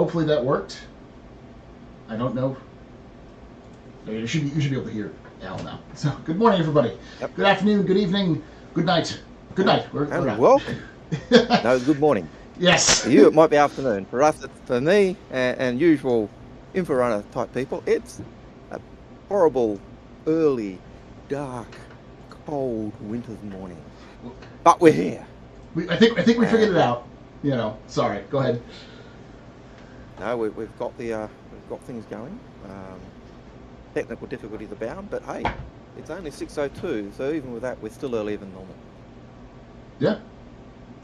hopefully that worked. I don't know. You should be able to hear Al now. So, good morning, everybody. Yep. Good afternoon, good evening, good night. Good night. We're welcome. No, good morning. Yes. For you, it might be afternoon. For us, for me, and usual Inforunner type people, it's a horrible, early, dark, cold winter's morning. But we're here. I think we figured it out. Sorry. Go ahead. No, we've got things going. Technical difficulties abound, but hey, it's only 6:02, so even with that, we're still earlier than normal. Yeah.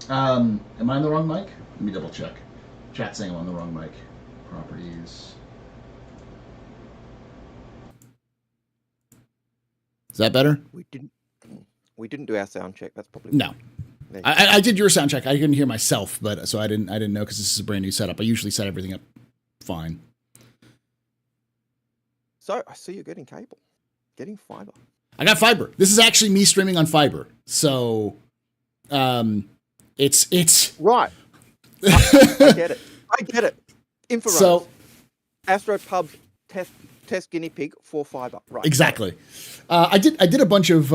Am I on the wrong mic? Let me double check. Chat saying I'm on the wrong mic. Properties. Is that better? We didn't do our sound check. That's probably no. I did your sound check. I couldn't hear myself, but so I didn't know because this is a brand new setup. I usually set everything up fine. So I see you're getting cable, getting fiber. I got fiber. This is actually me streaming on fiber. So, it's right. I get it. Inforunners. So, AstroPub test guinea pig for fiber. Right. Exactly. I did a bunch of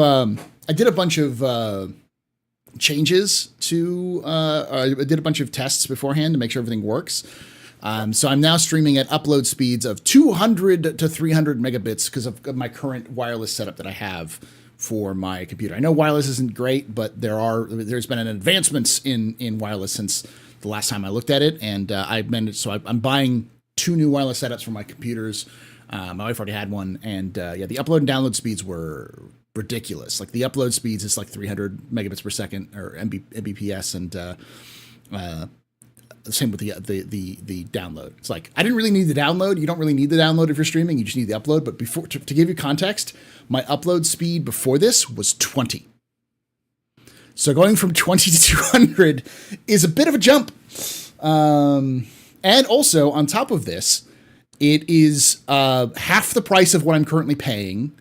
changes to. I did a bunch of tests beforehand to make sure everything works. So I'm now streaming at upload speeds of 200 to 300 megabits because of my current wireless setup that I have for my computer. I know wireless isn't great, but there's been an advancements in wireless since the last time I looked at it, and I'm buying 2 new wireless setups for my computers. My wife already had one, and the upload and download speeds were ridiculous. Like the upload speeds is like 300 megabits per second or Mbps, and same with the download. It's like, I didn't really need the download. You don't really need the download if you're streaming. You just need the upload. But before, to give you context, my upload speed before this was 20. So going from 20 to 200 is a bit of a jump. And also, on top of this, it is half the price of what I'm currently paying.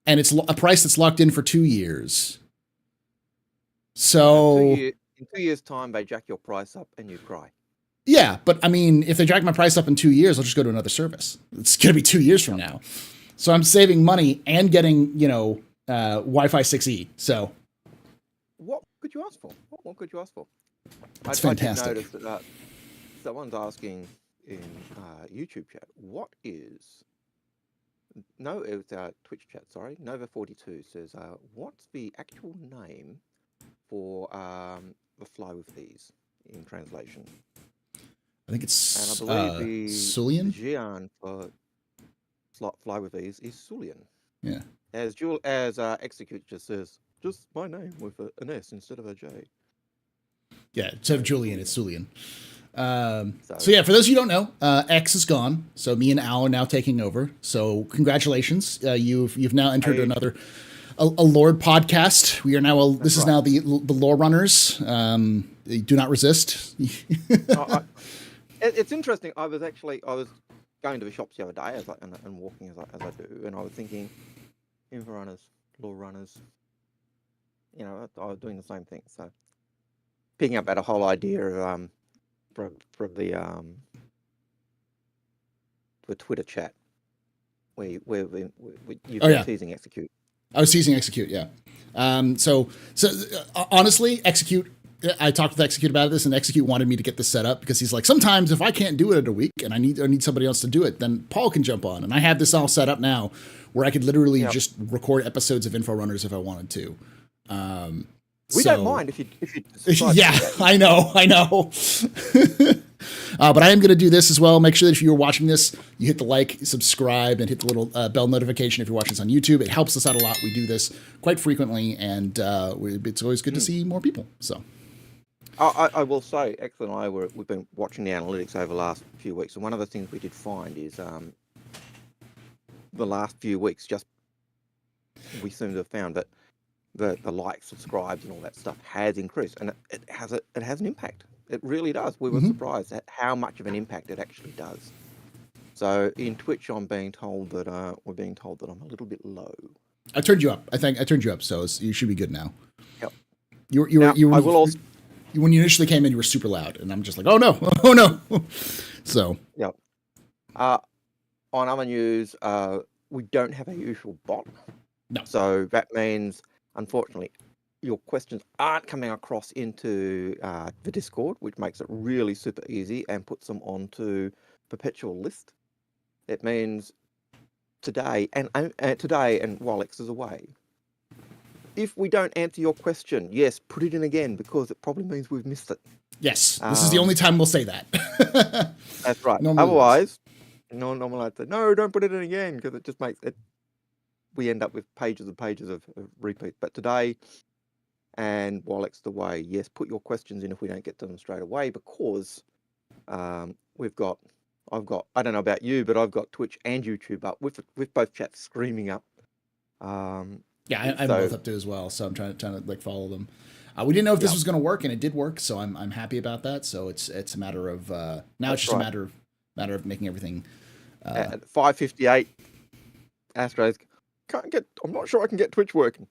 And it's a price that's locked in for 2 years. So... In 2 years' time, they jack your price up and you cry. Yeah, but I mean, if they jack my price up in 2 years, I'll just go to another service. It's going to be 2 years from now. So I'm saving money and getting, Wi-Fi 6E. So what could you ask for? What could you ask for? That's fantastic. I noticed that someone's asking in YouTube chat, what is... No, it was Twitch chat, sorry. Nova42 says, what's the actual name for the fly with these in translation? I think it's and I believe the Sulian? Jian for fly with these is Sulian. Yeah. As Execute just says, just my name with an S instead of a J. Yeah, instead of Julian, it's Sulian. So yeah, for those of you who don't know, X is gone. So me and Al are now taking over. So congratulations. You've now entered another a Lord podcast. We are now this is now the Lore Runners. Do not resist. It's interesting. I was going to the shops the other day and walking as I do, and I was thinking, Inforunners, Lore Runners. I was doing the same thing. So picking up that whole idea of from the Twitter chat where you've been teasing Execute. I was teasing Execute, yeah. So honestly, Execute, I talked with Execute about this, and Execute wanted me to get this set up because he's like, sometimes if I can't do it in a week and I need somebody else to do it, then Paul can jump on. And I have this all set up now where I could literally just record episodes of Inforunners if I wanted to. We don't mind if you yeah, I know. But I am going to do this as well. Make sure that if you're watching this, you hit the like, subscribe, and hit the little bell notification if you're watching this on YouTube. It helps us out a lot. We do this quite frequently, and it's always good to see more people. So, I will say, X and I we've been watching the analytics over the last few weeks, and one of the things we did find is the last few weeks, we seem to have found that the likes, subscribes, and all that stuff has increased, and it has an impact. It really does. We were surprised at how much of an impact it actually does. So in Twitch, I'm being told that we're being told that I'm a little bit low. I turned you up. I think I turned you up, so you should be good now. Yep. You were. I will also. When you initially came in, you were super loud, and I'm just like, oh no. So Yep. On other news, we don't have a usual bot. No. So that means, unfortunately, your questions aren't coming across into the Discord, which makes it really super easy and puts them onto perpetual list. It means today and while X is away, if we don't answer your question, yes, put it in again, because it probably means we've missed it. yes, this is the only time we'll say that. That's right. Normally it is. Otherwise, normally I'd say, no, don't put it in again, because it just makes it. We end up with pages and pages of repeat. But today, and while it's the way, yes, put your questions in if we don't get to them straight away, because I've got, I don't know about you, but I've got Twitch and YouTube up with both chats screaming up. Yeah, I'm both up to as well, so I'm trying to like follow them. We didn't know if this was going to work, and it did work, so I'm happy about that. So it's a matter of now it's just a matter of making everything. At 5:58, Astros can't get. I'm not sure I can get Twitch working.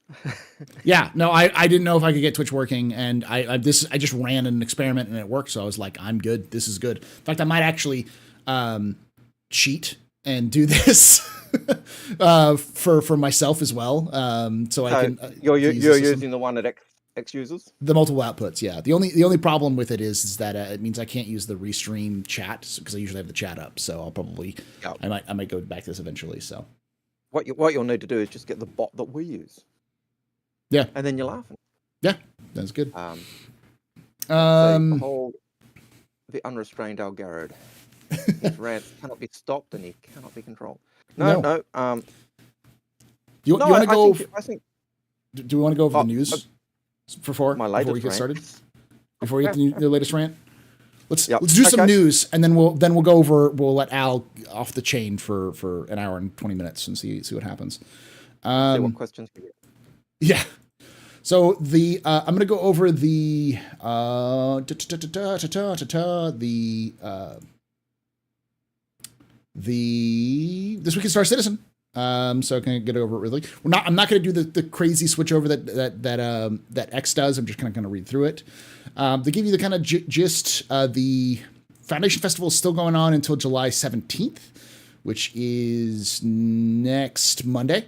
Yeah, no, I didn't know if I could get Twitch working, and I just ran an experiment and it worked. So I was like, I'm good. This is good. In fact, I might actually cheat and do this for myself as well. So I can. You're using the one that X uses? The multiple outputs, yeah. The only problem with it is that it means I can't use the restream chat because I usually have the chat up. So I'll probably I might go back to this eventually. So what you'll need to do is just get the bot that we use. Yeah, and then you're laughing. Yeah, that's good. Behold the unrestrained Algared. His rants cannot be stopped and he cannot be controlled. No. You want to go? I think. Do we want to go over the news before we get started? Before we get the latest rant, let's do some news, and then we'll go over. We'll let Al off the chain for an hour and 20 minutes and see what happens. See what questions we get. Yeah. So I'm going to go over the This Week in Star Citizen. So I can get over it really. I'm not going to do the crazy switch over that X does. I'm just kind of going to read through it. To give you the kind of gist, the Foundation Festival is still going on until July 17th, which is next Monday.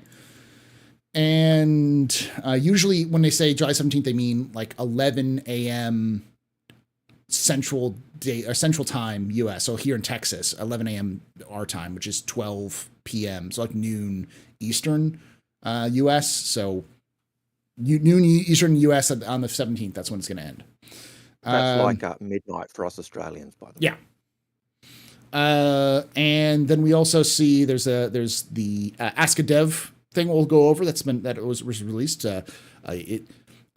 And usually when they say July 17th, they mean like 11 a.m. Central Time U.S. So here in Texas, 11 a.m. our time, which is 12 p.m. So like noon Eastern U.S. So noon Eastern U.S. on the 17th. That's when it's going to end. That's like midnight for us Australians, by the way. Yeah. And then we also see there's the Ask a Dev thing we'll go over that was released.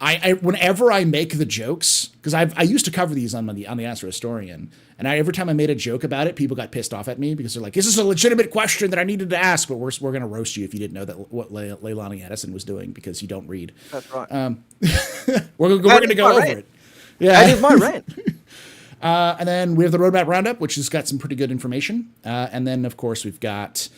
Whenever I make the jokes, because I used to cover these on the Astro Historian, and every time I made a joke about it, people got pissed off at me because they're like, "This is a legitimate question that I needed to ask, but we're going to roast you if you didn't know that what Leilani Edison was doing because you don't read." That's right. We're going to go over it. Yeah, that is my rant. And then we have the Roadmap Roundup, which has got some pretty good information. And then, of course, we've got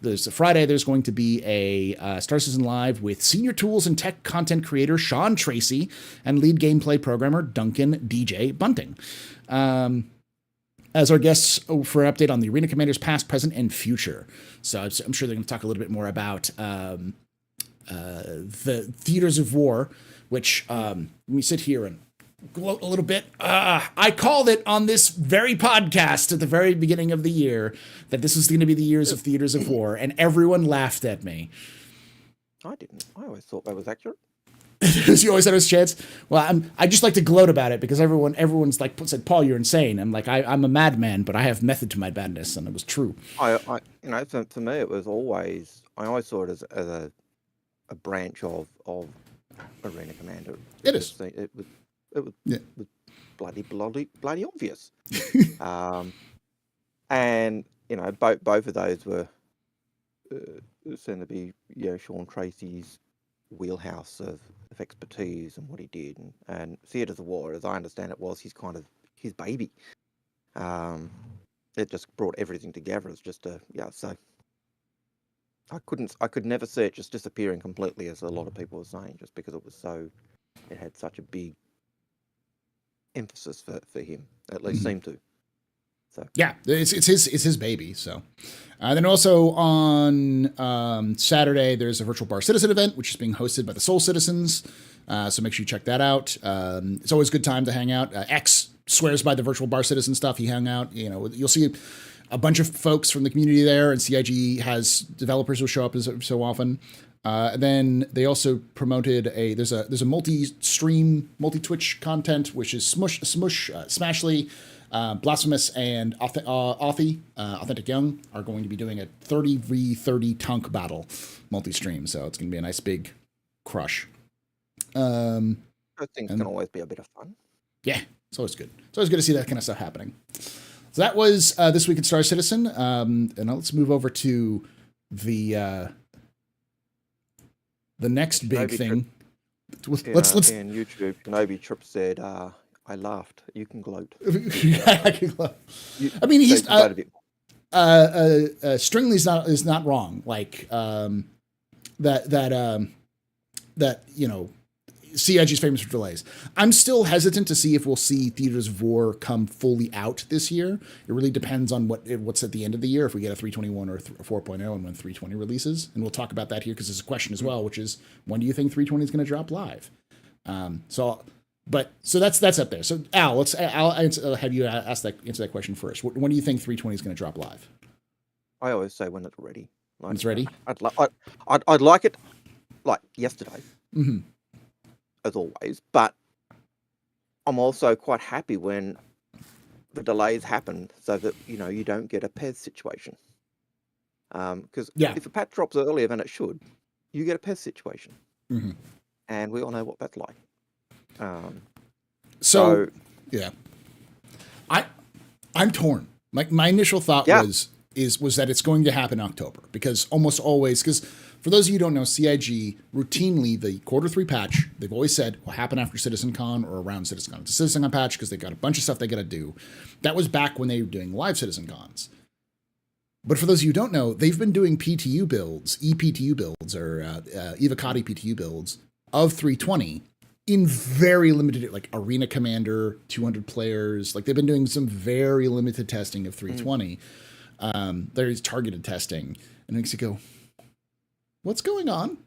there's a Friday. There's going to be a Star Citizen Live with senior tools and tech content creator Sean Tracy and lead gameplay programmer Duncan DJ Bunting as our guests for an update on the Arena Commanders past, present, and future. So I'm sure they're going to talk a little bit more about the theaters of war, which let me sit here and gloat a little bit. I called it on this very podcast at the very beginning of the year that this was going to be the years of theaters of war, and everyone laughed at me. I didn't. I always thought that was accurate. You always had a chance. Well, I just like to gloat about it because everyone's like said, "Paul, you're insane." I'm like, I'm a madman, but I have method to my madness, and it was true. For me, it was always. I always saw it as a branch of Arena Commander. It is. It was bloody obvious. And both of those were seemed to be Sean Tracy's wheelhouse of expertise and what he did, and Theatres of War, as I understand it, was his kind of his baby. It just brought everything together. It's just so I could never see it just disappearing completely, as a lot of people were saying, just because it had such a big emphasis for him, at least seemed to. So yeah, it's his baby. So. Then also on Saturday, there's a virtual bar citizen event, which is being hosted by the Soul Citizens. So make sure you check that out. It's always a good time to hang out. X swears by the virtual bar citizen stuff. He hung out. You'll see a bunch of folks from the community there, and CIG has developers who show up so often. And then they also promoted there's a multi-stream, multi-Twitch content, which is Smashly, Blasphemous, and Authentic Young are going to be doing a 30v30 tunk battle multi-stream. So it's going to be a nice big crush. those things can always be a bit of fun. Yeah, it's always good. It's always good to see that kind of stuff happening. So that was This Week in Star Citizen. And now let's move over to the next big Kenobi thing. Let's in YouTube. Kenobi Trip said, "I laughed. You can gloat." I can gloat. I mean, he's Stringley's is not wrong. Like that CIG's famous for delays. I'm still hesitant to see if we'll see Theaters of War come fully out this year. It really depends on what's at the end of the year, if we get a 321 or a 4.0 and when 320 releases. And we'll talk about that here because there's a question as well, which is, when do you think 320 is going to drop live? So that's up there. So I'll have you answer that question first. When do you think 320 is going to drop live? I always say when it's ready. When it's ready? I'd like it like yesterday. Mm-hmm. As always, but I'm also quite happy when the delays happen so that you don't get a PES situation. Because if a patch drops earlier than it should, you get a PES situation, and we all know what that's like. So yeah, I'm torn. My initial thought was that it's going to happen in October, because almost always, because for those of you who don't know, CIG routinely, the Q3 patch, they've always said will happen after CitizenCon or around CitizenCon. It's a CitizenCon patch because they got a bunch of stuff they got to do. That was back when they were doing live CitizenCons. But for those of you who don't know, they've been doing PTU builds, ePTU builds, or Evocati PTU builds of 320 in very limited, like Arena Commander, 200 players. Like they've been doing some very limited testing of 320. There is targeted testing, and it makes you go, what's going on?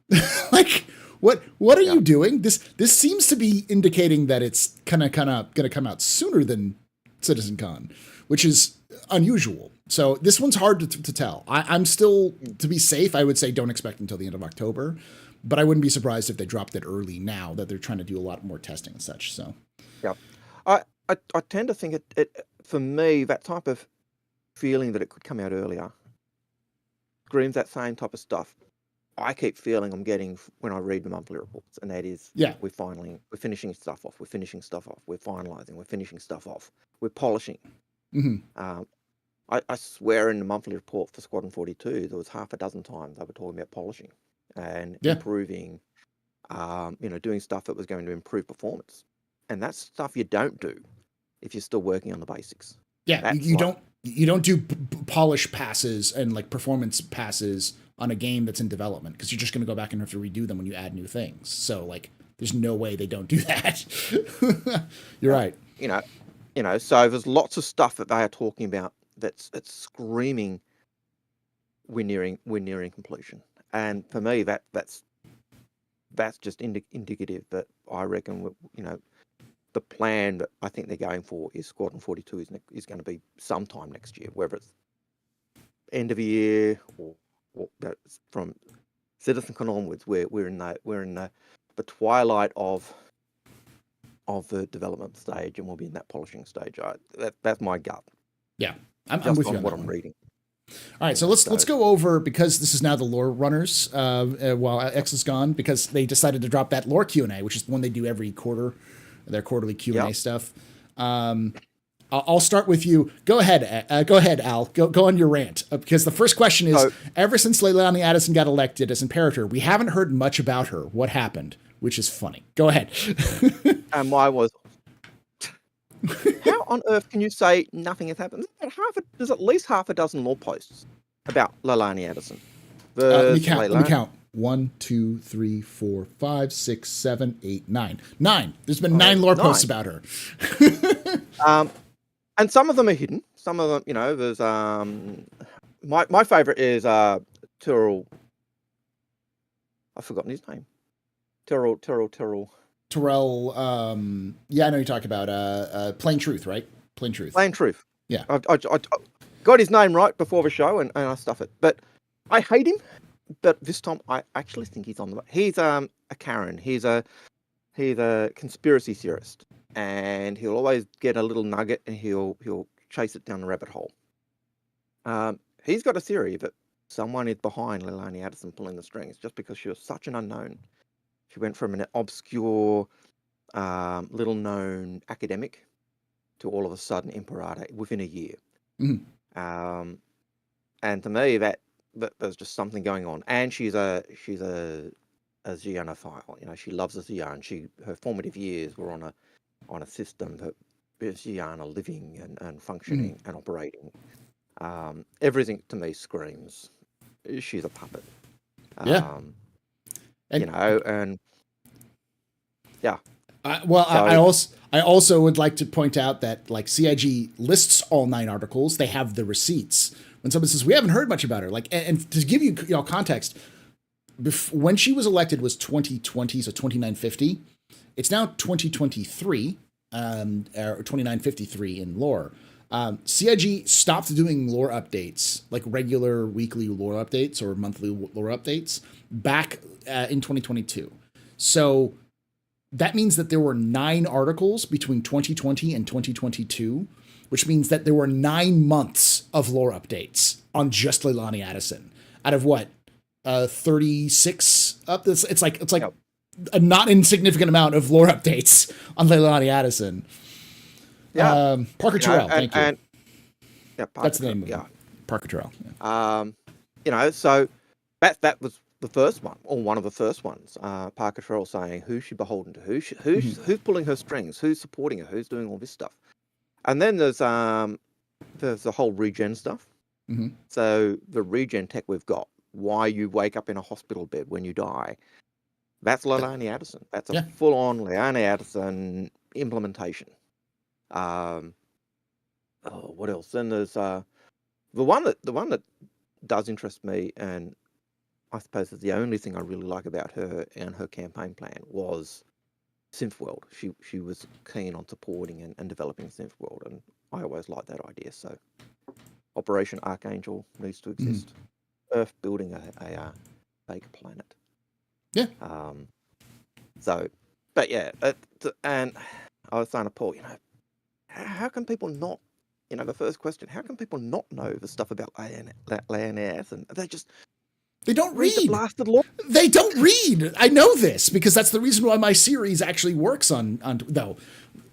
Like, what are you doing? This seems to be indicating that it's kind of going to come out sooner than CitizenCon, which is unusual. So this one's hard to tell. I'm still, to be safe, I would say don't expect until the end of October, but I wouldn't be surprised if they dropped it early now that they're trying to do a lot more testing and such. So yeah, I tend to think it for me, that type of feeling that it could come out earlier screams that same type of stuff I keep feeling I'm getting when I read the monthly reports, and that is, we're finishing stuff off, we're finishing stuff off, we're finalizing, we're finishing stuff off, we're polishing. I swear in the monthly report for Squadron 42, there was half a dozen times they were talking about polishing and improving, doing stuff that was going to improve performance. And that's stuff you don't do if you're still working on the basics. Yeah, you don't do polish passes and like performance passes on a game that's in development, because you're just going to go back and have to redo them when you add new things. So like, there's no way they don't do that. You're right. So there's lots of stuff that they are talking about that's screaming we're nearing completion. And for me, that's just indicative that I reckon the plan that I think they're going for is Squadron 42 is going to be sometime next year, whether it's end of the year or from CitizenCon onwards. We're in the twilight of the development stage, and we'll be in that polishing stage. That's my gut. Yeah, I'm with you on what that I'm one. reading. All right, so let's go over, because this is now the lore runners while X is gone, because they decided to drop that lore Q&A, which is the one they do every quarter, their quarterly Q&A stuff. I'll start with you. Go ahead, Al. Go on your rant, because the first question is: ever since Leilani Addison got elected as Imperator, we haven't heard much about her. What happened? Which is funny. Go ahead. And mine was, how on earth can you say nothing has happened? There's at least half a dozen lore posts about Leilani Addison. Let me count. 1, 2, 3, 4, 5, 6, 7, 8, 9. 9. There's been 9 lore posts about her. And some of them are hidden. Some of them, there's my favorite is Tyrrell. I've forgotten his name. Tyrrell. Terrell, yeah, I know you're talking about Plain Truth, right? Plain Truth. Plain Truth. Yeah. I got his name right before the show, and I stuff it. But I hate him. But this time, I actually think he's on the. He's a Karen. He's a conspiracy theorist, and he'll always get a little nugget, and he'll chase it down the rabbit hole. He's got a theory that someone is behind Leilani Addison pulling the strings, just because she was such an unknown. She went from an obscure, little-known academic to all of a sudden Imperator within a year. Mm-hmm. And to me, that there's just something going on. And she's a Xianophile. She loves the Xian. Her formative years were on a system that Xian are living and functioning and operating. Everything to me screams she's a puppet. Yeah. And yeah. I also would like to point out that like CIG lists all 9 articles. They have the receipts. When somebody says we haven't heard much about her, like, and to give you context, when she was elected was 2020, so 2950. It's now 2023, or 2953 in lore. CIG stopped doing lore updates, like regular weekly lore updates or monthly lore updates, back in 2022. So that means that there were 9 articles between 2020 and 2022, which means that there were 9 months of lore updates on just Leilani Addison out of what, 36 up. It's like Yep. a not insignificant amount of lore updates on Leilani Addison. Yeah. Parker Terrell, thank you. Yeah, Parker, That's the name of it. Parker Terrell. Yeah. So that was the first one, or one of the first ones. Parker Terrell saying who's she beholden to, who's pulling her strings, who's supporting her, who's doing all this stuff. And then there's the whole regen stuff. Mm-hmm. So the regen tech we've got, why you wake up in a hospital bed when you die, that's Leilani Addison. That's a full-on Leilani Addison implementation. What else? Then there's the one that does interest me, and I suppose is the only thing I really like about her and her campaign plan was SynthWorld. She was keen on supporting and developing SynthWorld, and I always liked that idea. So Operation Archangel needs to exist. Earth building a fake planet. Yeah. So, but yeah, and I was saying to Paul, how can people not, the first question, how can people not know the stuff about Leilani and they don't read the blasted law? They don't read. I know this because that's the reason why my series actually works on though.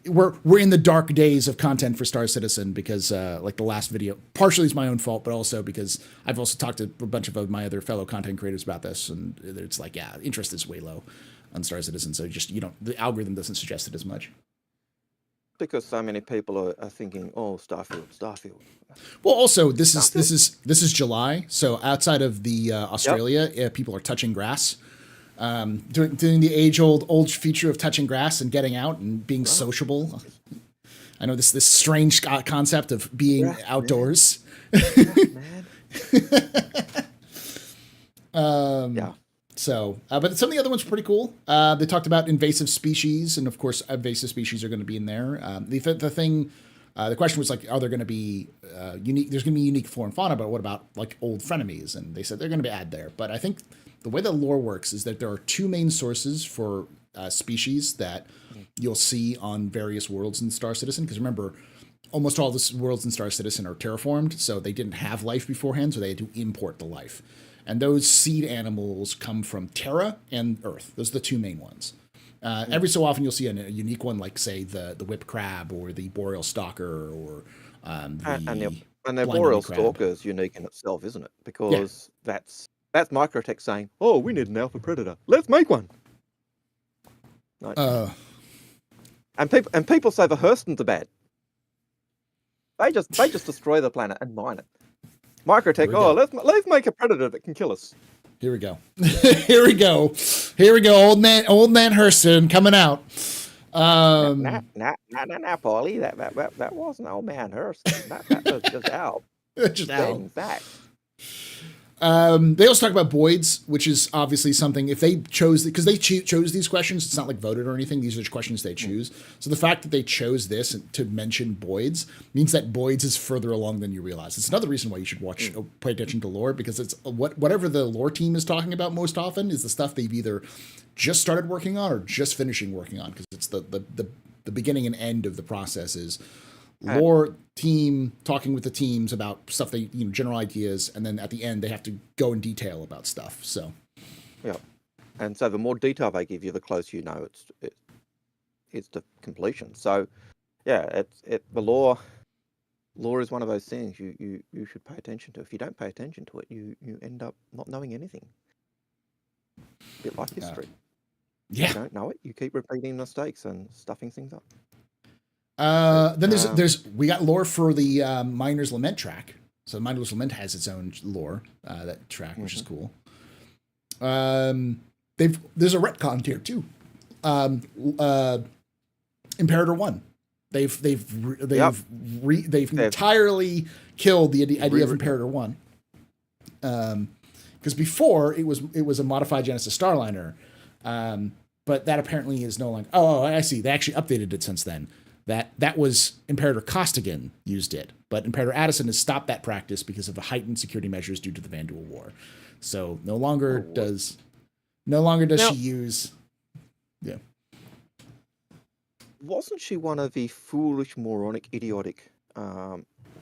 We're in the dark days of content for Star Citizen because like the last video, partially is my own fault, but also because I've also talked to a bunch of my other fellow content creators about this, and it's like, interest is way low on Star Citizen, so the algorithm doesn't suggest it as much. Because so many people are thinking, oh, Starfield. Well, also this is July, so outside of the Australia, people are touching grass. Doing the age-old feature of touching grass and getting out and being sociable. I know this strange concept of being outdoors. Yeah. So, but some of the other ones were pretty cool. They talked about invasive species, and of course, invasive species are going to be in there. The question was like, are there going to be unique? There's going to be unique flora and fauna, but what about like old frenemies? And they said they're going to be added there. But I think the way that lore works is that there are 2 main sources for species that you'll see on various worlds in Star Citizen. Because remember, almost all the worlds in Star Citizen are terraformed, so they didn't have life beforehand, so they had to import the life. And those seed animals come from Terra and Earth. Those are the 2 main ones. Every so often you'll see a unique one, like say the whip crab or the boreal stalker or and the boreal stalker is unique in itself, isn't it? Because that's Microtech saying, "Oh, we need an alpha predator. Let's make one." Right. And people say the Hurstons are bad. They just destroy the planet and mine it. Microtech, let's make a predator that can kill us. Here we go. Here we go. Old man Hurston coming out. Now, Polly, that wasn't old man Hurst. That was just Al. Just Al. Stating fact. They also talk about Boyd's, which is obviously something, if they chose, because they chose these questions, it's not like voted or anything, these are just questions they choose. So the fact that they chose this to mention Boyd's means that Boyd's is further along than you realize. It's another reason why you should pay attention to lore, because it's whatever the lore team is talking about most often is the stuff they've either just started working on or just finishing working on, because it's the beginning and end of the process is lore team talking with the teams about stuff they, general ideas, and then at the end they have to go in detail about stuff. So yeah, and so the more detail they give you, the closer you know it's to completion. So yeah, the lore is one of those things you should pay attention to. If you don't pay attention to it, you end up not knowing anything. A bit like history. Yeah. If you don't know it, you keep repeating mistakes and stuffing things up. Then we got lore for the Miner's Lament track. So Miner's Lament has its own lore, that track, which is cool. There's a retcon here too. Imperator 1. They've entirely killed the idea of Imperator 1. Because before it was a modified Genesis Starliner, but that apparently is no longer. Oh, I see. They actually updated it since then. That was Imperator Costigan used it, but Imperator Addison has stopped that practice because of the heightened security measures due to the Vanduul War. So no longer does she use. Yeah. Wasn't she one of the foolish, moronic, idiotic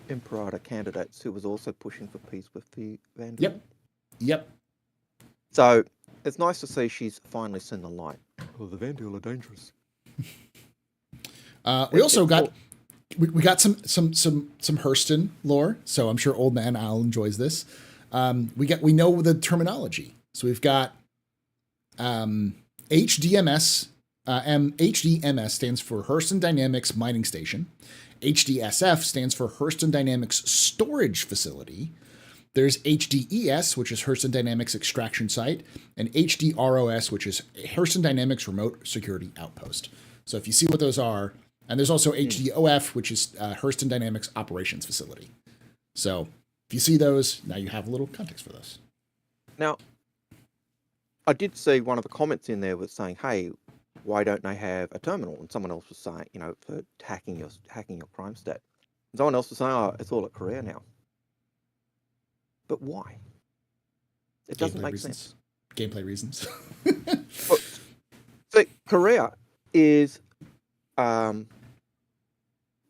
Imperator candidates who was also pushing for peace with the Vanduul? Yep. So it's nice to see she's finally seen the light. Oh, the Vanduul are dangerous. We also got we got some Hurston lore, so I'm sure Old Man Al enjoys this. We know the terminology, so we've got HDMS. HDMS stands for Hurston Dynamics Mining Station. HDSF stands for Hurston Dynamics Storage Facility. There's HDES, which is Hurston Dynamics Extraction Site, and HDROS, which is Hurston Dynamics Remote Security Outpost. So if you see what those are, and there's also HDOF, which is Hurston Dynamics Operations Facility. So if you see those, now you have a little context for those. Now, I did see one of the comments in there was saying, hey, why don't they have a terminal? And someone else was saying, for hacking your crime stat. And someone else was saying, oh, it's all at Korea now. But why? It doesn't make sense. Gameplay reasons. So Korea is the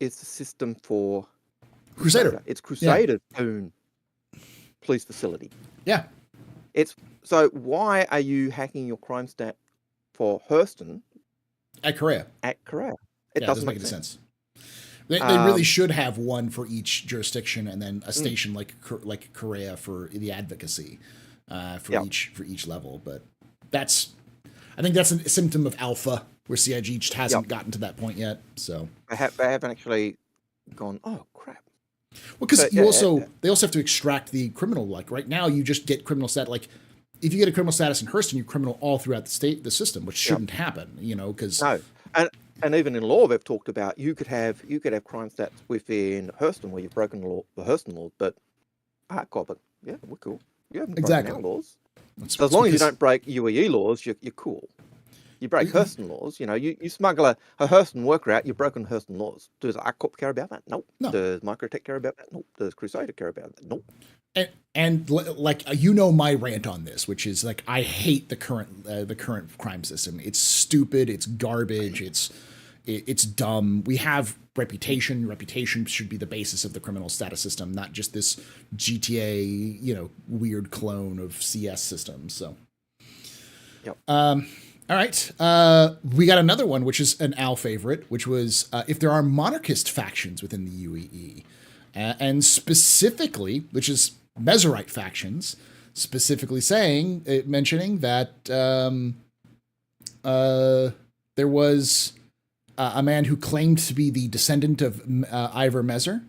system for Crusader. It's Crusader's own police facility. Yeah. So why are you hacking your crime stat for Hurston at Korea? It doesn't make sense. They really should have one for each jurisdiction, and then a station like Korea for the advocacy for each level. But I think that's a symptom of alpha, where CIG just hasn't gotten to that point yet. So they haven't actually gone, oh crap. Well, because they also have to extract the criminal. Like right now, you just get criminal stat. Like if you get a criminal status in Hurston, you're criminal all throughout the system, which shouldn't happen. Because no, and even in law, they've talked about you could have crime stats within Hurston where you've broken the Hurston laws, but but yeah, we're cool. You haven't broken our laws. So as long as you don't break UEE laws, you're cool. You break Hurston laws, you smuggle a Hurston worker out, you've broken Hurston laws. Does ArcCorp care about that? Nope. No. Does Microtech care about that? Nope. Does Crusader care about that? Nope. And like my rant on this, which is like I hate the current crime system. It's stupid. It's garbage. It's dumb. We have reputation. Reputation should be the basis of the criminal status system, not just this GTA weird clone of CS systems. So, yep. All right. We got another one, which is an Al favorite, which was if there are monarchist factions within the UEE, and specifically, which is Mesorite factions, specifically mentioning that there was a man who claimed to be the descendant of Ivor Mezer,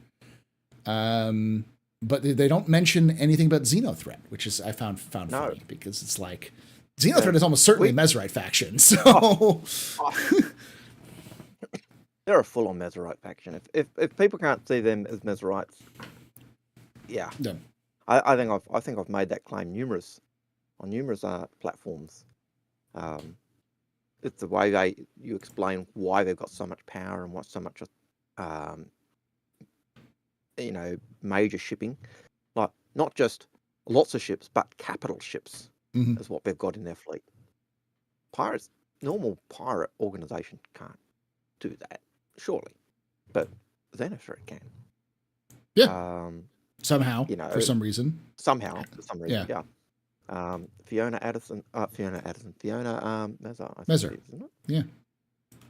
but they don't mention anything about Xenothreat, which is I found funny because it's like Xenothreat is almost certainly a Mesorite faction. So They're a full-on Mesorite faction. If people can't see them as Mesorites, yeah. Yeah. I think I've made that claim on numerous platforms. It's the way you explain why they've got so much power and what's so much major shipping, like not just lots of ships, but capital ships is what they've got in their fleet. Normal pirate organization can't do that, surely, but Xenosaur can. Yeah. Somehow, for some reason. Yeah. Fiona Meza, I think Meza. it is, isn't it? Yeah.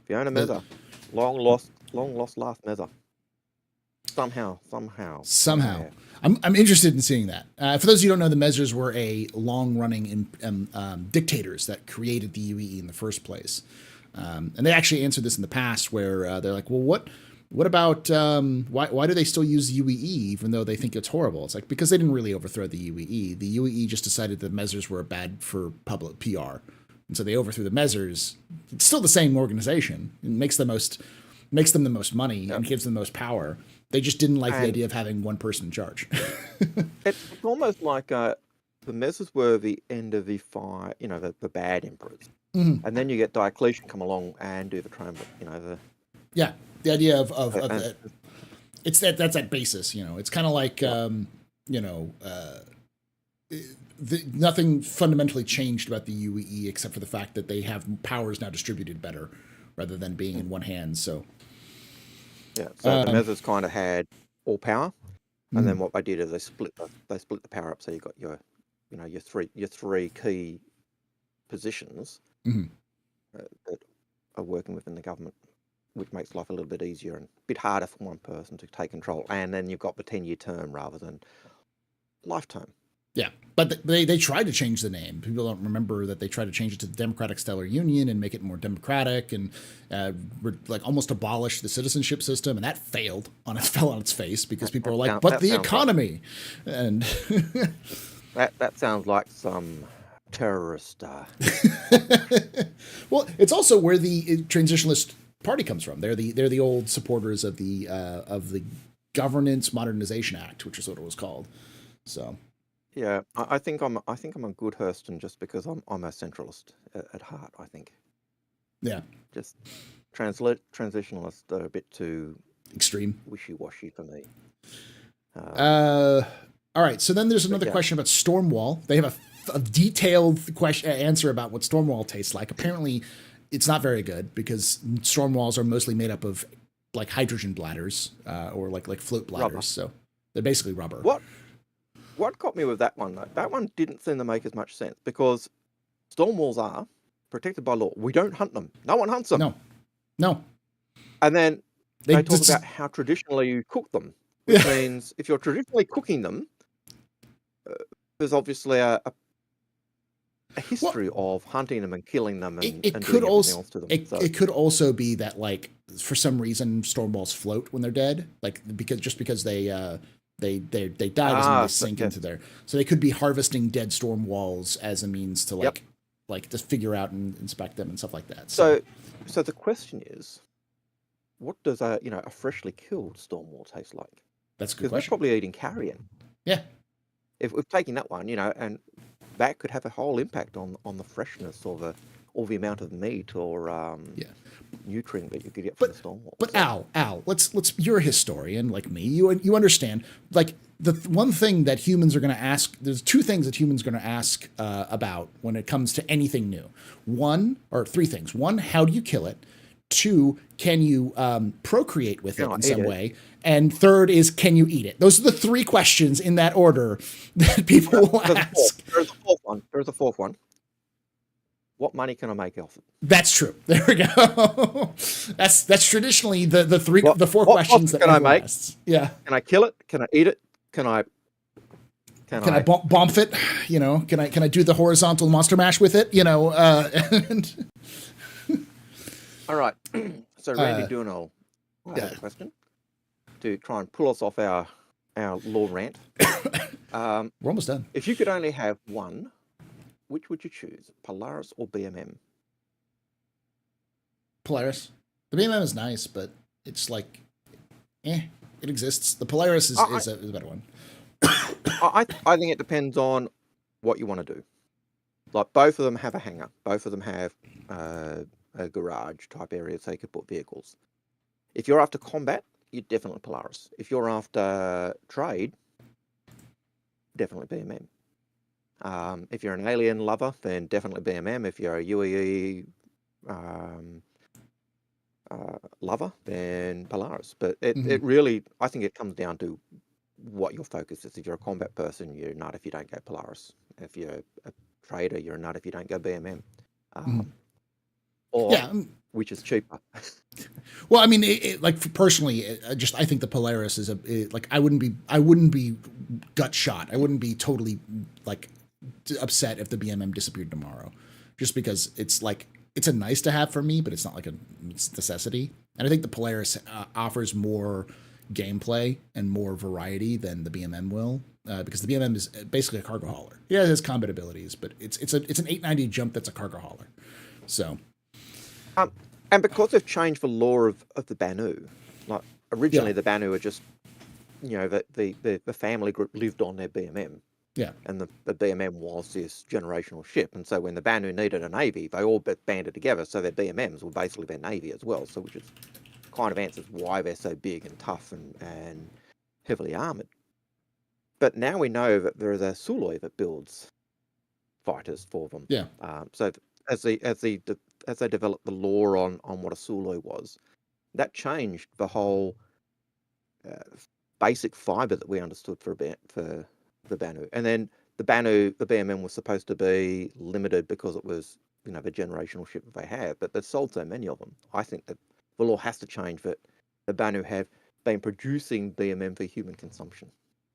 Fiona Meza, long lost last Meza. Somehow. Yeah. I'm interested in seeing that. For those of you who don't know, the Mezers were a long-running dictators that created the UEE in the first place, and they actually answered this in the past, where they're like, "Well, what about why do they still use the UEE even though they think it's horrible?" It's like, because they didn't really overthrow the UEE. The UEE just decided the Mezers were bad for public PR, and so they overthrew the Mezers. It's still the same organization. It makes them the most money and gives them the most power. They just didn't like the idea of having one person in charge. It's almost like the Mezers were the end of the fire, the bad emperors, and then you get Diocletian come along and do the triumvirate, the idea of it's that's that basis. It's kind of like nothing fundamentally changed about the UEE except for the fact that they have powers now distributed better rather than being in one hand. So. Yeah, so the Mezers kind of had all power, and then what they did is they split the power up. So you got your three key positions that are working within the government, which makes life a little bit easier and a bit harder for one person to take control. And then you've got the 10-year term rather than lifetime. Yeah, but they tried to change the name. People don't remember that they tried to change it to the Democratic Stellar Union and make it more democratic, and almost abolish the citizenship system, and that fell on its face because people were like, "But the economy," and that sounds like some terrorist. Well, it's also where the Transitionalist Party comes from. They're the old supporters of the Governance Modernization Act, which is what it was called. So. Yeah, I think I'm a good Hurston just because I'm a centralist at heart. I think. Yeah. Just transitionalists are a bit too extreme, wishy-washy for me. All right. So then there's another question about Stormwall. They have a detailed answer about what Stormwall tastes like. Apparently, it's not very good because Stormwalls are mostly made up of like hydrogen bladders or like float bladders. Rubber. So they're basically rubber. What got me with that one, though? That one didn't seem to make as much sense because Stormwalls are protected by law. We don't hunt them. No one hunts them. No. And then they talk about how traditionally you cook them, which means if you're traditionally cooking them, there's obviously a history of hunting them and killing them and doing everything else to them. It could also be that, like, for some reason, Stormwalls float when they're dead, like because they die doesn't mean they sink into there. So they could be harvesting dead storm walls as a means to like just figure out and inspect them and stuff like that. So the question is, what does a freshly killed storm wall taste like? That's a good question. Because we're probably eating carrion. Yeah. If we're taking that one, and that could have a whole impact on the freshness or the amount of meat or nutrient that you could get from the storm wall. But Al, let's you're a historian like me. You understand, like, the one thing that humans are going to ask, there's two things that humans are going to ask about when it comes to anything new. Three things. One, how do you kill it? Two, can you procreate with it in some way? And third is, can you eat it? Those are the three questions in that order that people will ask. There's a fourth one. What money can I make off it? That's true. There we go. That's traditionally the four questions that everyone asks. Yeah. Can I kill it? Can I eat it? Can I bomb it? Can I do the horizontal monster mash with it? All right. So Randy Duno, I have a question to try and pull us off our law rant. We're almost done. If you could only have one, which would you choose, Polaris or BMM? Polaris. The BMM is nice, but it's like, it exists. The Polaris is a better one. I think it depends on what you want to do. Like, both of them have a hangar. Both of them have a garage type area so you could put vehicles. If you're after combat, you're definitely Polaris. If you're after trade, definitely BMM. If you're an alien lover, then definitely BMM. If you're a UEE lover, then Polaris. But it really, I think it comes down to what your focus is. If you're a combat person, you're not if you don't go Polaris. If you're a trader, you're a nut if you don't go BMM. Or which is cheaper. Well, I mean, personally, I think the Polaris is I wouldn't be gut shot. I wouldn't be totally like upset if the BMM disappeared tomorrow, just because it's a nice to have for me, but it's not like a necessity. And I think the Polaris offers more gameplay and more variety than the BMM will, because the BMM is basically a cargo hauler. Yeah, it has combat abilities, but it's an 890 jump that's a cargo hauler. So, and because they've changed the lore of the Banu, like originally the Banu were just, the family group lived on their BMM. Yeah. And the BMM was this generational ship. And so when the Banu needed a navy, they all banded together. So their BMMs were basically their navy as well. So which is kind of answers why they're so big and tough and heavily armored. But now we know that there is a Suloi that builds fighters for them. Yeah. So as they developed the lore on what a Suloi was, that changed the whole basic fiber that we understood for the Banu. And then the BMM was supposed to be limited because it was, the generational ship that they have, but they've sold so many of them. I think that the law has to change that the Banu have been producing BMM for human consumption,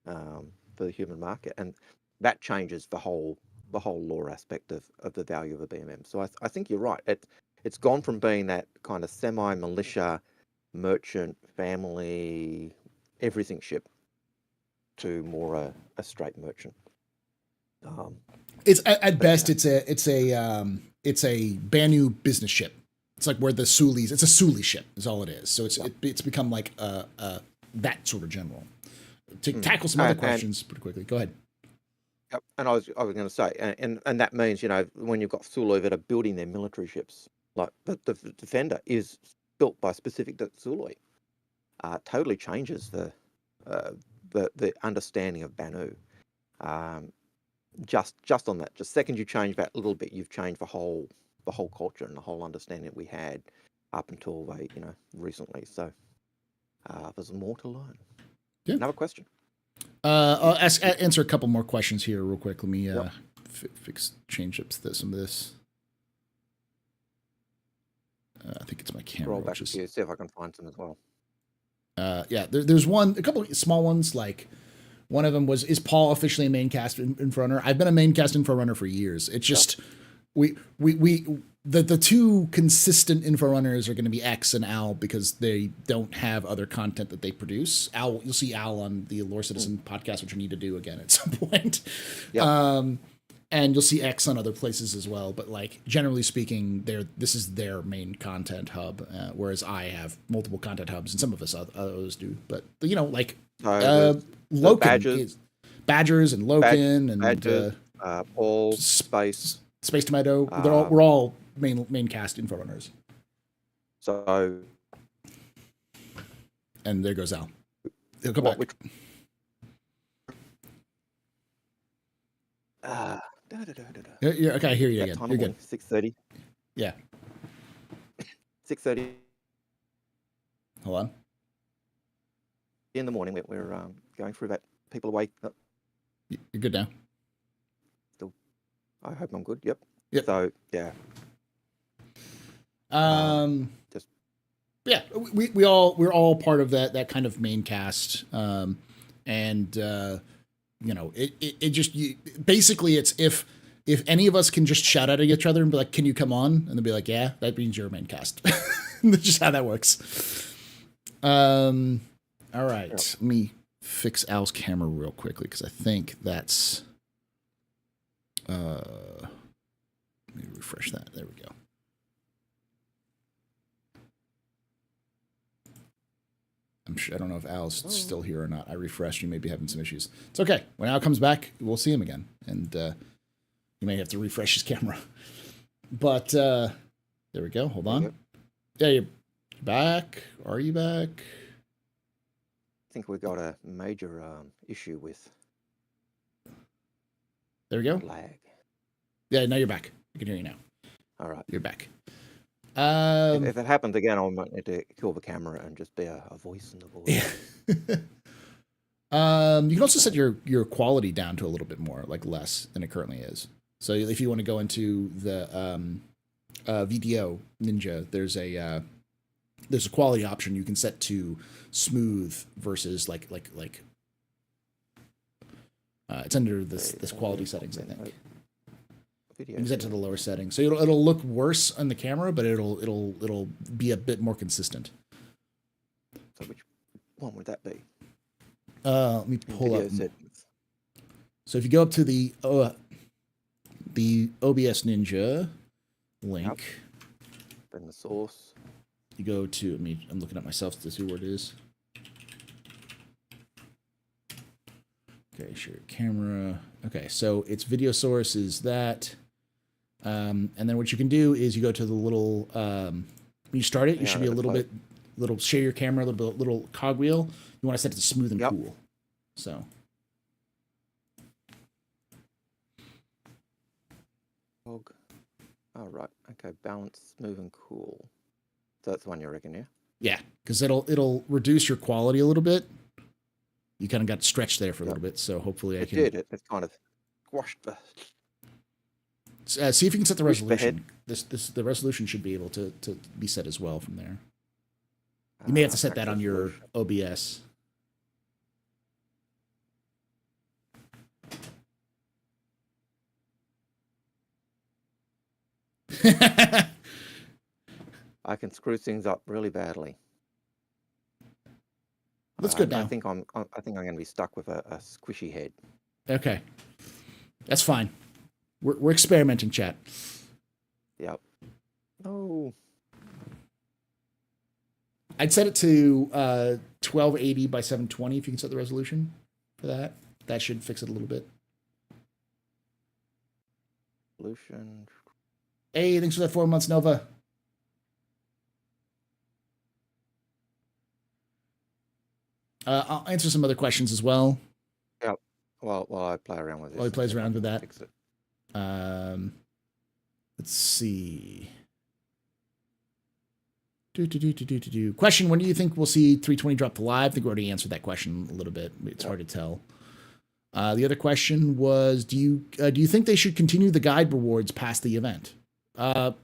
for the human market. And that changes the whole lore aspect of the value of a BMM. So I think you're right. It's gone from being that kind of semi-militia, merchant, family, everything ship to more a straight merchant. It's at best it's a Banu business ship. It's like where the Sulis. It's a Suli ship. Is all it is. So it's become like that sort of general. To tackle some other questions pretty quickly. Go ahead. Yep. And I was going to say, and that means when you've got Sulu that are building their military ships, like the Defender is built by specific to Sulu, totally changes the understanding of Banu. Just on that, just second you change that a little bit, you've changed the whole culture and the whole understanding that we had up until recently. So there's more to learn. Yeah. Another question. I'll answer a couple more questions here real quick. Let me change up some of this. I think it's my camera. Roll back to you, see if I can find some as well. There's a couple of small ones. Like one of them is Paul officially a main cast Inforunner? I've been a main cast Inforunner for years. It's just the two consistent Inforunners are going to be X and Al because they don't have other content that they produce. Al, you'll see Al on the Lore Citizen podcast, which we need to do again at some point. Yep. And you'll see X on other places as well. But like generally speaking, this is their main content hub, whereas I have multiple content hubs, and some of us others do. But Loken, Badgers and Loken and Badger, Paul, Space Tomato. We're all main cast Inforunners. So, and there goes Al. He'll come back. Yeah, okay, I hear you again. You're good. 6:30. Yeah. 6:30. Hold on. In the morning, we're going through that. People awake. You're good now. Still, I hope I'm good. Yep. So yeah. We're all part of that kind of main cast, basically it's if any of us can just shout out at each other and be like, "Can you come on?" and they'll be like, "Yeah," that means you're a main cast. That's just how that works. All right, let me fix Al's camera real quickly because I think that's. Let me refresh that. There we go. I don't know if Al's still here or not. I refreshed. You may be having some issues. It's okay. When Al comes back, we'll see him again. And you may have to refresh his camera. But there we go. Hold on. Yeah, you're back. Are you back? I think we've got a major issue with There we go. lag. Yeah, now you're back. I can hear you now. All right. You're back. If it happens again, I might need to kill the camera and just be a voice in the void. Yeah. You can also set your quality down to a little bit more, like less than it currently is. So if you want to go into the VDO Ninja, there's a quality option you can set to smooth versus like it's under this quality settings, I think. You can set to the lower setting, so it'll look worse on the camera, but it'll be a bit more consistent. So which one would that be? Let me pull up. Settings. So if you go up to the OBS Ninja link, Then the source. you go to. I'm looking at myself to see where it is. Okay, share camera. Okay, so its video source is that. And then what you can do is you go to the little, when you start it, you should be a little share your camera, a little cogwheel. You want to set it to smooth and cool. So. Oh, right. Okay, balance, smooth and cool. So that's the one you reckon, yeah? Yeah, because it'll reduce your quality a little bit. You kind of got stretched there for a little bit, so hopefully I can. It's kind of squashed the. See if you can set the resolution. The resolution should be able to be set as well from there. You may have to set that on your OBS. I can screw things up really badly. That's good now. I think I'm going to be stuck with a squishy head. Okay, that's fine. We're experimenting, chat. Yep. Oh. I'd set it to 1280 by 720 if you can set the resolution for that. That should fix it a little bit. Resolution. Hey, thanks for that 4 months, Nova. I'll answer some other questions as well. Yep. While I play around with this. While he plays around with that. Fix it. Let's see. Question: when do you think we'll see 320 drop to live? I think we already answered that question a little bit. It's hard to tell. The other question was: do you think they should continue the guide rewards past the event?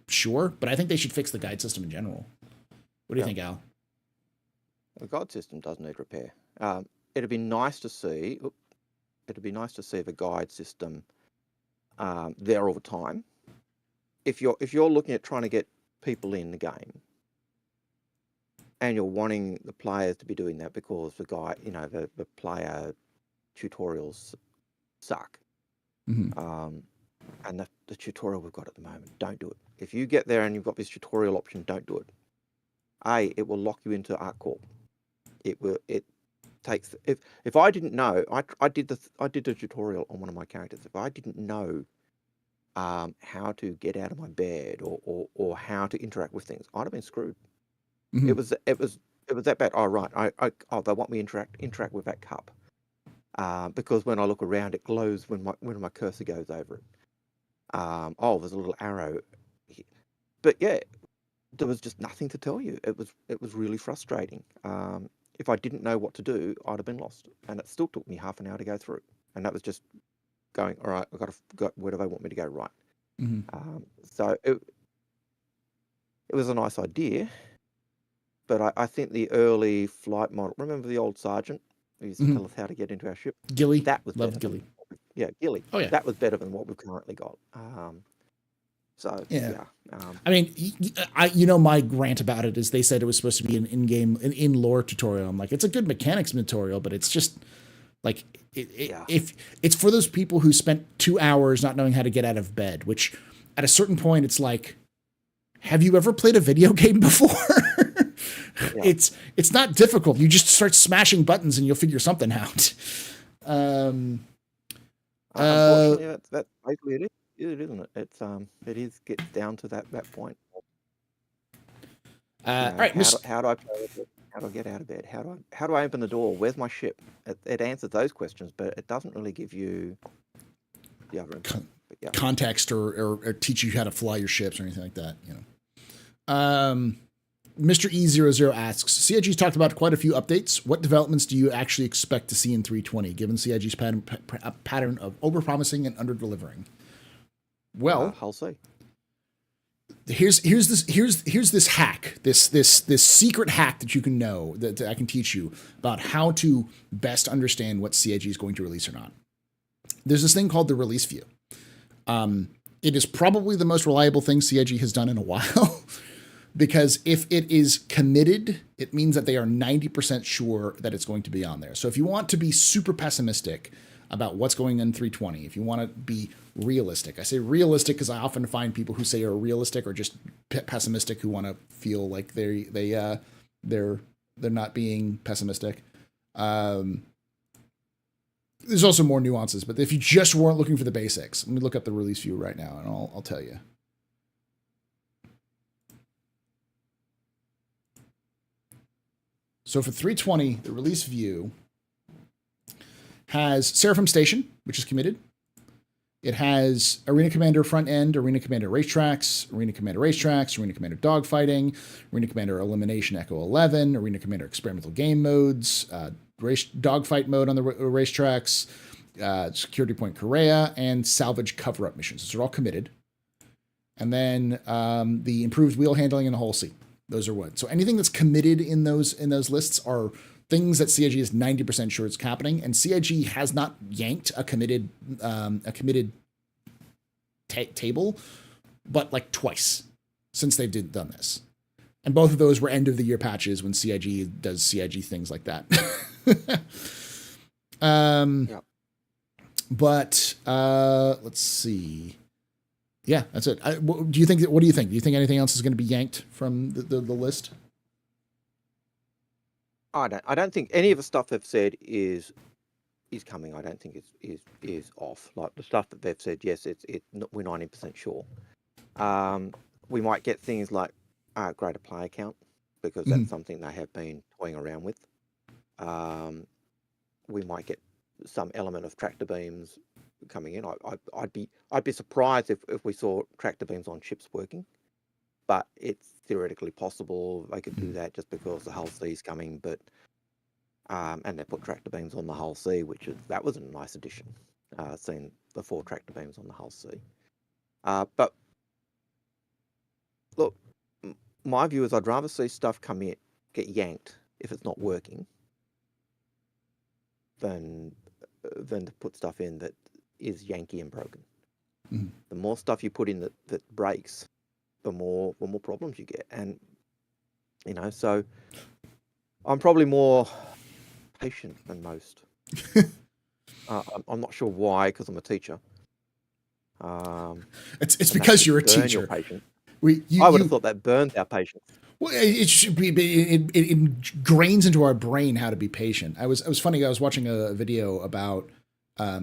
Sure, but I think they should fix the guide system in general. What do you think, Al? The guide system does need repair. It'd be nice to see. It'd be nice to see the guide system there all the time. If you're looking at trying to get people in the game, and you're wanting the players to be doing that because the player tutorials suck. Mm-hmm. And the tutorial we've got at the moment, don't do it. If you get there and you've got this tutorial option, don't do it. It will lock you into ArcCorp. It takes. If I didn't know, I did the tutorial on one of my characters. If I didn't know how to get out of my bed or how to interact with things, I'd have been screwed. Mm-hmm. It was that bad. Oh right, they want me interact with that cup because when I look around, it glows when my cursor goes over it. There's a little arrow, but yeah, there was just nothing to tell you. It was really frustrating. If I didn't know what to do, I'd have been lost, and it still took me half an hour to go through. And that was just going, all right, where do they want me to go? Right. Mm-hmm. So it was a nice idea, but I think the early flight model. Remember the old sergeant who used to tell us how to get into our ship? Gilly. That was Love Gilly. Gilly. Oh yeah. That was better than what we've currently got. I mean, my rant about it is they said it was supposed to be an in lore tutorial. I'm like, it's a good mechanics tutorial, but it's just like if it's for those people who spent 2 hours not knowing how to get out of bed, which at a certain point it's like, have you ever played a video game before? Yeah. It's not difficult. You just start smashing buttons and you'll figure something out. Unfortunately, that's basically it, isn't it? It gets down to that point. All right, How do I play with it? How do I get out of bed? How do I open the door? Where's my ship? It answers those questions, but it doesn't really give you the other context or teach you how to fly your ships or anything like that. Mr. E00 asks, CIG's talked about quite a few updates. What developments do you actually expect to see in 320, given CIG's pattern of overpromising and under-delivering? Well, I'll see. Here's this hack, this secret hack that you can know, that I can teach you about how to best understand what CIG is going to release or not. There's this thing called the release view. It is probably the most reliable thing CIG has done in a while. Because if it is committed, it means that they are 90% sure that it's going to be on there. So if you want to be super pessimistic about what's going on 320, if you want to be realistic, I say realistic because I often find people who say are realistic or just pessimistic who want to feel like they're not being pessimistic. There's also more nuances, but if you just weren't looking for the basics, let me look up the release view right now and I'll tell you. So for 320, the release view has Seraphim Station, which is committed. It has Arena Commander front end, Arena Commander racetracks, Arena Commander dogfighting, Arena Commander elimination Echo 11, Arena Commander experimental game modes, dogfight mode on the racetracks, security point Korea, and salvage cover-up missions. Those are all committed. And then the improved wheel handling and the whole C. Those are what. So anything that's committed in those lists are things that CIG is 90% sure it's happening, and CIG has not yanked a committed table, but like twice since they've done this, and both of those were end of the year patches when CIG does CIG things like that. Yeah. But let's see. Yeah, that's it. What do you think? Do you think anything else is going to be yanked from the list? I don't think any of the stuff they've said is coming. I don't think is off. Like the stuff that they've said, yes, we're 90% sure. We might get things like greater player count because that's something they have been toying around with. We might get some element of tractor beams coming in. I'd be surprised if we saw tractor beams on ships working, but it's theoretically possible they could do that just because the hull C is coming. But and they put tractor beams on the hull C, that was a nice addition. Seeing the 4 tractor beams on the hull C. But look, my view is I'd rather see stuff get yanked if it's not working than to put stuff in that is Yankee and broken. The more stuff you put in that breaks, the more problems you get. And so I'm probably more patient than most. I'm not sure why, because I'm a teacher. It's because you're a teacher. I would have thought that burns our patience. Well, it should be. It ingrains into our brain how to be patient. I was funny. I was watching a video about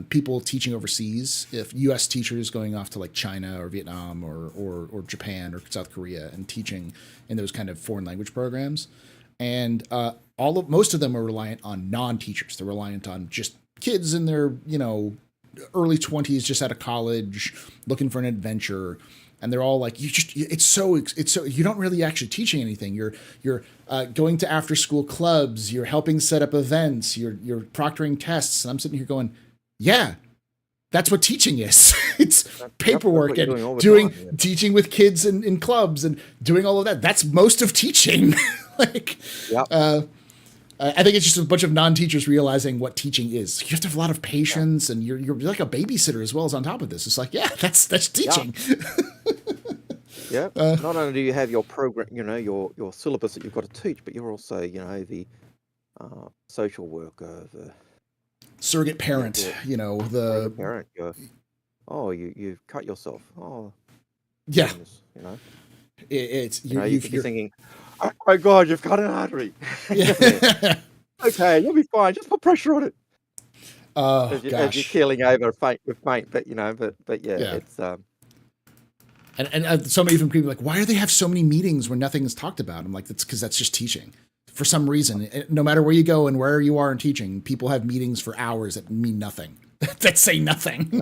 people teaching overseas. If U.S. teachers going off to like China or Vietnam or Japan or South Korea and teaching in those kind of foreign language programs, and most of them are reliant on non-teachers. They're reliant on just kids in their early 20s, just out of college, looking for an adventure. And they're all like, it's so you don't really actually teaching anything. You're going to after school clubs. You're helping set up events. You're proctoring tests. And I'm sitting here going, yeah, that's what teaching is. It's paperwork and teaching with kids in clubs and doing all of that. That's most of teaching. I think it's just a bunch of non-teachers realizing what teaching is. You have to have a lot of patience, and you're like a babysitter as well as on top of this. It's like, yeah, that's teaching. Yeah. Not only do you have your program, your syllabus that you've got to teach, but you're also, the social worker, the surrogate parent, surrogate parent. You've cut yourself. Oh, yeah. goodness, You could be thinking, Oh my God, you've got an artery. Yeah. Okay, you'll be fine. Just put pressure on it. Oh As you're gosh. keeling over, faint, but yeah, Yeah. it's And so many from people are like, why do they have so many meetings where nothing is talked about? I'm like, that's because that's just teaching. For some reason, no matter where you go and where you are in teaching, people have meetings for hours that mean nothing, that say nothing.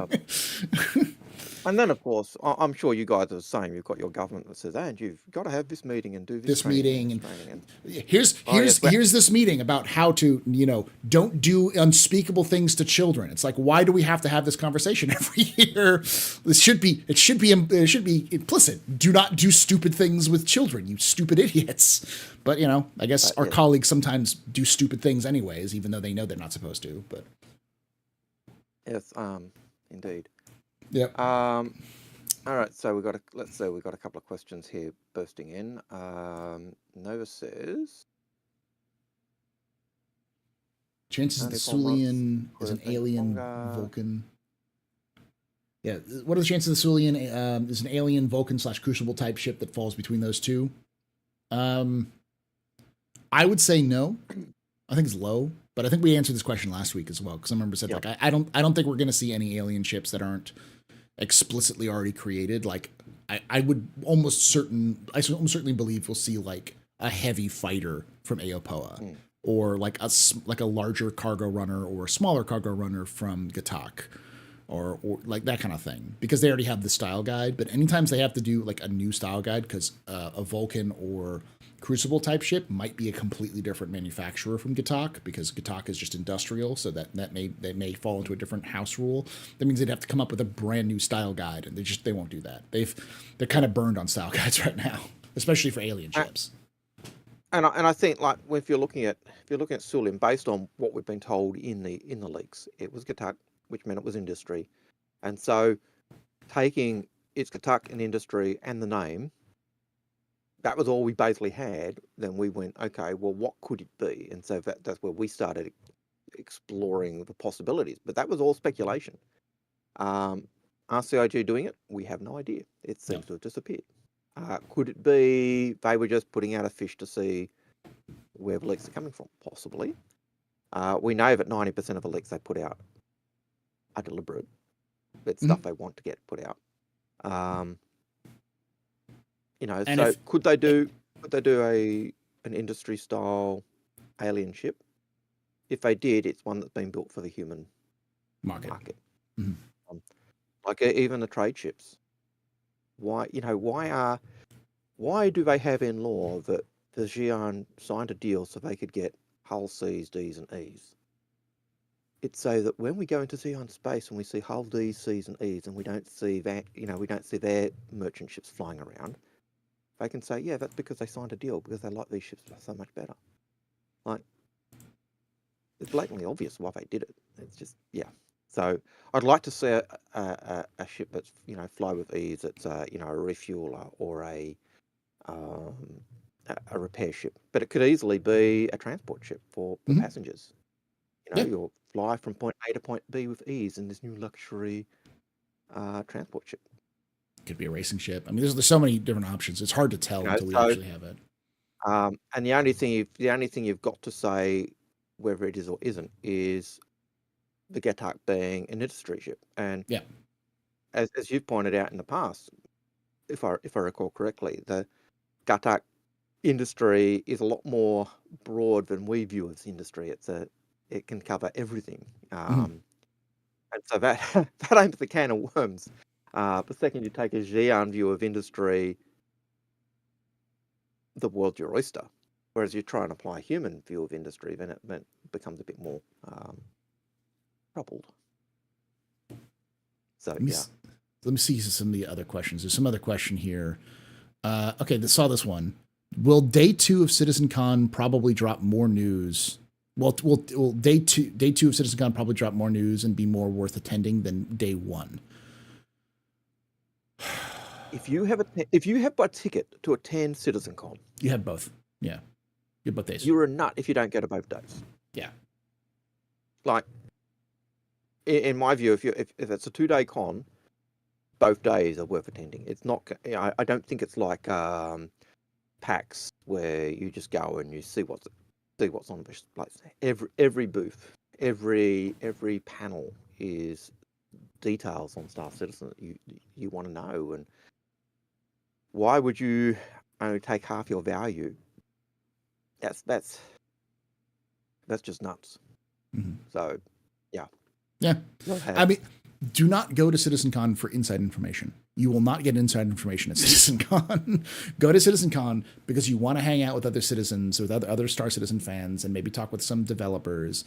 And then, of course, I'm sure you guys are the same. You've got your government that says, and you've got to have this meeting and do this meeting and and this here's training. this meeting about how to, don't do unspeakable things to children. It's like, why do we have to have this conversation every year? It should be implicit. Do not do stupid things with children, you stupid idiots. But I guess our colleagues sometimes do stupid things anyways, even though they know they're not supposed to. But Yes, indeed. Yep. All right, so let's say we've got a couple of questions here bursting in. Nova says, chances the Sulian is an alien Vulcan. Yeah, what are the chances the Sulian is an alien Vulcan / Crucible type ship that falls between those two? I would say no. I think it's low, but I think we answered this question last week as well, because I remember said like I don't think we're going to see any alien ships that aren't explicitly already created. Like I would almost certainly believe we'll see like a heavy fighter from Aopoa, or like a larger cargo runner or a smaller cargo runner from Gatak, or like that kind of thing, because they already have the style guide. But anytime they have to do like a new style guide, because a Vulcan or Crucible type ship might be a completely different manufacturer from Gatak, because Gatak is just industrial, so that may fall into a different house rule. That means they'd have to come up with a brand new style guide, and they won't do that. They're kind of burned on style guides right now, especially for alien ships. And I think, like, if you're looking at Sulian, based on what we've been told in the leaks, it was Gatak, which meant it was industry, and so taking it's Gatak and industry and the name, that was all we basically had. Then we went, okay, well, what could it be? And so that's where we started exploring the possibilities. But that was all speculation. RCIG doing it? We have no idea. It seems to have disappeared. Could it be they were just putting out a fish to see where the leaks are coming from? Possibly. We know that 90% of the leaks they put out are deliberate. It's stuff they want to get put out. So could they do an industry style alien ship? If they did, it's one that's been built for the human market. Mm-hmm. Like even the trade ships. Why do they have in law that the Xi'an signed a deal so they could get hull Cs, Ds, and Es? It's so that when we go into Xi'an space and we see hull Ds, Cs, and Es, and we don't see that, we don't see their merchant ships flying around, they can say, yeah, that's because they signed a deal, because they like these ships so much better. Like, it's blatantly obvious why they did it. It's just, So I'd like to see a ship that's, fly with ease. It's a refueler or a repair ship, but it could easily be a transport ship for passengers. You'll fly from point A to point B with ease in this new luxury transport ship. Could be a racing ship. I mean, there's so many different options. It's hard to tell until we actually have it. And the only thing you've got to say whether it is or isn't is the Gatak being an industry ship. And as you've pointed out in the past, if I recall correctly, the Gatak industry is a lot more broad than we view as industry. It can cover everything. And so that opens the can of worms. The second you take a Xi'an view of industry, the world's your oyster. Whereas you try and apply a human view of industry, then it becomes a bit more troubled. So, let me see some of the other questions. There's some other question here. Okay, saw this one. Will day 2 of CitizenCon probably drop more news? Will day two of CitizenCon probably drop more news and be more worth attending than day 1? If you have a ticket to attend CitizenCon, you have both. Yeah, you have both days. You're a nut if you don't go to both days. Yeah, like in my view, if it's a 2-day con, both days are worth attending. It's not. I don't think it's like PAX where you just go and you see what's on the place. Every booth, every panel is details on Star Citizen that you want to know. And why would you only take half your value? That's just nuts. Mm-hmm. So, yeah. I mean, do not go to CitizenCon for inside information. You will not get inside information at CitizenCon. Go to CitizenCon because you want to hang out with other citizens, with other Star Citizen fans, and maybe talk with some developers.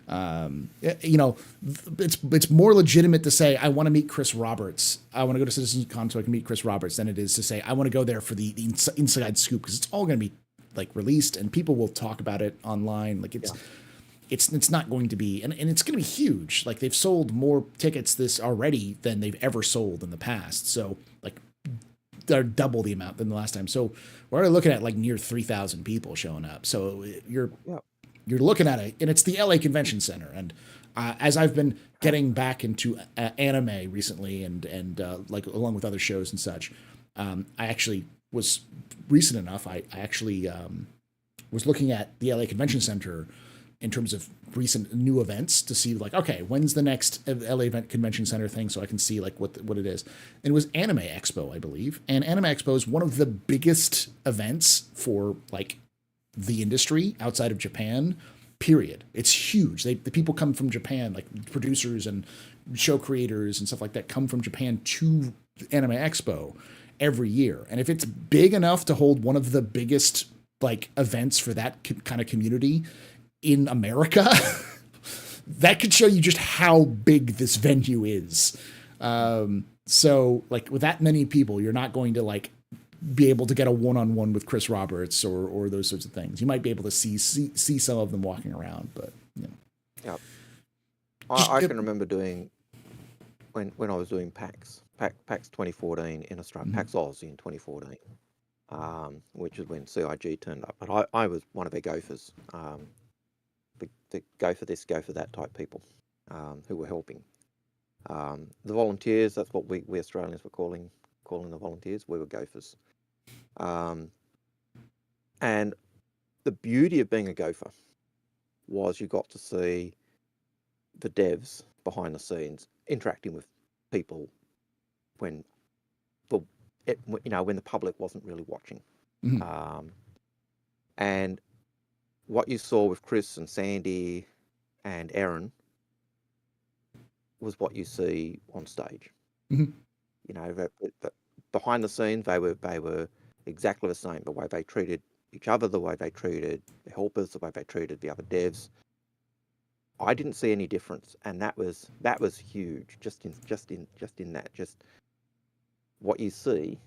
You know, it's more legitimate to say, I want to meet Chris Roberts. I want to go to CitizenCon so I can meet Chris Roberts than it is to say, I want to go there for the inside scoop, because it's all going to be like released and people will talk about it online. Like it's not going to be, and it's going to be huge. Like they've sold more tickets this already than they've ever sold in the past. So like they're double the amount than the last time. So we're already looking at like near 3,000 people showing up. So you're looking at it, and it's the LA Convention Center. And as I've been getting back into anime recently, and like along with other shows and such, I actually was recent enough. I actually was looking at the LA Convention Center in terms of recent new events to see like, okay, when's the next LA Convention Center thing, so I can see like what it is. And it was Anime Expo, I believe. And Anime Expo is one of the biggest events for like the industry outside of Japan, period. It's huge. The people come from Japan, like producers and show creators and stuff like that come from Japan to Anime Expo every year. And if it's big enough to hold one of the biggest like events for that kind of community in America, that could show you just how big this venue is. So like with that many people, you're not going to like be able to get a one-on-one with Chris Roberts or those sorts of things. You might be able to see some of them walking around, but you know. Yeah. I can remember doing when I was doing PAX 2014 in Australia, PAX Oz in 2014, which is when CIG turned up. But I was one of their gophers, the go for this, go for that type people, who were helping. The volunteers, that's what we Australians were calling the volunteers. We were gophers. And the beauty of being a gopher was you got to see the devs behind the scenes interacting with people when the public wasn't really watching. And what you saw with Chris and Sandy and Aaron was what you see on stage. You know, the behind the scenes, they were exactly the same. The way they treated each other, the way they treated the helpers, the way they treated the other devs. I didn't see any difference, and that was huge. Just in that, just what you see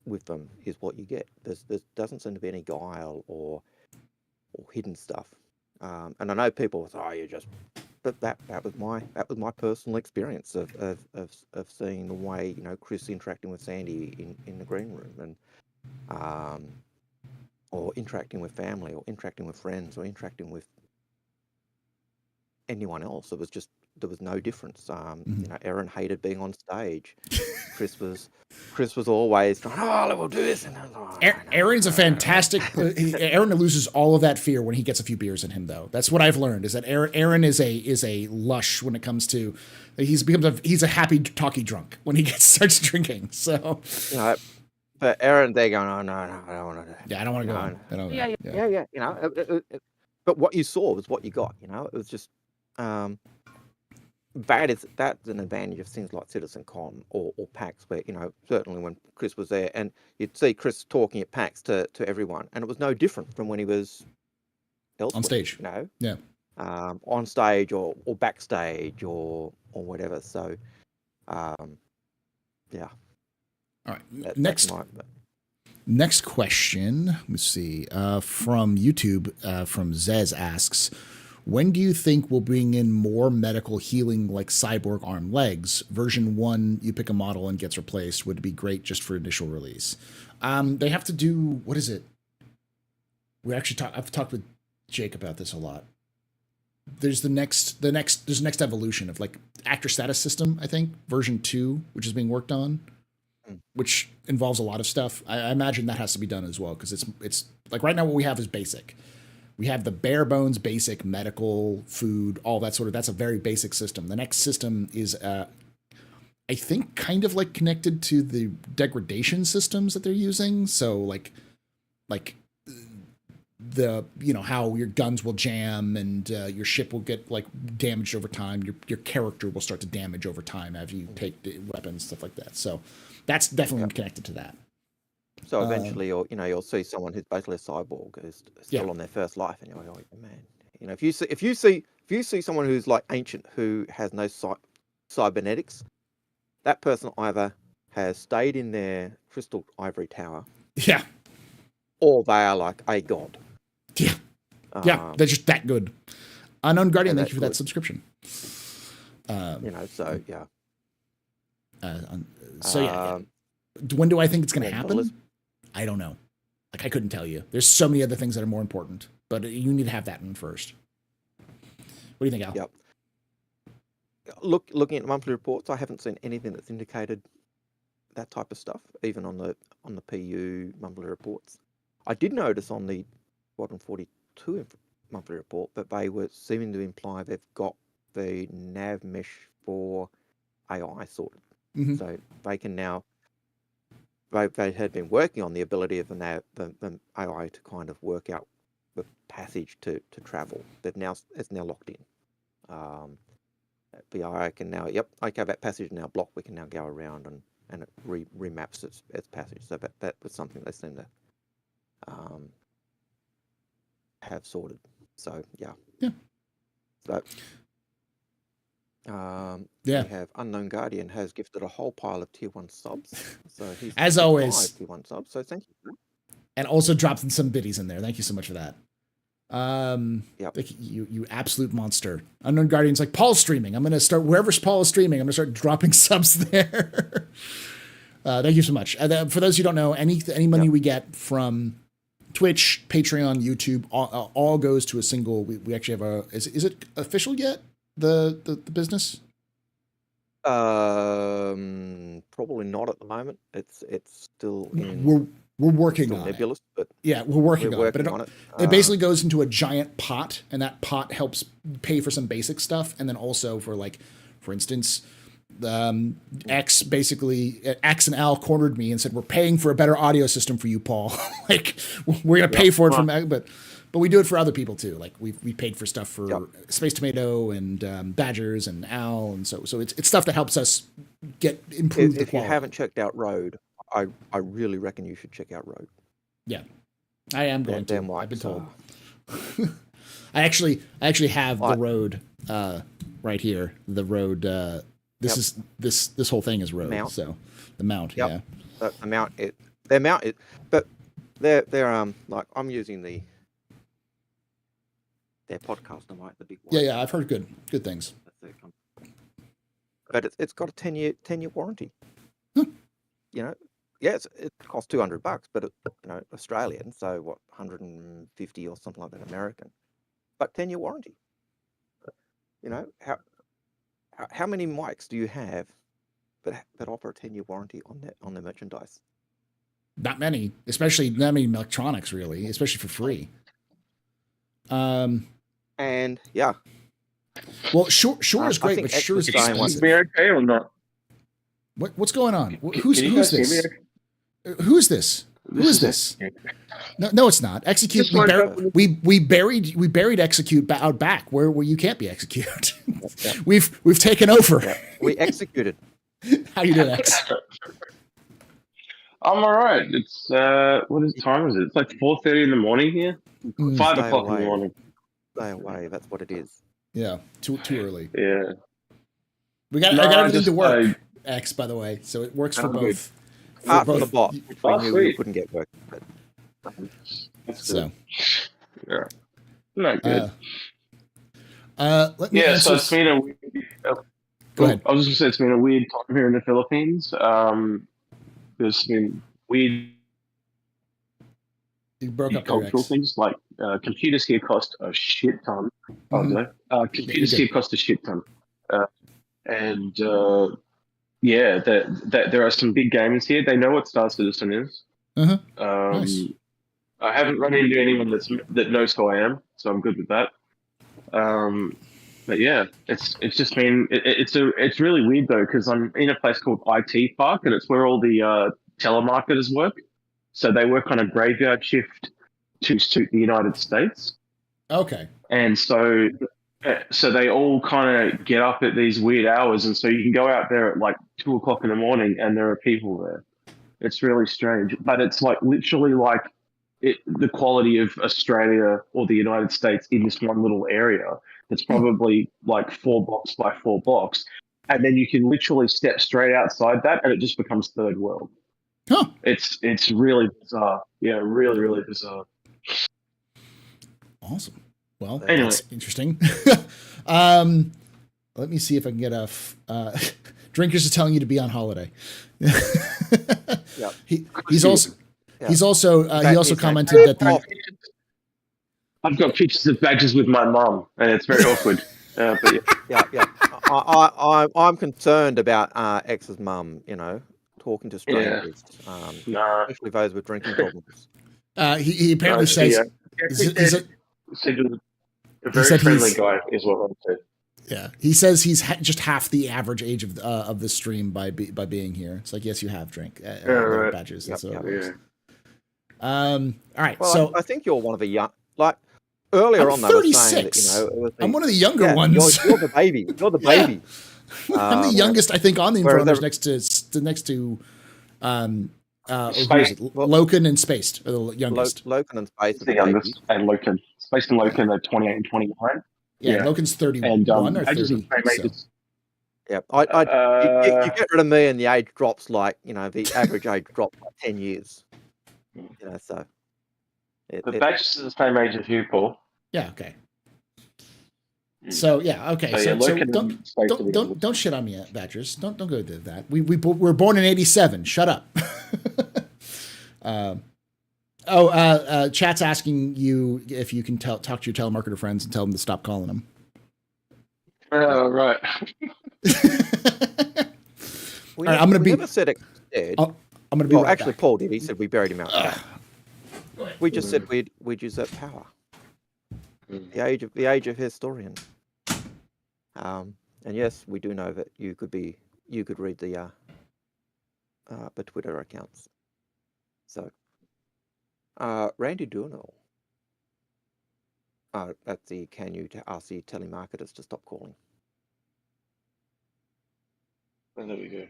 with them is what you get. There doesn't seem to be any guile or hidden stuff. And I know people say, "Oh, you just," but that was my personal experience of seeing the way, you know, Chris interacting with Sandy in the green room, and or interacting with family, or interacting with friends, or interacting with anyone else. There was no difference. You know, Aaron hated being on stage. Chris was always trying, "Oh, we'll do this." And Aaron's a fantastic. Aaron loses all of that fear when he gets a few beers in him, though. That's what I've learned, is that Aaron is a lush when it comes to. He's a happy talky drunk when he starts drinking. So, you know, but Aaron, they're going, "Oh no, I don't want to do it." Yeah, I don't want to go on. Yeah. You know, but what you saw was what you got. You know, it was just. That's an advantage of things like CitizenCon or PAX, where, you know, certainly when Chris was there, and you'd see Chris talking at PAX to everyone, and it was no different from when he was elsewhere, on stage. You know, yeah, on stage or backstage or whatever. So, yeah. All right. Next question. Let me see. From YouTube, from Zez asks, when do you think we'll bring in more medical healing like cyborg arm legs? Version 1, you pick a model and gets replaced. Would be great just for initial release. They have to do, what is it? I've talked with Jake about this a lot. There's the next evolution of like actor status system, I think, version 2, which is being worked on. which involves a lot of stuff. I imagine that has to be done as well, because it's like right now what we have is basic. We have the bare bones basic medical, food, all that sort of. That's a very basic system. The next system is, I think, kind of like connected to the degradation systems that they're using. So like the, you know, how your guns will jam and your ship will get like damaged over time. Your character will start to damage over time as you take the weapons, stuff like that. So that's definitely connected to that. So eventually, you'll see someone who's basically a cyborg, who's still on their first life, and you're like, oh, man, you know, if you see someone who's like ancient, who has no cybernetics, that person either has stayed in their crystal ivory tower, or they are like a god. Yeah, they're just that good. Unknown Guardian, thank you for that subscription. So yeah. When do I think it's going to happen? I don't know. Like, I couldn't tell you. There's so many other things that are more important, but you need to have that one first. What do you think, Al? Yep. Looking at monthly reports, I haven't seen anything that's indicated that type of stuff, even on the PU monthly reports. I did notice on the Squadron 42 monthly report that they were seeming to imply they've got the nav mesh for AI sorted. So they can now, they had been working on the ability of the AI to kind of work out the passage to travel. It's now locked in. The AI can now, okay, that passage is now blocked. We can now go around and it remaps its passage. So that was something they seem to have sorted. So yeah. So we have Unknown Guardian has gifted a whole pile of tier 1 subs. So he's as always tier 1 subs. So thank you. And also dropped some biddies in there. Thank you so much for that. You absolute monster. Unknown Guardian's like, Paul's streaming. I'm gonna start wherever Paul is streaming. I'm gonna start dropping subs there. Thank you so much. For those who don't know, any money we get from Twitch, Patreon, YouTube, all goes to a single. We actually have is it official yet? The business? Probably not at the moment. It's still in. We're working on nebulous, it. But yeah, we're working on it. It It basically goes into a giant pot, and that pot helps pay for some basic stuff, and then also for, like, for instance, X and Al cornered me and said, "We're paying for a better audio system for you, Paul. Like, we're gonna pay for it from, but we do it for other people too. Like, we paid for stuff for Space Tomato and Badgers and Al, and so it's stuff that helps us improve the quality. If you haven't checked out Road, I really reckon you should check out Road. Yeah, I am going to. I've been told. I actually have the Road right here. The Road. This whole thing is Road. Mount. So the mount. Yep. The mount. Their mount. But they're like, I'm using their podcast. Right, the big one. Yeah. I've heard good things. But it's got a 10-year warranty. You know. Yes, it costs $200, but Australian, so what, 150 or something like that American, but 10-year warranty. You know, how many mics do you have that offer a 10-year warranty on their merchandise? Not many, especially not many electronics, really, especially for free. And yeah. Well, Shure is great, but Shure is expensive. Be okay or not? What's going on? Who's this? Who is this? Who is this? No, it's not. Execute. We buried Execute out back where you can't be Execute. We've taken over. Yeah. We executed. How you doing, X? I'm all right. It's what time is it? It's like 4:30 in the morning here. 5 o'clock in the morning. Stay away. That's what it is. Yeah, too early. Yeah. I got everything to work. X, by the way, so it works for both. For the bot, which we knew we couldn't get work. So, yeah, not good. Let me so it's been a weird. Go ahead. I was just gonna say it's been a weird time here in the Philippines. There's been weird. You broke up cultural things like computers here cost a shit ton. Computers here cost a shit ton, and yeah, that there are some big gamers here. They know what Star Citizen is. Uh-huh. Um, Nice. I haven't run into anyone that knows who I am, so I'm good with that. But yeah, it's just been it's really weird though, because I'm in a place called IT Park, and it's where all the telemarketers work. So they work on a graveyard shift to suit the United States, Okay. and so they all kind of get up at these weird hours, and so you can go out there at like 2 o'clock in the morning, and there are people there. It's really strange, but it's like literally like the quality of Australia or the United States in this one little area. It's probably like 4 blocks by 4 blocks, and then you can literally step straight outside that, and it just becomes third world. Huh. It's really bizarre. Yeah, really, really bizarre. Awesome. Well, Anyway. that's interesting. Let me see if I can get Drinkers is telling you to be on holiday. Yep. He's also Yeah. he also Exactly. commented that the I've got pictures of badges with my mum, and it's very awkward. But yeah. I'm concerned about X's mum. Talking to strangers, Nah. especially those with drinking problems. he apparently says Said he was a He very said friendly he's- guy, is what I said. yeah, he says he's just half the average age of the stream by being here. It's like, yes, you have drink right. badges. Yep, That's how it yep. works. Yeah. All right, Well, so I think you're one of the young. Like earlier I'm on, they were saying that 36. it was I'm one of the younger ones. You're the baby. You're the Yeah. baby. I'm the youngest, I think, on the whereas Inforunners next to who is Space. it? Loken and Spaced are the youngest. Loken and Space It's are the the youngest, babies. and Loken. Space and Loken are 28 and 29. Yeah, yeah. Loken's 31 And or badges 30. of the same ages. Yeah, you get rid of me, and the age drops like the average age drops like 10 years. So The badges are the same age as you, Paul. Yeah, okay. So yeah, okay. So, So, Loken don't and Space are the youngest. don't shit on me, Badgers. Don't go do that. We were born in '87. Shut up. Chat's asking you if you can talk to your telemarketer friends and tell them to stop calling them. Oh, right. we All right, I'm gonna be- never said it dead. I'm gonna be Well, right actually, back. Paul did. He said we buried him out. We just said we'd use that power. The age of historian. And yes, we do know that you could read the Twitter accounts. So, Randy Durnell. That's the can you ask the telemarketers to stop calling? There we go.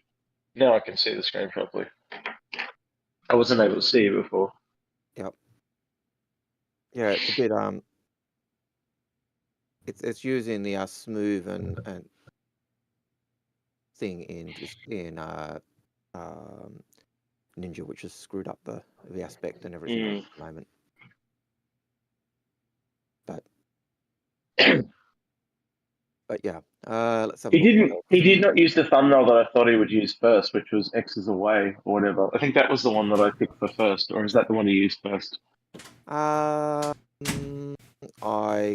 Now I can see the screen properly. I wasn't able to see it before. Yep. Yeah, it's a bit it's using the smooth and thing in Ninja, which has screwed up the aspect and everything at the moment. But yeah, let's have. He did not use the thumbnail that I thought he would use first, which was X's away or whatever. I think that was the one that I picked for first, or is that the one he used first? I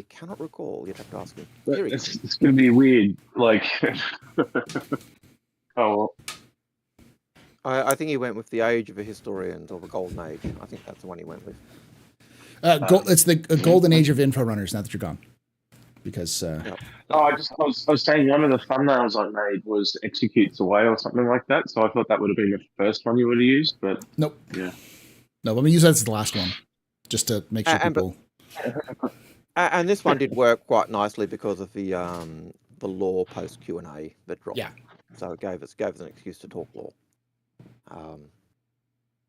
cannot recall. You'd have to ask me. Here he is. It's going to be weird. Like, oh well. I think he went with the age of a historian or the golden age. I think that's the one he went with. It's the golden age of Inforunners. Now that you're gone, because No, I was saying one of the thumbnails I made was executes away or something like that. So I thought that would have been the first one you would have used, but nope. Yeah. No, let me use that as the last one, just to make sure people. And this one did work quite nicely because of the law post QNA that dropped. Yeah. So it gave us an excuse to talk law.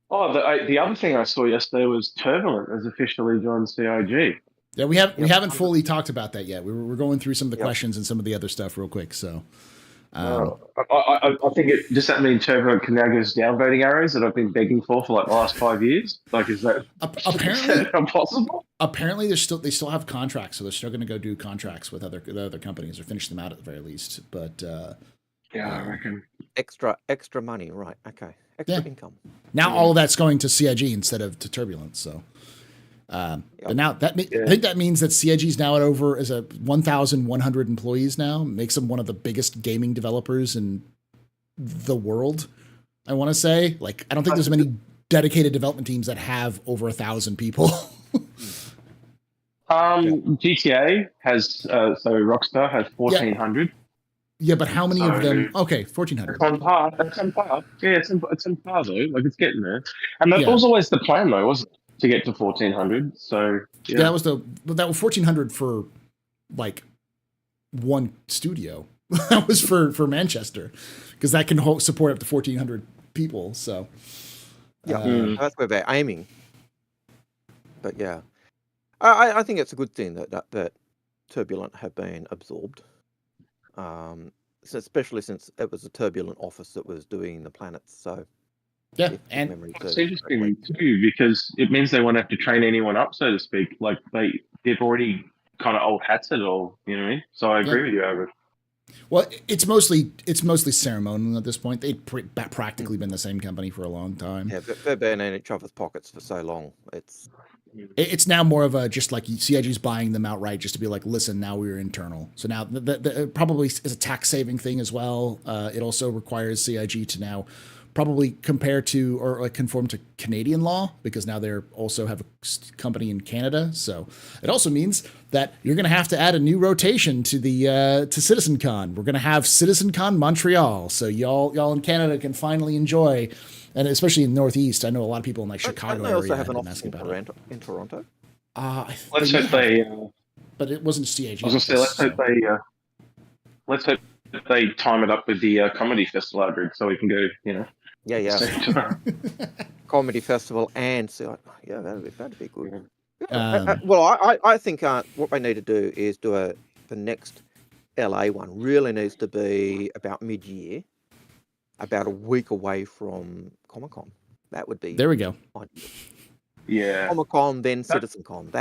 The other thing I saw yesterday was Turbulent has officially joined CIG. Yeah, we haven't fully talked about that yet. We're going through some of the questions and some of the other stuff real quick. So, I think does that mean Turbulent can now get downvoting arrows that I've been begging for like the last 5 years? Like, is that apparently impossible? Apparently, they still have contracts, so they're still going to go do contracts with other companies or finish them out at the very least. But yeah, I reckon extra money, right? Okay, extra income. Now all of that's going to CIG instead of to Turbulent. So, but now I think that means that CIG is now at over 1,100 employees now. Makes them one of the biggest gaming developers in the world. I want to say, like, I don't think there's many dedicated development teams that have over 1,000 people. GTA has so Rockstar has 1,400. Yeah, but how many of them? Okay, 1,400. It's on par. It's on par. Yeah, it's on par though. Like it's getting there. And that Yeah. was always the plan though, wasn't it? To get to 1,400. So yeah, that was 1,400 for like one studio. That was for Manchester, because that can support up to 1,400 people. So that's where they're aiming. But yeah, I think it's a good thing that Turbulent have been absorbed. Especially since it was a Turbulent office that was doing the planets. So yeah, and it's interesting too because it means they won't have to train anyone up, so to speak. Like they've already kind of old hats it all. You know what I mean? So I agree with you, Albert. Well, it's mostly ceremonial at this point. They've practically been the same company for a long time. Yeah, they've been in each other's pockets for so long. It's now more of a just like CIG's buying them outright just to be like, listen, now we're internal. So now the probably is a tax saving thing as well. It also requires CIG to now probably compare to or like conform to Canadian law, because now they're also have a company in Canada. So it also means that you're going to have to add a new rotation to the to CitizenCon. We're going to have CitizenCon Montreal, so y'all in Canada can finally enjoy, and especially in the Northeast. I know a lot of people in like Chicago area also have an office in Toronto. Let's hope they. But it wasn't CIG. I was going to say let's hope they time it up with the comedy festival, Algared, so we can go. You know. Yeah. Comedy festival and so that'd be good. Well, I think what they need to do is the next LA one really needs to be about mid-year, about a week away from Comic-Con. That would be there. We go. Ideal. Yeah. Comic-Con, then CitizenCon.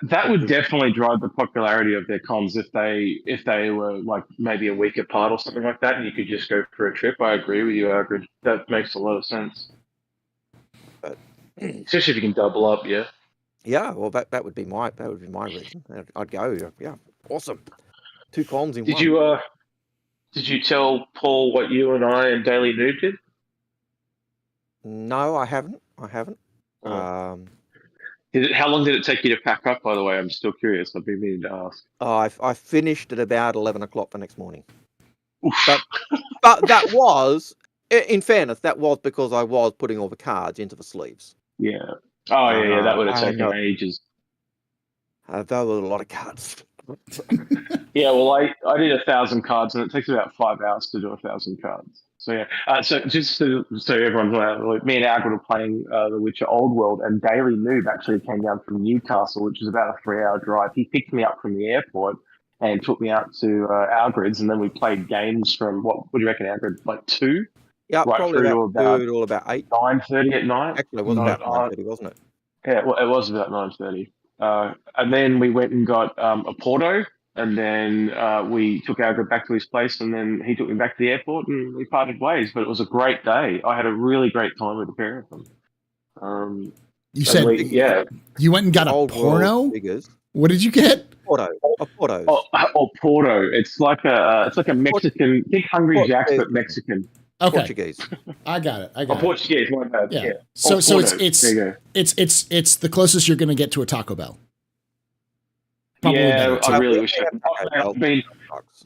That would definitely drive the popularity of their cons if they were like maybe a week apart or something like that, and you could just go for a trip. I agree with you, Algared. That makes a lot of sense. But especially if you can double up, yeah. Yeah, well, that would be my reason. I'd go. Yeah, awesome. 2 cons in one. Did you tell Paul what you and I and Daily Noob did? No, I haven't. Oh. How long did it take you to pack up, by the way? I'm still curious. I've been meaning to ask. I finished at about 11 o'clock the next morning. But that was, in fairness, that was because I was putting all the cards into the sleeves. Yeah. Oh, yeah, that would have taken ages. There were a lot of cards. Yeah, well, I did 1,000 cards, and it takes about 5 hours to do 1,000 cards. So yeah, so just so everyone's aware, me and Algared were playing The Witcher Old World, and Daily Noob actually came down from Newcastle, which is about a 3-hour drive. He picked me up from the airport and took me out to Algared's, and then we played games from what do you reckon, Algared? Like 2? Yeah, right probably about 8. 9:30 at night. Actually, it was about 9:30, wasn't it? Yeah, well, it was about 9:30. And then we went and got a Porto. And then we took Algared back to his place, and then he took me back to the airport, and we parted ways. But it was a great day. I had a really great time with the pair of them. You said, you went and got a porno? What did you get? Porto. A Porto. Oh, Porto. It's like a Mexican, big Hungry Jacks, but Mexican. Okay. Portuguese. I got it. Portuguese. My bad. Yeah. So it's the closest you're going to get to a Taco Bell. Probably I really wish. I mean,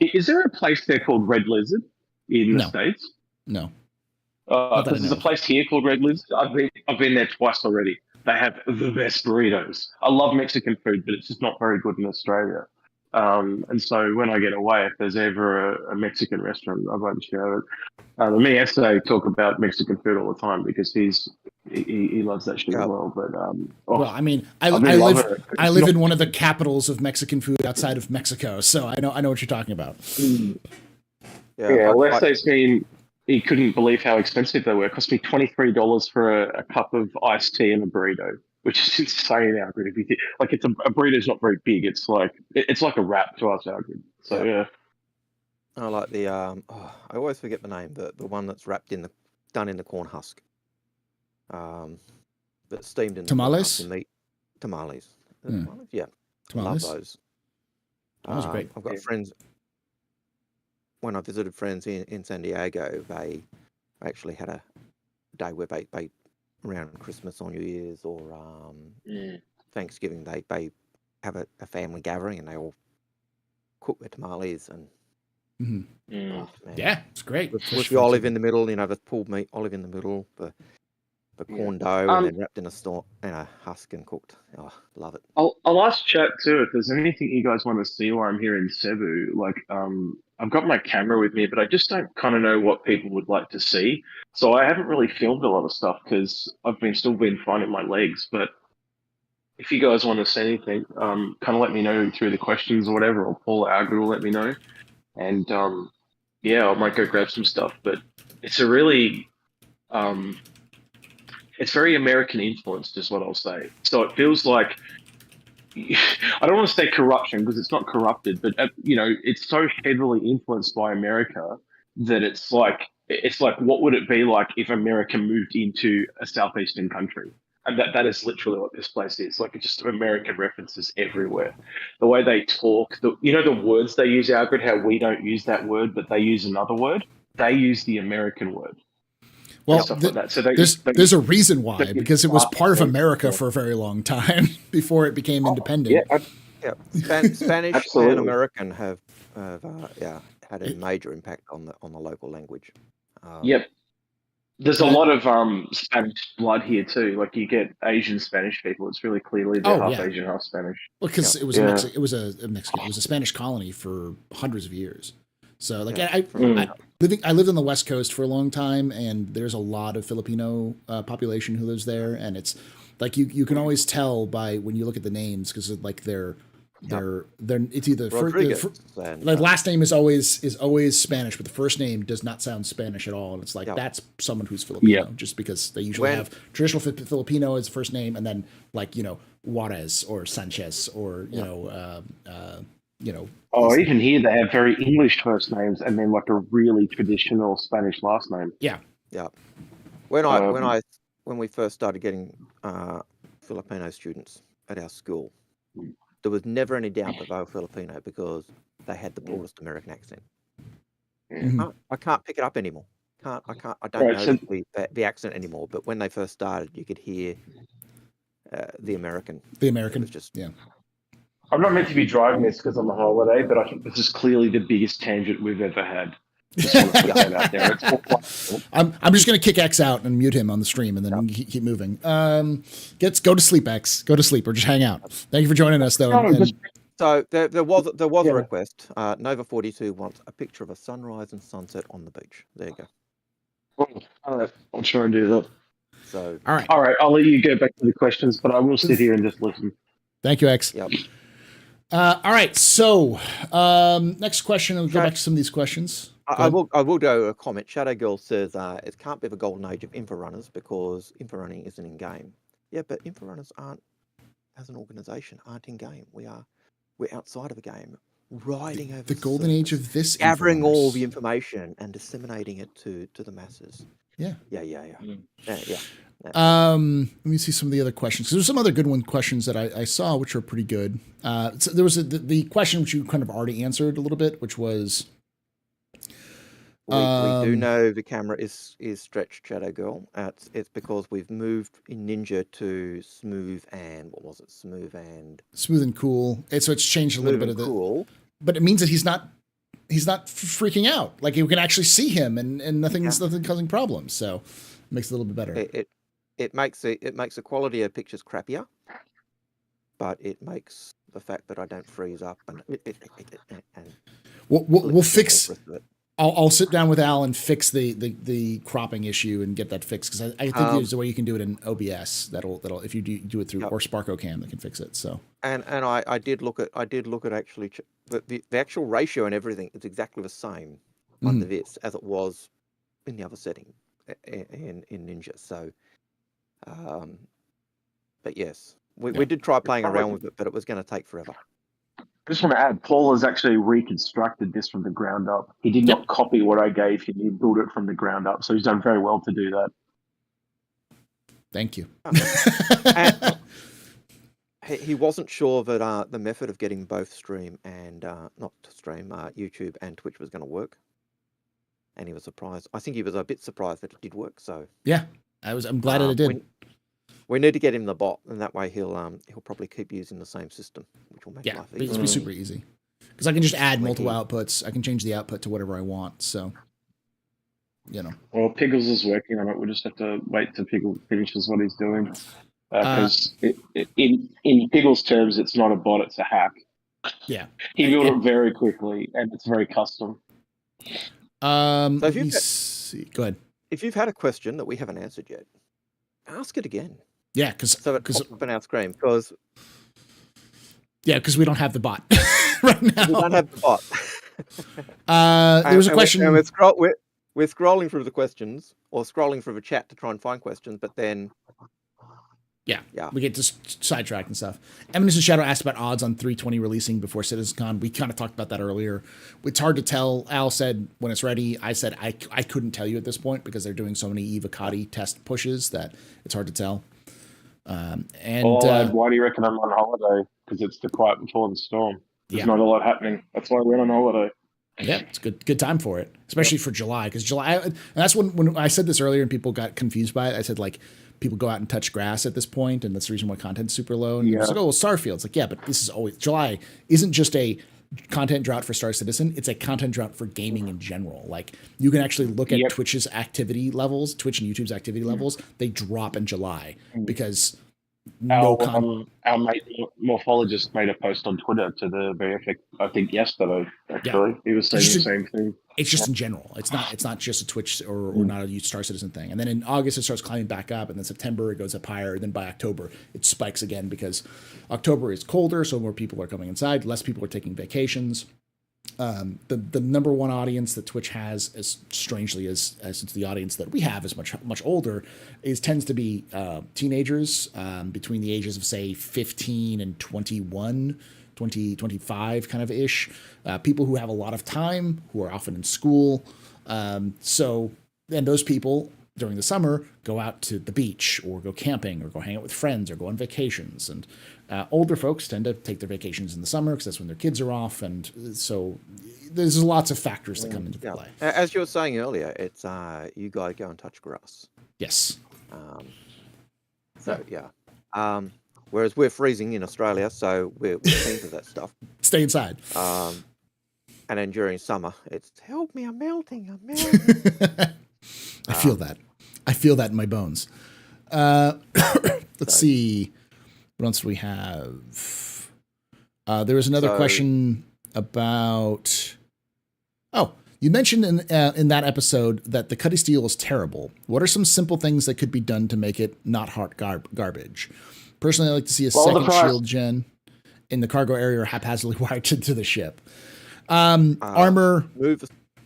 is there a place there called Red Lizard in the States? No. There's a place here called Red Lizard. I've been there twice already. They have the best burritos. I love Mexican food, but it's just not very good in Australia. And so when I get away, if there's ever a Mexican restaurant, I won't share it. Me and Estee talk about Mexican food all the time because he loves that shit as well. But well, I mean, I live in one of the capitals of Mexican food outside of Mexico, so I know what you're talking about. Yeah, well, Estee's been. He couldn't believe how expensive they were. It cost me $23 for a cup of iced tea and a burrito, which is insane, Algared. Like a burrito's not very big. It's like a wrap to us, Algared. So yeah. I like the I always forget the name. The one that's done in the corn husk. But steamed in tamales. Meat. Tamales. Yeah. Tamales. I love those. That was great. I've got friends. when I visited friends in San Diego, they actually had a day where they around Christmas or New Year's or Thanksgiving, they have a family gathering and they all cook their tamales and Mhm. oh, man. Yeah, it's great. With the olive in the middle, the pulled meat, olive in the middle, the corn dough, and then wrapped in a husk and cooked. Oh, love it. I'll ask chat too if there's anything you guys want to see while I'm here in Cebu. Like, I've got my camera with me, but I just don't kind of know what people would like to see. So I haven't really filmed a lot of stuff because I've still been finding my legs. But if you guys want to see anything, kind of let me know through the questions or whatever, or Paul Algared will let me know. And yeah, I might go grab some stuff. But it's a really it's very American influenced, is what I'll say. So it feels like, I don't want to say corruption because it's not corrupted, but it's so heavily influenced by America that it's like what would it be like if America moved into a southeastern country? And that is literally what this place is. Like, it's just American references everywhere. The way they talk, the words they use, Algared, how we don't use that word, but they use another word. They use the American word. Well, Like that. So there's a reason why, because it was part of America for a very long time before it became independent. Yeah, Spanish and American have had a major impact on the local language. Yep. There's a lot of Spanish blood here too. Like, you get Asian Spanish people. It's really clearly they're half Asian, half Spanish. Well, because it was a Spanish colony for hundreds of years. So, like, I lived on the West Coast for a long time, and there's a lot of Filipino population who lives there, and it's like you can always tell by when you look at the names, because like they're it's either like last name is always Spanish, but the first name does not sound Spanish at all, and it's like that's someone who's Filipino, just because they usually have traditional Filipino as the first name, and then like Juarez or Sanchez or even here they have very English first names and then like a really traditional Spanish last name. Yeah. When we first started getting Filipino students at our school, there was never any doubt that they were Filipino because they had the broadest American accent. Mm-hmm. I can't pick it up anymore. I don't know the accent anymore. But when they first started, you could hear the American. The American. It was just I'm not meant to be driving this because I'm on holiday, but I think this is clearly the biggest tangent we've ever had. I'm just going to kick X out and mute him on the stream, and then keep moving. Go to sleep, X. Go to sleep, or just hang out. Thank you for joining us, though. So there was a request. Nova 42 wants a picture of a sunrise and sunset on the beach. There you go. I'll try and do that. So all right. I'll let you go back to the questions, but I will sit here and just listen. Thank you, X. Yep. All right. So next question. We'll go back to some of these questions. I will do a comment. Shadow Girl says it can't be the golden age of Inforunners because Inforunning isn't in game. Yeah, but Inforunners aren't, as an organisation, aren't in game. We're outside of the game, riding over the golden age of this, gathering all the information and disseminating it to the masses. Yeah. Let me see some of the other questions. There's some other good questions that I saw, which are pretty good. So there was the question which you kind of already answered a little bit, which was. We do know the camera is stretched, Shadow Girl. It's because we've moved in Ninja to smooth and smooth and cool. So it's changed a little bit of cool. But it means that he's not freaking out. Like, you can actually see him, and nothing causing problems. So it makes it a little bit better. It makes the quality of pictures crappier, but it makes the fact that I don't freeze up and we'll fix. I'll sit down with Al and fix the cropping issue and get that fixed, because I think there's a way you can do it in OBS that'll if you do it through or SparkoCam that can fix it. So and I did look at actually the actual ratio and everything is exactly the same under this as it was in the other setting in Ninja. So, but yes, we did try playing around with it, but it was going to take forever. I just want to add, Paul has actually reconstructed this from the ground up. He did not copy what I gave him. He built it from the ground up. So he's done very well to do that. Thank you. And he wasn't sure that the method of getting both stream and YouTube and Twitch was going to work. and he was surprised. I think he was a bit surprised that it did work. So Yeah, I'm glad that it did. We need to get him the bot, and that way he'll probably keep using the same system, which will make life easier. It'll be super easy because I can just add multiple outputs. I can change the output to whatever I want. So, Well, Piggles is working on it. We just have to wait till Piggles finishes what he's doing. Because in Piggles' terms, it's not a bot; it's a hack. Yeah, he built it very quickly, and it's very custom. So go ahead. If you've had a question that we haven't answered yet, ask it again. Yeah, because it pops up on our screen. Because we don't have the bot right now. We don't have the bot. There was a question. We're scrolling through the questions or scrolling through the chat to try and find questions, but then. Yeah, we get just sidetracked and stuff. Eminence and Shadow asked about odds on 320 releasing before CitizenCon. We kind of talked about that earlier. It's hard to tell. Al said when it's ready. I said I couldn't tell you at this point because they're doing so many Evocati test pushes that it's hard to tell. Why do you reckon I'm on holiday? Because it's the quiet before the storm. There's not a lot happening. That's why I went on holiday. Yeah, it's good time for it, especially for July. Because July, and that's when I said this earlier and people got confused by it. I said people go out and touch grass at this point, and that's the reason why content's super low. And it's like, oh, well, Starfield. It's like, yeah, but this is always July isn't just a content drought for Star Citizen. It's a content drought for gaming in general. Like you can actually look at Twitch's activity levels, Twitch and YouTube's activity levels. They drop in July because our mate Morphologist made a post on Twitter to the very effect. I think yesterday, actually, he was saying the same thing. It's just in general. It's not just a Twitch or not a Star Citizen thing. And then in August it starts climbing back up, and then September it goes up higher. And then by October it spikes again because October is colder, so more people are coming inside. Less people are taking vacations. The number one audience that Twitch has, as strangely as it's the audience that we have is much older, tends to be teenagers between the ages of say 15 and 21, 25 kind of ish. People who have a lot of time, who are often in school. And those people during the summer go out to the beach or go camping or go hang out with friends or go on vacations. And older folks tend to take their vacations in the summer because that's when their kids are off. And so there's lots of factors that come into play. As you were saying earlier, it's you got to go and touch grass. Yes. Whereas we're freezing in Australia, so we're keen to that stuff. Stay inside. And then during summer, it's help me, I'm melting. I feel that. I feel that in my bones. Let's see. What else do we have? There was another question about. Oh, you mentioned in that episode that the Cuddy Steel is terrible. What are some simple things that could be done to make it not hot garbage? Personally, I like to see a second shield gen in the cargo area or haphazardly wired to the ship. Armor.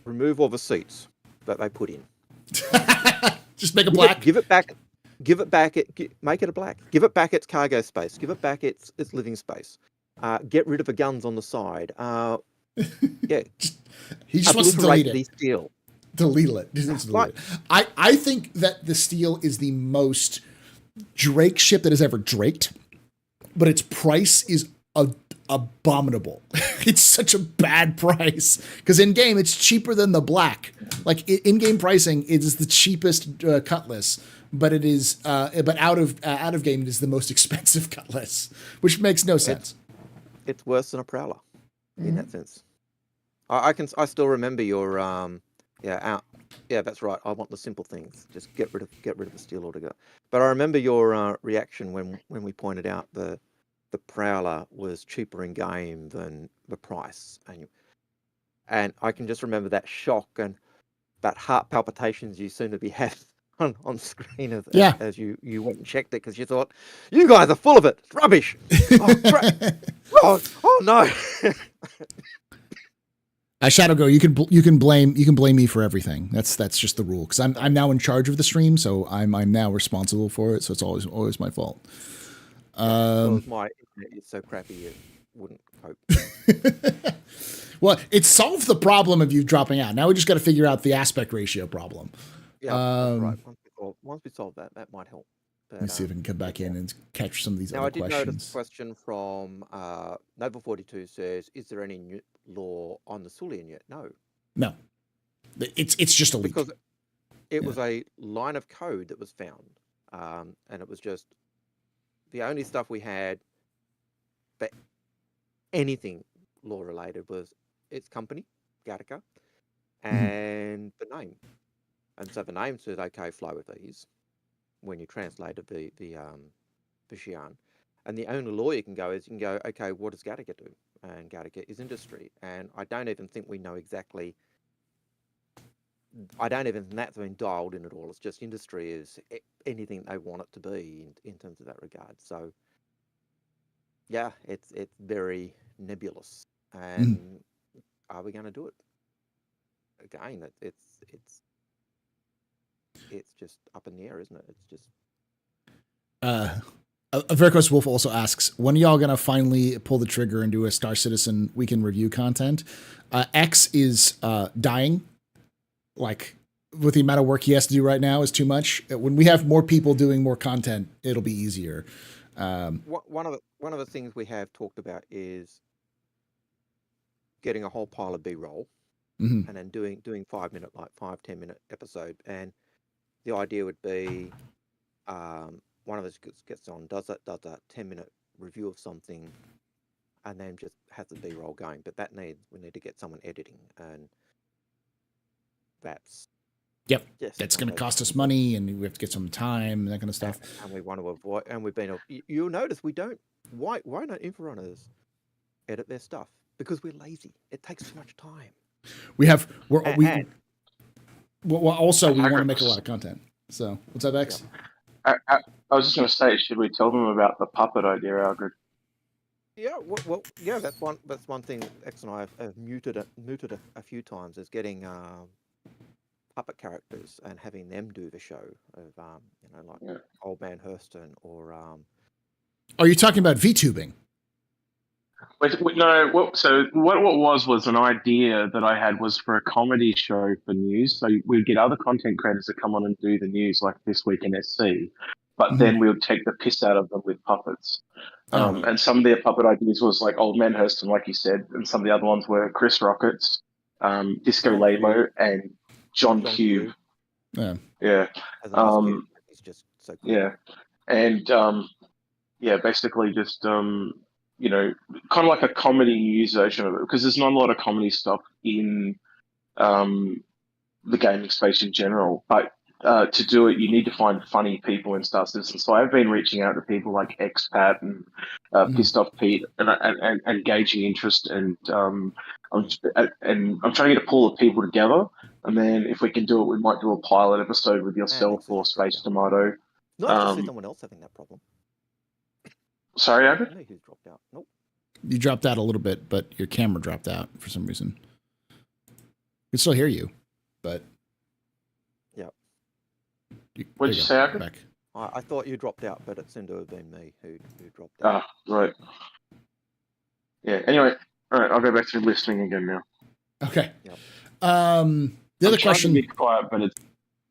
Remove all the seats that they put in. Just make it black. Give it back. Make it a black. Give it back its cargo space. Give it back its living space. Get rid of the guns on the side. He just wants to delete it. Steel. Delete it. I think that the Steel is the most Drake ship that has ever draked, but its price is abominable. It's such a bad price because in game it's cheaper than the black. Like in game pricing, it is the cheapest cutlass, but it is but out of game it is the most expensive cutlass, which makes no sense. It's worse than a prowler in that sense. I still remember your that's right. I want the simple things. Just get rid of the steel altogether. But I remember your reaction when we pointed out the prowler was cheaper in game than the price, and I can just remember that shock and that heart palpitations you seem to be having on screen as you went and checked it because you thought you guys are full of it. It's rubbish. Oh no. Shadowgo, you can blame me for everything. That's just the rule because I'm now in charge of the stream, so I'm now responsible for it. So it's always my fault. My internet is so crappy you wouldn't cope. Well, it solved the problem of you dropping out. Now we just got to figure out the aspect ratio problem. Yeah, that's right. Once we solve that might help. Let me see if I can come back in and catch some of these other questions. Now, I did notice a question from Nova42 says, is there any new law on the Sulian yet? No. It's just a leak. because it was a line of code that was found, and it was just the only stuff we had for anything law related was its company, Gattaca, and the name. And so the name said, okay, flow with these when you translated the Xi'an. And the only law you can go is okay, what does Gattaca do? And Gattaca is industry. And I don't even think we know exactly. I don't even think that's been dialed in at all. It's just industry is anything they want it to be in terms of that regard. So, yeah, it's very nebulous. And are we going to do it? Again, it's just up in the air, isn't it? It's just. Veracruz Wolf also asks, when are y'all going to finally pull the trigger and do a Star Citizen weekend review content? X is dying. Like, with the amount of work he has to do right now is too much. When we have more people doing more content, it'll be easier. One of the things we have talked about is getting a whole pile of B-roll and then doing 5-minute, like 5-10 minute episode. And the idea would be one of us gets on, does that 10-minute review of something, and then just has the B-roll going. But we need to get someone editing, and that's that's going to cost us money, and we have to get some time and that kind of stuff. And we want to avoid, and we've been. You'll notice we don't. Why don't Inforunners edit their stuff? Because we're lazy. It takes too much time. We also want to make a lot of content. So what's up, X? I was just going to say, should we tell them about the puppet idea, Algared? Yeah, well, yeah. That's one thing. X and I have mooted a few times, is getting puppet characters and having them do the show of Old Man Hurston or. Are you talking about VTubing? No. So what was an idea that I had was for a comedy show for news. So we'd get other content creators to come on and do the news, like This Week in SC, but then we would take the piss out of them with puppets. And some of their puppet ideas was like Old Man Hurston, like you said, and some of the other ones were Chris Rockets, Disco Lamo, and John Cube. Yeah. It's just so cool. Yeah. And basically just kind of like a comedy news version of it, because there's not a lot of comedy stuff in the gaming space in general. But to do it, you need to find funny people in Star Citizen. So I've been reaching out to people like Expat and Pissed Off Pete and gauging interest, and I'm trying to get a pool of people together. And then if we can do it, we might do a pilot episode with yourself or Space Tomato. Not to see someone else having that problem. Sorry, I Algared? don't know who's dropped out. Nope. You dropped out a little bit, but your camera dropped out for some reason. I can still hear you, but... Yeah. What did you say, Algared? I thought you dropped out, but it seemed to have been me who dropped out. Ah, right. Yeah, anyway, all right, I'll go back to listening again now. Okay. Yep. The other question... To be quiet, but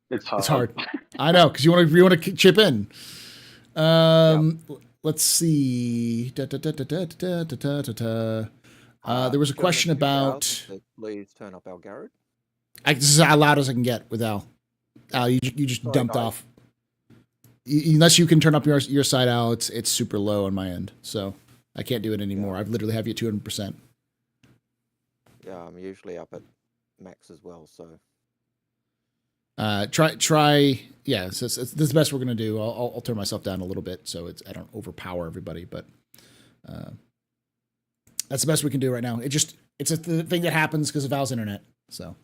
it's hard. It's hard. I know, because you want to chip in. Let's see. There was a question about. Please turn up Algared. This is how loud as I can get with Al. Al, you just dumped off. Unless you can turn up your side, Al, it's super low on my end, so I can't do it anymore. I've literally have you at 200%. Yeah, I'm usually up at max as well, so. Try. Yeah, this is the best we're gonna do. I'll turn myself down a little bit so I don't overpower everybody, but that's the best we can do right now. It's a thing that happens because of Al's internet. So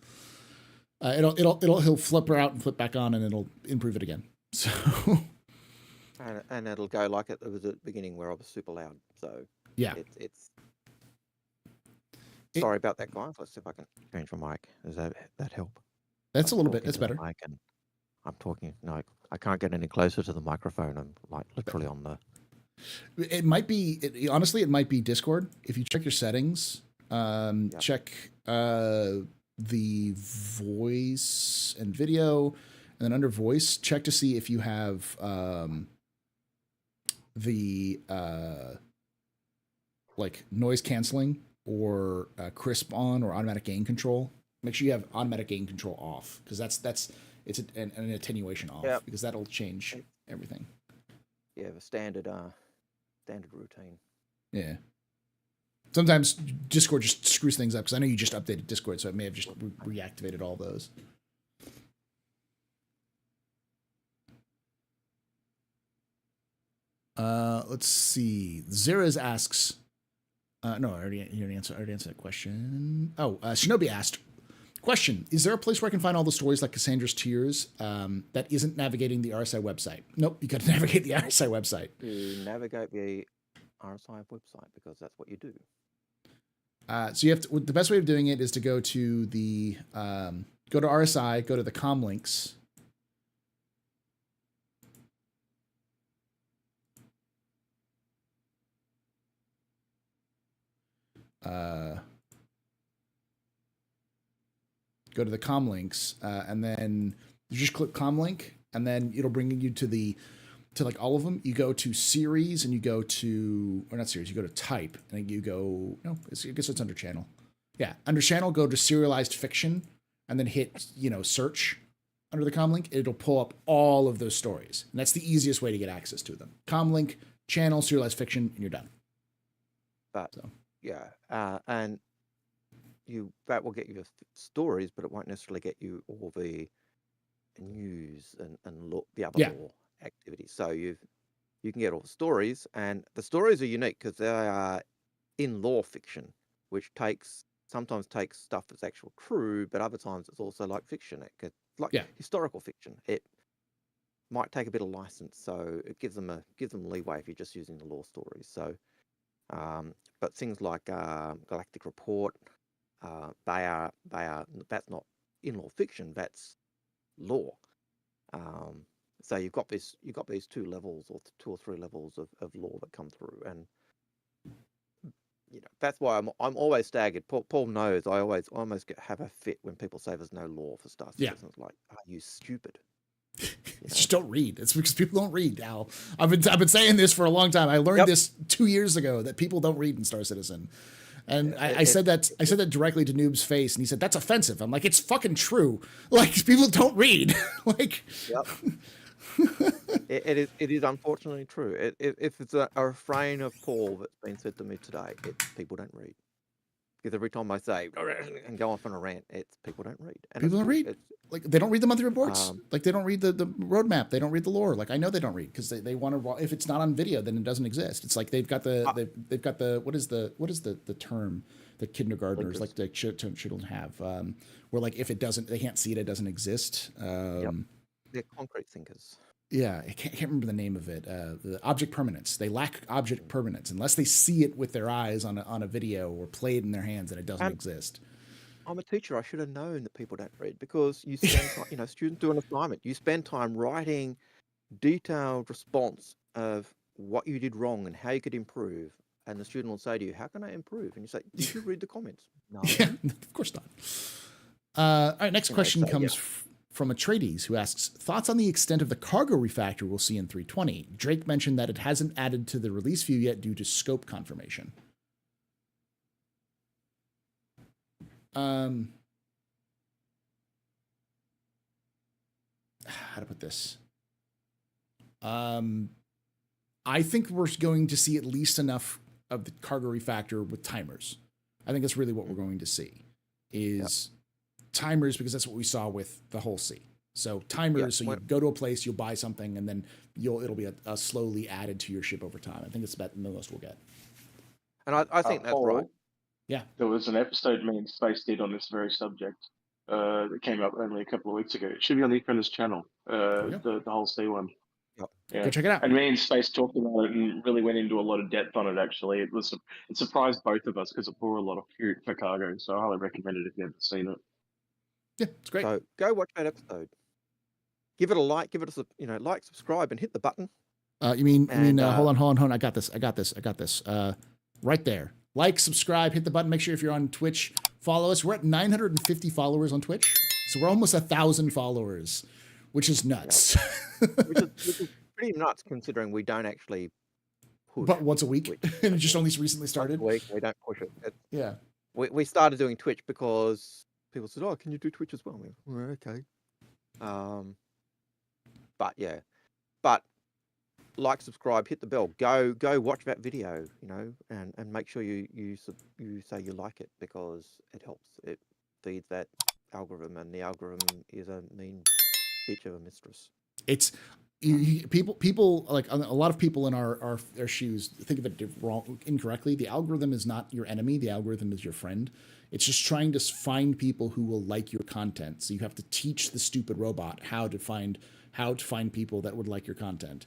he'll flip her out and flip back on, and it'll improve it again. So and it'll go like it was at the beginning where I was super loud. So yeah, sorry about that, guys. Let's see if I can change my mic. Does that help? That's a little bit. That's better. I'm talking. No, I can't get any closer to the microphone. I'm like literally on the. It might be. Honestly, it might be Discord. If you check your settings, check the voice and video, and then under voice, check to see if you have the like noise canceling or crisp on or automatic gain control Make sure you have automatic gain control off, because it's an attenuation off, because that'll change everything. Yeah, the standard routine. Yeah. Sometimes Discord just screws things up, because I know you just updated Discord, so it may have just reactivated all those. Let's see. Zeras asks. No, I already answered that question. Oh, Shinobi asked, question: is there a place where I can find all the stories like Cassandra's Tears that isn't navigating the RSI website? Nope, you got to navigate the RSI website. You navigate the RSI website because that's what you do. So you have to. The best way of doing it is to go to the go to RSI, go to the com links. Go to the com links, and then you just click com link, and then it'll bring you to like all of them. You go to series, and you go to, or not series, you go to type, and you go, no, I guess it's under channel. Yeah, under channel, go to serialized fiction, and then hit, search under the com link. It'll pull up all of those stories, and that's the easiest way to get access to them. Com link, channel, serialized fiction, and you're done. Yeah, and that will get you the stories, but it won't necessarily get you all the news and the other law activities. So you can get all the stories, and the stories are unique because they are in law fiction, which sometimes takes stuff that's actual true, but other times it's also like fiction, historical fiction. It might take a bit of license, so it gives them leeway if you're just using the law stories. So. But things like Galactic Report, that's not in-law fiction, that's law. So you've got these two levels or two or three levels of law that come through, and that's why I'm always staggered. Paul knows I almost have a fit when people say there's no law for stuff. Yeah, it's like, are you stupid? Just don't read. It's because people don't read, Al. I've been saying this for a long time. I learned this 2 years ago that people don't read in Star Citizen, and I said that directly to Noob's face, and he said that's offensive. I'm like, it's fucking true. Like, people don't read. Like, it is unfortunately true. If it's a refrain of Paul that's been said to me today, it's people don't read. Because every time I say and go off on a rant, it's people don't read. And people don't read. Like, they don't read the monthly reports. Like, they don't read the roadmap. They don't read the lore. Like, I know they don't read because they want to. If it's not on video, then it doesn't exist. It's like they've got the what is the term that kindergartners like the children have, where like if it doesn't, they can't see it, it doesn't exist. They're concrete thinkers. Yeah, I can't remember the name of it. The object permanence. They lack object permanence unless they see it with their eyes on a video or play it in their hands, and it doesn't exist. I'm a teacher. I should have known that people don't read because you spend time, students do an assignment. You spend time writing detailed response of what you did wrong and how you could improve. And the student will say to you, "How can I improve?" And you say, "Did you read the comments?" No, yeah, of course not. All right, next question comes from Atreides, who asks, thoughts on the extent of the cargo refactor we'll see in 320. Drake mentioned that it hasn't added to the release view yet due to scope confirmation. How to put this? I think we're going to see at least enough of the cargo refactor with timers. I think that's really what we're going to see is timers, because that's what we saw with the whole C. So timers, so you go to a place, you'll buy something, and then it'll be a slowly added to your ship over time. I think it's about the most we'll get. And I think that's right. Yeah. There was an episode me and Space did on this very subject that came up only a couple of weeks ago. It should be on the Inforunners channel, the whole C one. Yep. Yeah. Go check it out. And me and Space talked about it and really went into a lot of depth on it, actually. It surprised both of us because it bore a lot of fruit for cargo, so I highly recommend it if you've never seen it. Yeah, it's great. So go watch that episode. Give it a like, give it a like, subscribe, and hit the button. You mean hold on. I got this. Right there. Like, subscribe, hit the button. Make sure if you're on Twitch, follow us. We're at 950 followers on Twitch, so we're almost 1,000 followers, which is nuts. Which is pretty nuts considering we don't actually push. But once a week, and it just only recently started. Once a week, we don't push it. Yeah. We started doing Twitch because people said, "Oh, can you do Twitch as well?" I mean, well, okay. But yeah, but like, subscribe, hit the bell, go watch that video, you know, and make sure you say you like it, because it helps. It feeds that algorithm, and the algorithm is a mean bitch of a mistress. It's people like a lot of people in our shoes think of it incorrectly. The algorithm is not your enemy. The algorithm is your friend. It's just trying to find people who will like your content. So you have to teach the stupid robot how to find people that would like your content.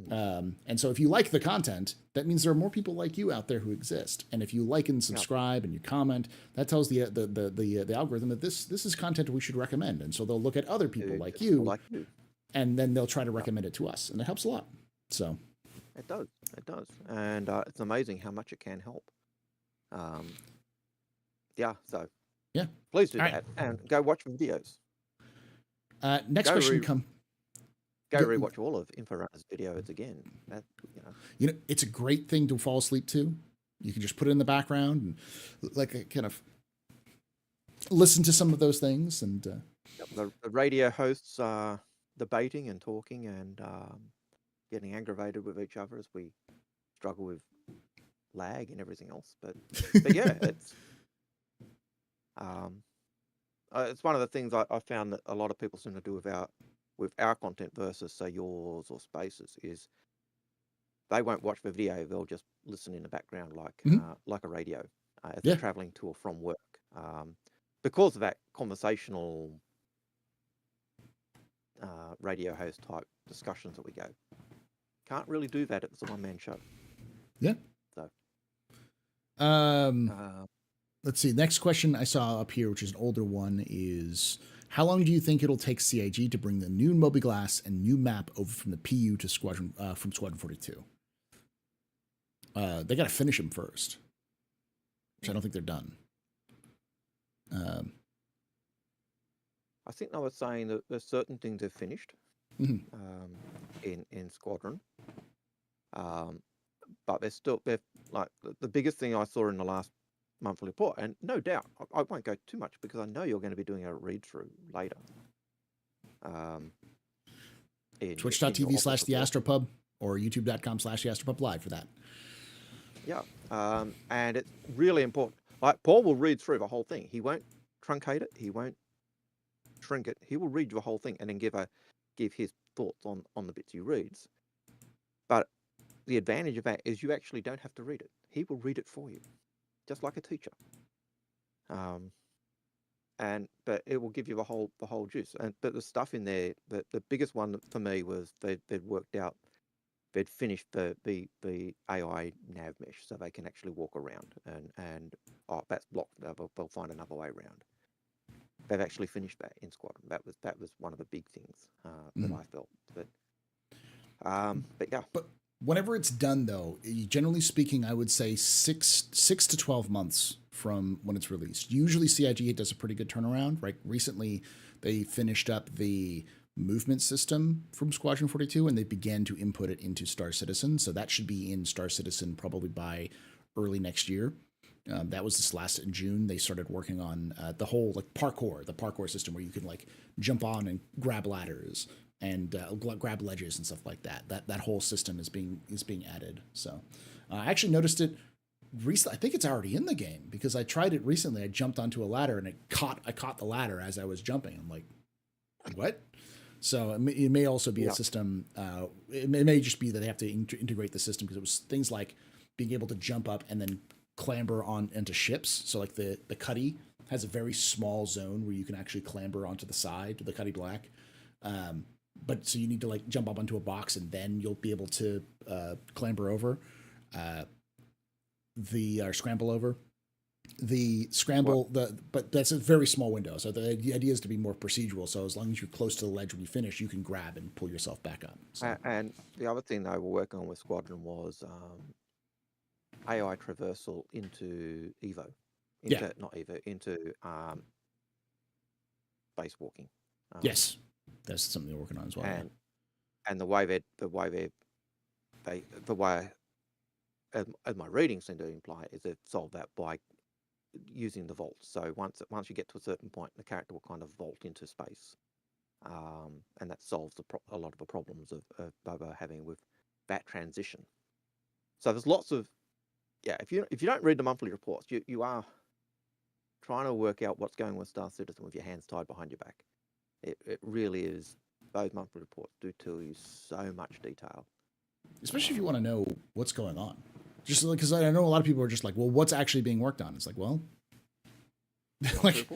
And so if you like the content, that means there are more people like you out there who exist. And if you like and subscribe and you comment, that tells the algorithm that this is content we should recommend. And so they'll look at other people like you, and then they'll try to recommend it to us, and it helps a lot. So it does, and it's amazing how much it can help. So please do that, and go watch the videos. Next question come. Go rewatch all of Inforunners videos again. You know, it's a great thing to fall asleep to. You can just put it in the background and like kind of listen to some of those things. And the radio hosts are debating and talking and getting aggravated with each other as we struggle with lag and everything else. But yeah, it's one of the things I found that a lot of people seem to do with our content versus, say, yours or Space's, is they won't watch the video, they'll just listen in the background like a radio as they're traveling to or from work, because of that conversational radio host type discussions that we go. Can't really do that if it's a one-man show. Let's see, next question I saw up here, which is an older one, is how long do you think it'll take CIG to bring the new mobiGlas and new map over from the PU to Squadron 42? They got to finish them first, which I don't think they're done. I think they were saying that there's certain things they've finished in Squadron, but they're like the biggest thing I saw in the last monthly report, and no doubt I won't go too much because I know you're going to be doing a read through later. Twitch.tv/TheAstroPub or YouTube.com/TheAstroPub live for that. And it's really important. Like, Paul will read through the whole thing. He won't truncate it. He won't shrink it. He will read the whole thing and then give his thoughts on the bits he reads. But the advantage of that is you actually don't have to read it. He will read it for you, just like a teacher. But it will give you the whole juice. But the stuff in there, the biggest one for me was they'd worked out, they'd finished the AI nav mesh, so they can actually walk around and that's blocked. They'll find another way around. They've actually finished that in Squadron. That was one of the big things that I felt. But yeah. But whenever it's done, though, generally speaking, I would say 6 to 12 months from when it's released. Usually CIG does a pretty good turnaround, right? Recently, they finished up the movement system from Squadron 42, and they began to input it into Star Citizen. So that should be in Star Citizen probably by early next year. That was this last in June. They started working on the whole the parkour system, where you can like jump on and grab ladders and grab ledges and stuff like that. That whole system is being added. So I actually noticed it recently. I think it's already in the game because I tried it recently. I jumped onto a ladder and I caught the ladder as I was jumping. I'm like, what? So it may also be a system. It may just be that they have to integrate the system, because it was things like being able to jump up and then clamber on into ships. So like the Cuddy has a very small zone where you can actually clamber onto the side of the Cuddy Black. But so you need to like jump up onto a box and then you'll be able to clamber over or scramble over. But that's a very small window. So the idea is to be more procedural. So as long as you're close to the ledge when you finish, you can grab and pull yourself back up. So. And the other thing they were working on with Squadron was AI traversal into Evo. Into base walking. Yes, that's something they're working on as well. And the way as my readings seem to imply, is they've solved that by using the vault. So once you get to a certain point, the character will kind of vault into space, and that solves a lot of the problems of Bobo having with that transition. So there's lots of if you don't read the monthly reports, you are trying to work out what's going with Star Citizen with your hands tied behind your back. It really is. Those monthly reports do tell you so much detail, especially if you want to know what's going on. Just because I know a lot of people are just like, well, what's actually being worked on? It's like, well, like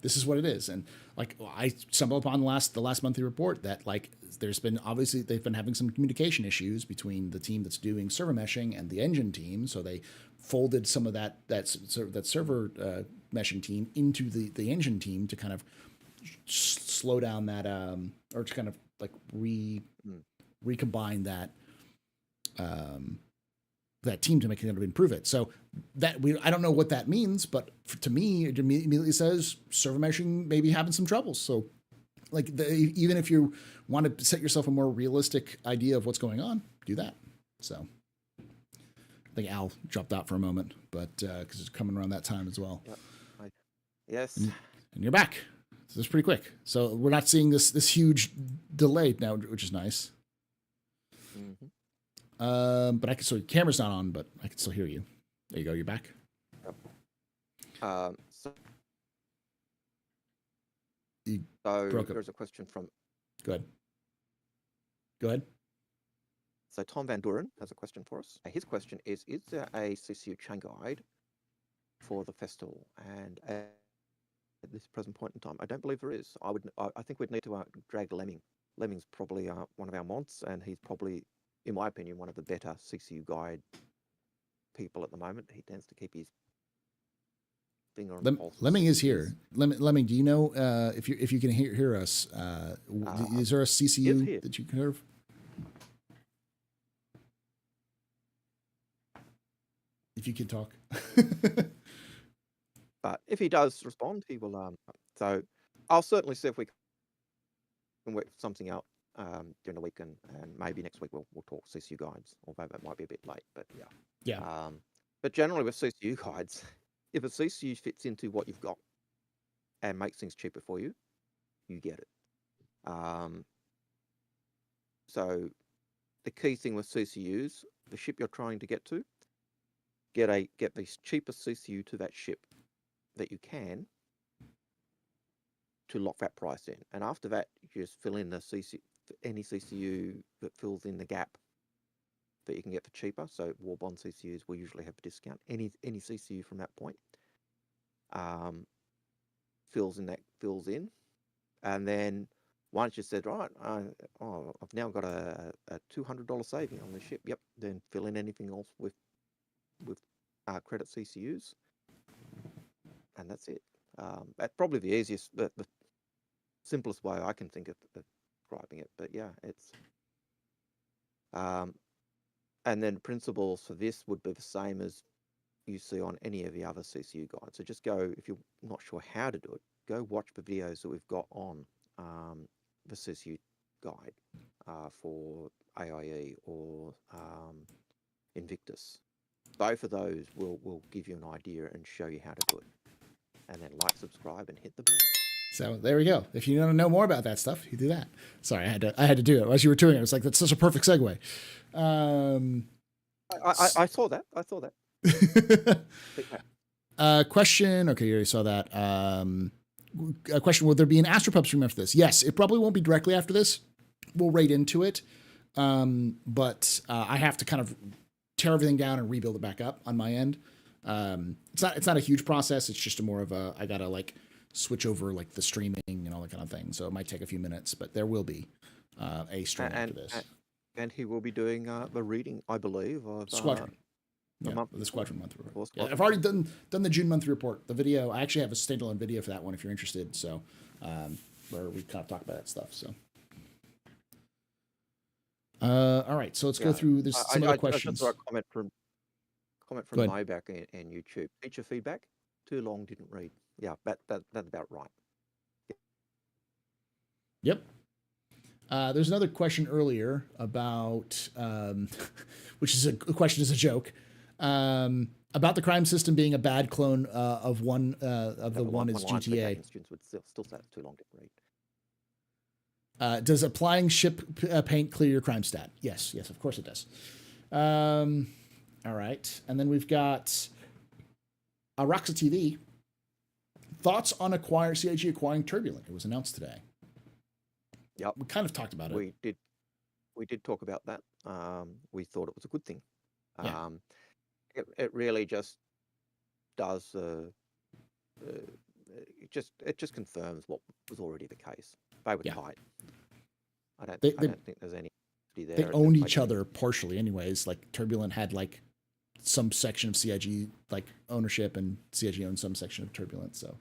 this is what it is. And like I stumbled upon the last monthly report that like there's been obviously they've been having some communication issues between the team that's doing server meshing and the engine team. So they folded some of that server meshing team into the engine team to kind of slow down that or to kind of like recombine that that team to make it improve it. So that I don't know what that means, but to me it immediately says server meshing maybe having some troubles. So like even if you want to set yourself a more realistic idea of what's going on, do that. So I think Al dropped out for a moment, but because it's coming around that time as well. Yep. Yes. And you're back. So it's pretty quick. So we're not seeing this huge delay now, which is nice. Mm-hmm. But I can, so your camera's not on, but I can still hear you. There you go. You're back. Yep. So You broke up. there's a question from. Go ahead. So Tom Van Doren has a question for us. His question is there a CCU chain guide for the festival? And at this present point in time, I don't believe there is. I think we'd need to drag Lemming. Lemming's probably one of our mods, and he's probably, in my opinion, one of the better CCU guide people at the moment. He tends to keep his finger on the pulse. Lemming is here. Lemming, do you know if you can hear us? Is there a CCU that you can hear of? If you can talk. But if he does respond, he will. So I'll certainly see if we can work something out during the week, and maybe next week we'll talk CCU guides, although that might be a bit late. But yeah. But generally with CCU guides, if a CCU fits into what you've got and makes things cheaper for you, you get it. So the key thing with CCUs, the ship you're trying to get to, get the cheapest CCU to that ship that you can to lock that price in. And after that, you just fill in the any CCU that fills in the gap that you can get for cheaper. So war bond CCUs will usually have a discount. Any CCU from that point fills in. And then once you said, right, I've now got a $200 saving on the ship. Yep. Then fill in anything else with credit CCUs, and that's it. That's probably the easiest, the simplest way I can think of describing it. But yeah, it's and then principles for this would be the same as you see on any of the other CCU guides. So just go, if you're not sure how to do it, go watch the videos that we've got on the CCU guide for AIE or Invictus. Both of those will give you an idea and show you how to do it. And then like, subscribe, and hit the bell. So there we go. If you want to know more about that stuff, you do that. Sorry, I had to do it as you were doing it. It was like, that's such a perfect segue. I saw that. Question. Okay, you already saw that. A question: will there be an AstroPub stream after this? Yes, it probably won't be directly after this. We'll raid into it, but I have to kind of tear everything down and rebuild it back up on my end. It's not a huge process. It's just more of I gotta like switch over like the streaming and all that kind of thing. So it might take a few minutes, but there will be a stream after this. And he will be doing the reading, I believe, of Squadron. The Squadron month report. Yeah, I've already done the June month report. The video, I actually have a standalone video for that one if you're interested. So where we kind of talk about that stuff. So. All right, so let's go through this. Some other questions. I just saw a comment from Mayback and YouTube. Feature feedback. Too long, didn't read. Yeah, that's about right. Yep. There's another question earlier about, which is a question as a joke. About the crime system being a bad clone of one of the one is line GTA. students would still say it's too long to read. Does applying ship paint clear your crime stat? Yes, of course it does. All right, and then we've got Roxa TV. Thoughts on CIG acquiring Turbulent? It was announced today. Yep, we kind of talked about it. We did talk about that. We thought it was a good thing. Yeah. It really just does. It just confirms what was already the case. They were tight. I don't think there's any there. They own each other partially, anyways. Like Turbulent had like some section of CIG like ownership, and CIG owned some section of Turbulent. So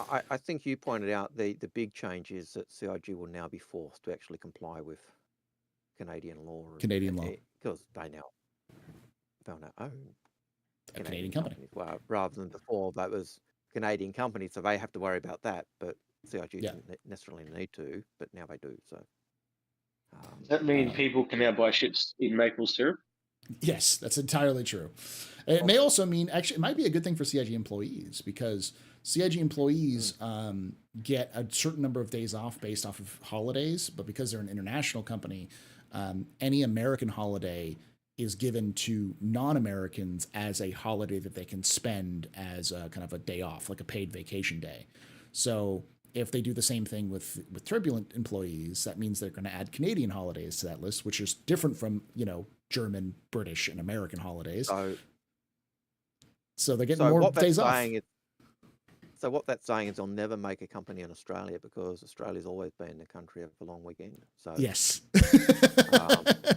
I think you pointed out the big change is that CIG will now be forced to actually comply with Canadian law. Because they now own a Canadian company. Well, rather than before, that was Canadian company, so they have to worry about that. But CIG didn't necessarily need to, but now they do. So does that mean people can now buy ships in maple syrup? Yes, that's entirely true. It may also mean, actually, it might be a good thing for CIG employees, because CIG employees get a certain number of days off based off of holidays, but because they're an international company, any American holiday is given to non-Americans as a holiday that they can spend as a kind of a day off, like a paid vacation day. So if they do the same thing with Turbulent employees, that means they're going to add Canadian holidays to that list, which is different from, German, British, and American holidays. So they're getting more days off. So what that's saying is they'll never make a company in Australia, because Australia's always been the country of the long weekend. So yes.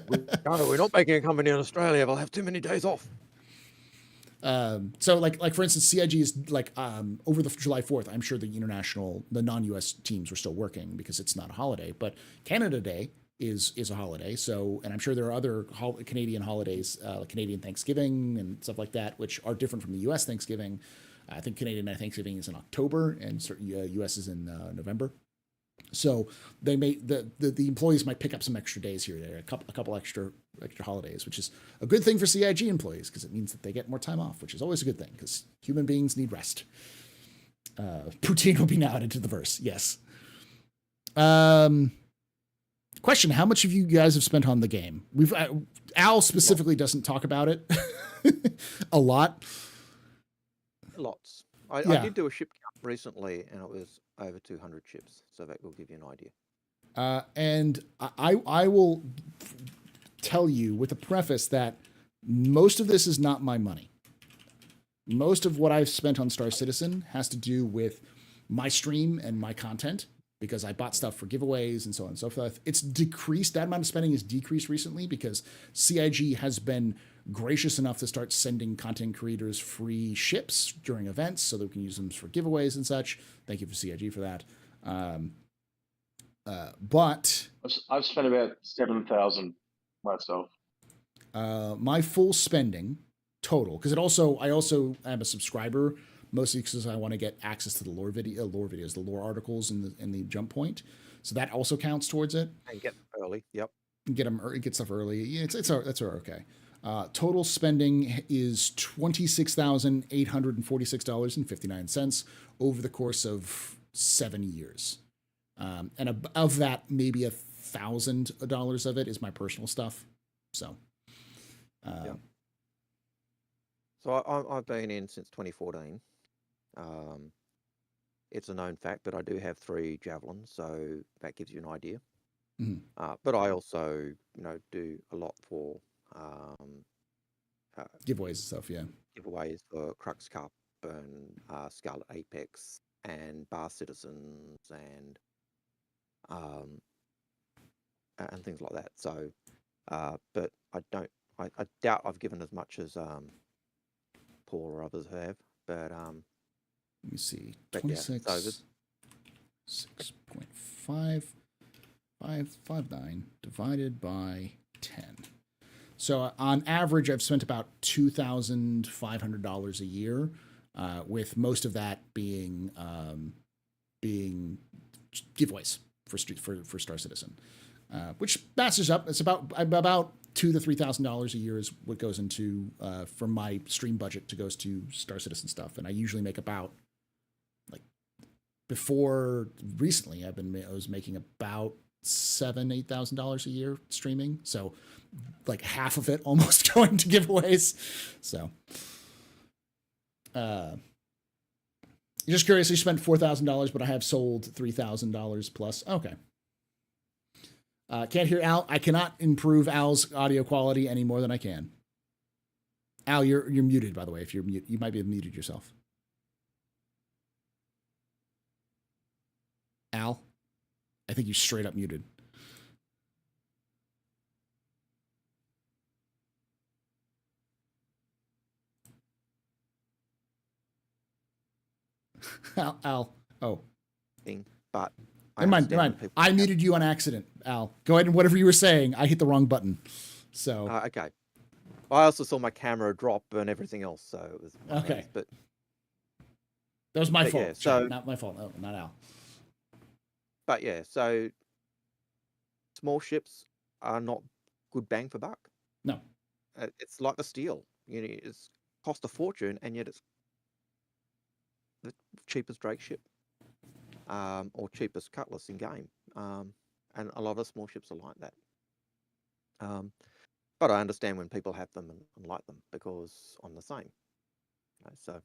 We're not making a company in Australia. They'll have too many days off. So like for instance, CIG is like over the July 4th, I'm sure the non-US teams were still working because it's not a holiday, but Canada Day is a holiday. So, and I'm sure there are other Canadian holidays, like Canadian Thanksgiving and stuff like that, which are different from the US Thanksgiving. I think Canadian Thanksgiving is in October, and US is in November. So they may the employees might pick up some extra days here or there, a couple extra holidays, which is a good thing for CIG employees, because it means that they get more time off, which is always a good thing, because human beings need rest. Poutine will be now added to the verse. Yes. Question: how much of you guys have spent on the game? Al specifically doesn't talk about it a lot. Lots. I did do a ship count recently, and it was over 200 ships, so that will give you an idea. And I will tell you with a preface that most of this is not my money. Most of what I've spent on Star Citizen has to do with my stream and my content, because I bought stuff for giveaways and so on and so forth. It's decreased. That amount of spending has decreased recently because CIG has been gracious enough to start sending content creators free ships during events so that we can use them for giveaways and such. Thank you for CIG for that. But I've spent about 7,000 myself. My full spending total, because I also am a subscriber, mostly because I want to get access to the lore videos, the lore articles in the jump point. So that also counts towards it. And get them early. Yep. Get stuff early. Yeah, that's okay. Total spending is $26,846.59 over the course of 7 years. And of that, maybe $1,000 of it is my personal stuff. So, yeah. So I've been in since 2014. It's a known fact, but I do have 3 javelins, so that gives you an idea. Mm-hmm. But I also, do a lot for giveaways and stuff. Yeah, giveaways for Crux Cup and Scarlet Apex and Bar Citizens and things like that. So, but I doubt I've given as much as Paul or others have. But let me see, 26, 6.5559 divided by 10. So on average, I've spent about $2,500 a year, with most of that being giveaways for Star Citizen, which matches up. It's about $2,000 to $3,000 a year is what goes into from my stream budget goes to Star Citizen stuff, and I usually make about like before recently I was making about $7,000-8,000 a year streaming, so like half of it almost going to giveaways. So, just curious, you spent $4,000, but I have sold $3,000 plus. Okay. Can't hear Al. I cannot improve Al's audio quality any more than I can. Al, you're muted, by the way. If you're mute, you might be muted yourself. Al, I think you straight up muted. Al. Oh. But Never mind. I muted you on accident, Al. Go ahead and whatever you were saying, I hit the wrong button. So okay. I also saw my camera drop and everything else, so it was okay. But that was my fault. Yeah, so not my fault. No, not Al. But yeah, so small ships are not good bang for buck. No, it's like the steel. It's cost a fortune, and yet it's the cheapest Drake ship. Or cheapest cutlass in game, and a lot of small ships are like that. But I understand when people have them and like them because I'm the same. So,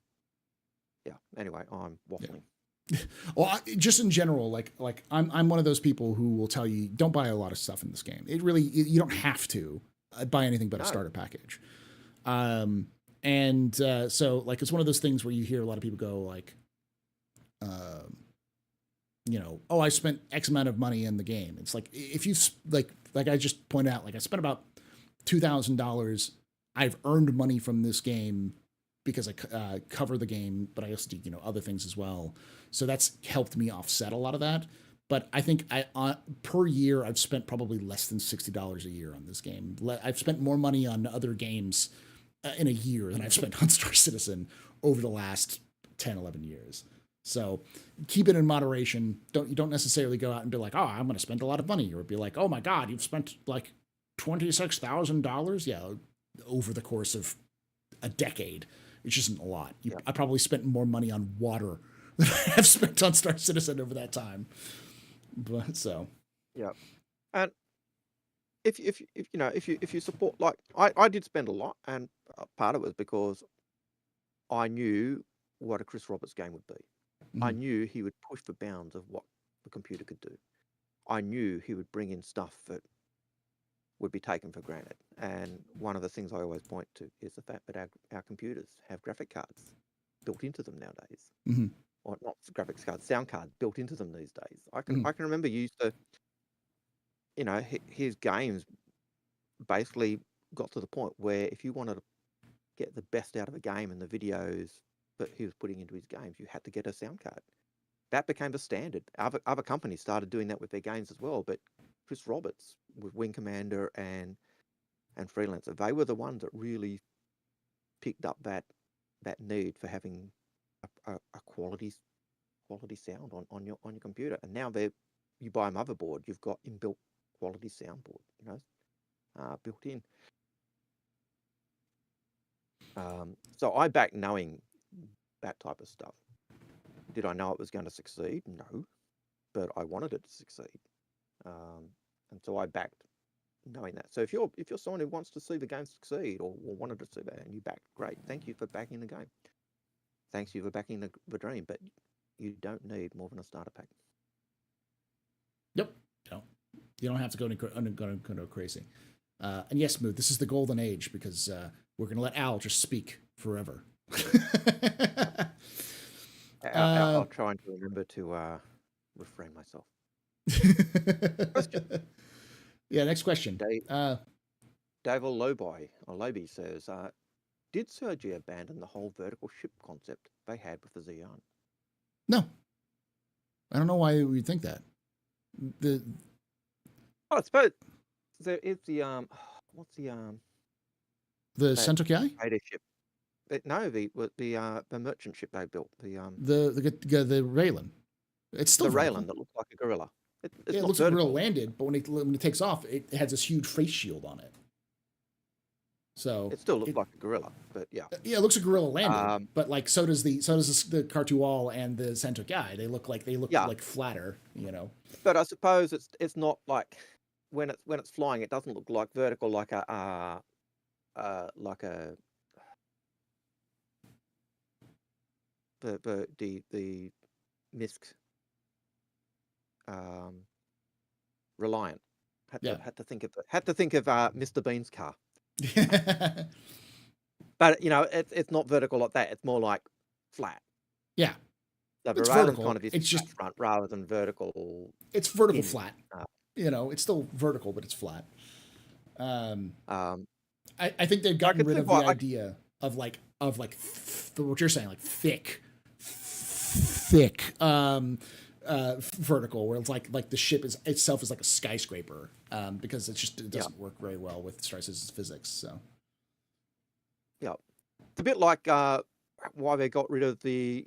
yeah. Anyway, I'm waffling. Yeah. Well, just in general, like I'm one of those people who will tell you don't buy a lot of stuff in this game. You don't have to buy anything but a starter package. So like it's one of those things where you hear a lot of people go like. Oh, I spent X amount of money in the game. It's like, if you like I just pointed out, like I spent about $2,000. I've earned money from this game because I cover the game, but I also do, other things as well. So that's helped me offset a lot of that. But I think per year, I've spent probably less than $60 a year on this game. I've spent more money on other games in a year than I've spent on Star Citizen over the last 10, 11 years. So keep it in moderation. You don't necessarily go out and be like, oh, I'm going to spend a lot of money, or be like, oh my God, you've spent like $26,000. Yeah, over the course of a decade, which isn't a lot. I probably spent more money on water than I have spent on Star Citizen over that time. But so yeah, and if you support, like I did spend a lot, and part of it was because I knew what a Chris Roberts game would be. Mm-hmm. I knew he would push the bounds of what the computer could do. I knew he would bring in stuff that would be taken for granted. And one of the things I always point to is the fact that our computers have graphic cards built into them nowadays. Mm-hmm. Or not graphics cards, sound cards built into them these days. I can remember you used to, his games basically got to the point where if you wanted to get the best out of a game and the videos that he was putting into his games, you had to get a sound card. That became the standard. Other companies started doing that with their games as well, but Chris Roberts with Wing Commander and Freelancer, they were the ones that really picked up that need for having a quality sound on your computer. And now you buy a motherboard, you've got inbuilt quality soundboard, built in. So I back knowing that type of stuff. Did I know it was going to succeed? No, but I wanted it to succeed, and so I backed knowing that. So if you're someone who wants to see the game succeed or wanted to see that, and you backed, great. Thank you for backing the game. Thanks you for backing the dream, but you don't need more than a starter pack. Yep. No, you don't have to go crazy. And yes, Mood, this is the golden age because we're going to let Al just speak forever. I'll try and remember to refrain myself. Question. Yeah, next question. Dave Lobi says, did Sergi abandon the whole vertical ship concept they had with the Xeon? No. I don't know why you would think that. I suppose there is the what's the Centauri? Ship. No, the merchant ship they built. The Raylan. It's still the Raylan that looks like a gorilla. It looks like a gorilla landed, but when it takes off, it has this huge face shield on it. So It still looks like a gorilla, but yeah. Yeah, it looks like gorilla landed, but like so does the Cartual and the Sentokai. They look Yeah. like flatter, you know. But I suppose it's not like when it's flying, it doesn't look like vertical like a the MISC Reliant. Had to think of Mr. Bean's car. But you know, it's not vertical like that. It's more like flat. Yeah. The It's Varalin vertical. kind of is It's just front rather than vertical. It's vertical flat. You know, it's still vertical, but it's flat. I think they've gotten rid of the idea of like what you're saying, like thick vertical, where it's like the ship itself is like a skyscraper, because it doesn't work very well with Star Citizen's physics. So yeah, it's a bit like why they got rid of the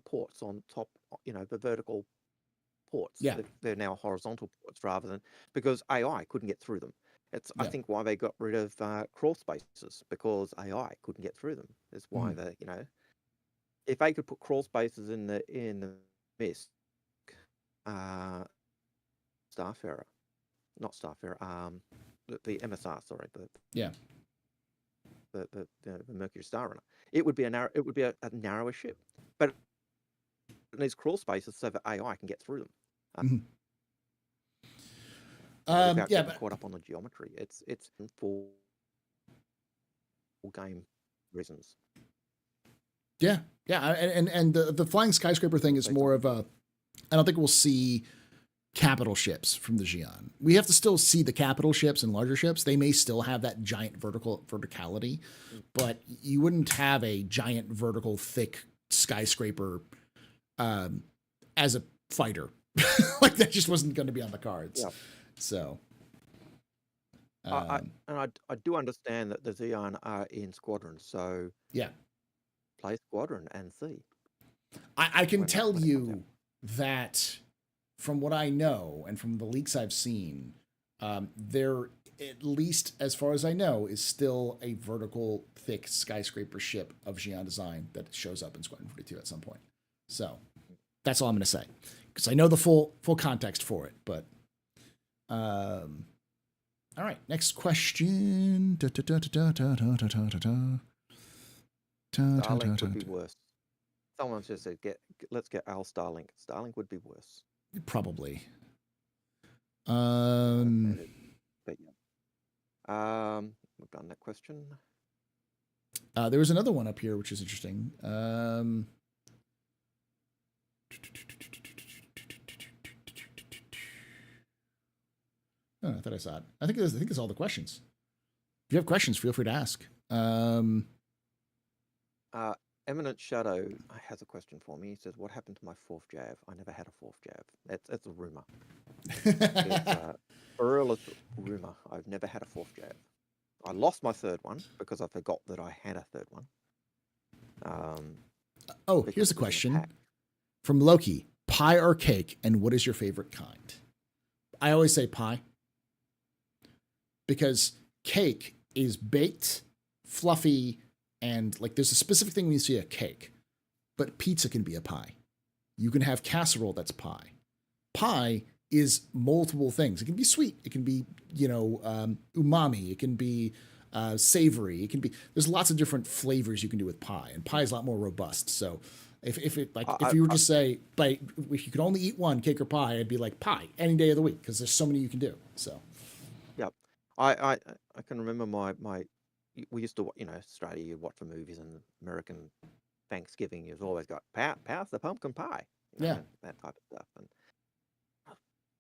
ports on top, the vertical ports. Yeah, they're now horizontal ports rather than, because AI couldn't get through them. I think why they got rid of crawl spaces, because AI couldn't get through them. Is why they, if they could put crawl spaces in the MISC, Starfarer, not Starfarer, the MSR, sorry, the Mercury Star Runner, it would be a narrower ship, but it needs crawl spaces so that AI can get through them. Without getting caught up on the geometry. It's for game reasons. Yeah, and the flying skyscraper thing is more of a. I don't think we'll see capital ships from the Xi'an. We have to still see the capital ships and larger ships. They may still have that giant verticality, but you wouldn't have a giant vertical thick skyscraper as a fighter. Like that just wasn't going to be on the cards. Yeah. So, I do understand that the Xi'an are in squadrons, so yeah, play squadron and see. I can tell you that from what I know and from the leaks I've seen, there, at least as far as I know, is still a vertical thick skyscraper ship of Xi'an design that shows up in Squadron 42 at some point. So that's all I'm going to say, because I know the full context for it, but. All right, next question. Starlink would be worse. Someone just said, let's get Al Starlink. Starlink would be worse. Probably. But yeah. We've done that question. There was another one up here, which is interesting. Oh, I thought I saw it. I think it's all the questions. If you have questions, feel free to ask. Eminent Shadow has a question for me. He says, "What happened to my fourth jab? I never had a fourth jab." It's a rumor. It's a real rumor. I've never had a fourth jab. I lost my third one because I forgot that I had a third one. Here's a question from Loki: pie or cake, and what is your favorite kind? I always say pie, because cake is baked, fluffy, and like there's a specific thing when you see a cake, but pizza can be a pie. You can have casserole that's pie. Pie is multiple things. It can be sweet. It can be, umami. It can be savory. It can be, there's lots of different flavors you can do with pie, and pie is a lot more robust. So if you were to say, if you could only eat one, cake or pie, I'd be like pie any day of the week, because there's so many you can do. So. Yep. I can remember we used to, Australia, you'd watch the movies, and American Thanksgiving, you've always got pass the pumpkin pie. Yeah. That type of stuff. And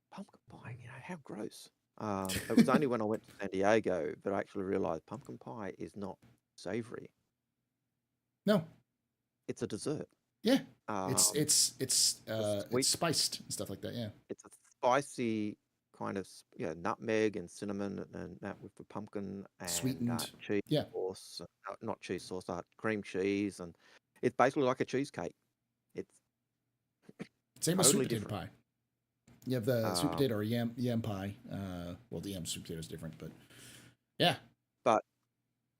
pumpkin pie, how gross. It was only when I went to San Diego that I actually realized pumpkin pie is not savory. No. It's a dessert. Yeah. It's spiced and stuff like that. Yeah. It's a spicy kind of nutmeg and cinnamon, and that with the pumpkin and sweetened cheese sauce, not cheese sauce, cream cheese, and it's basically like a cheesecake. It's same totally as sweet potato pie. You have the sweet potato or yam pie. Well, the yam sweet potato is different, but Yeah. But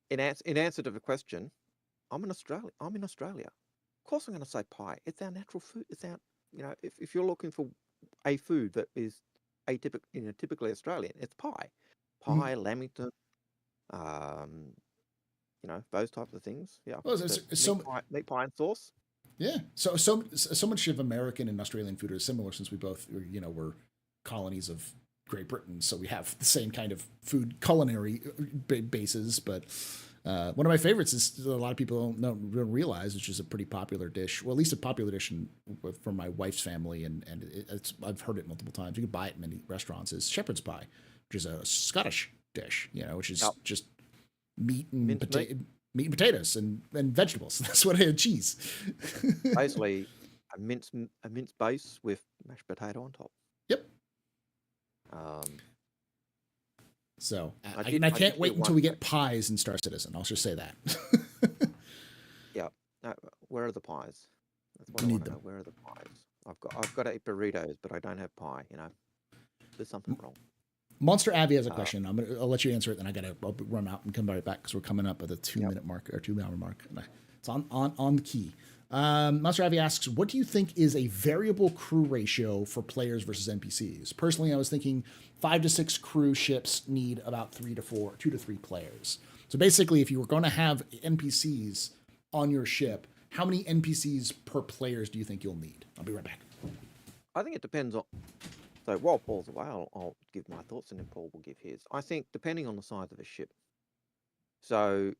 in answer to the question, I'm in Australia. Of course, I'm going to say pie. It's our natural food. It's our, if you're looking for a food that is typically Australian, it's pie, lamington, those types of things. Yeah. Well, meat pie and sauce. Yeah. So much of American and Australian food is similar since we both, were colonies of Great Britain. So we have the same kind of food culinary bases. But one of my favorites is a lot of people don't realize, which is a pretty popular dish. Well, at least a popular dish from my wife's family. And I've heard it multiple times. You can buy it in many restaurants. Is shepherd's pie, which is a Scottish dish, which is just meat and potatoes and vegetables. That's what I had, cheese. Basically, a minced base with mashed potato on top. Yep. So I can't wait until we get pies in Star Citizen. I'll just say that. Yeah. Where are the pies? That's what I want to know. Where are the pies? I've got to eat burritos, but I don't have pie. There's something wrong. Monster Avi has a question. I'll let you answer it, then I'll run out and come right back because we're coming up at the 2-minute mark or 2-hour mark. It's on the key. Monster Avi asks, what do you think is a variable crew ratio for players versus NPCs? Personally, I was thinking 5 to 6 crew ships need about 2 to 3 players. So basically, if you were going to have NPCs on your ship, how many NPCs per players do you think you'll need? I'll be right back. I think it depends on. So while Paul's away, I'll give my thoughts and then Paul will give his. I think depending on the size of a ship. So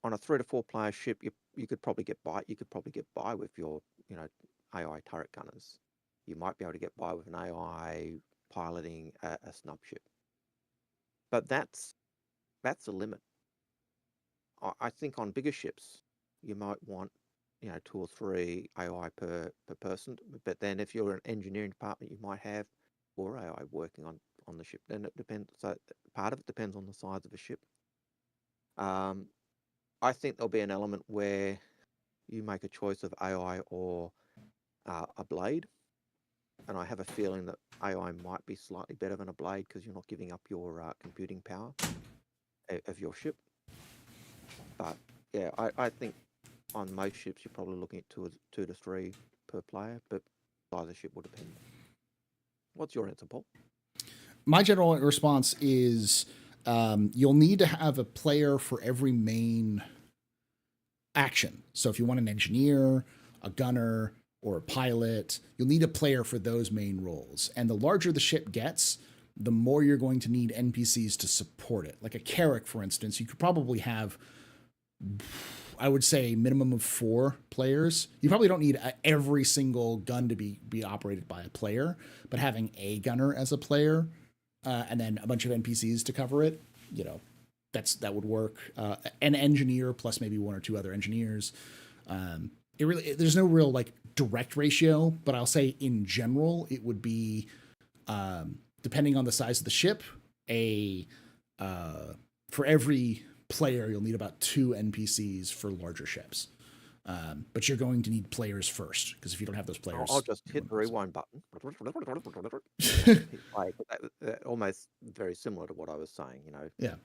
on a 3 to 4 player ship, you could probably get by. You could probably get by with your AI turret gunners. You might be able to get by with an AI piloting a snub ship. But that's the limit. I think on bigger ships, you might want 2 or 3 AI per person. But then if you're an engineering department, you might have 4 AI working on the ship. Then it depends. So part of it depends on the size of a ship. I think there'll be an element where you make a choice of AI or a blade. And I have a feeling that AI might be slightly better than a blade because you're not giving up your computing power of your ship. But yeah, I think on most ships you're probably looking at 2 to 3 per player, but size of the ship will depend. What's your answer, Paul? My general response is you'll need to have a player for every main action. So if you want an engineer, a gunner, or a pilot, you'll need a player for those main roles. And the larger the ship gets, the more you're going to need NPCs to support it. Like a Carrack, for instance, you could probably have, I would say, minimum of 4 players. You probably don't need every single gun to be operated by a player, but having a gunner as a player and then a bunch of NPCs to cover it, that would work. An engineer plus maybe 1 or 2 other engineers. There's no real direct ratio, but I'll say in general it would be depending on the size of the ship. For every player, you'll need about 2 NPCs for larger ships. But you're going to need players first, because if you don't have those players... I'll just hit the rewind button. Almost very similar to what I was saying, Yeah.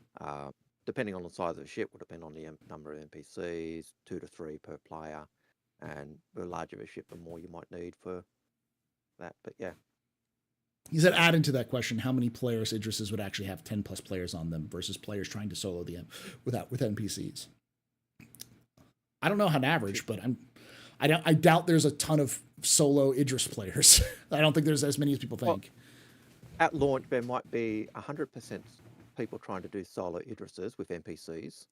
Depending on the size of the ship will depend on the number of NPCs, 2 to 3 per player, and the larger the ship, the more you might need for that. But yeah. He said, add into that question, how many players Idrises would actually have 10 plus players on them versus players trying to solo the with NPCs? I don't know how to average, but I doubt there's a ton of solo Idris players. I don't think there's as many as people think. Well, at launch, there might be 100% people trying to do solo Idrises with NPCs.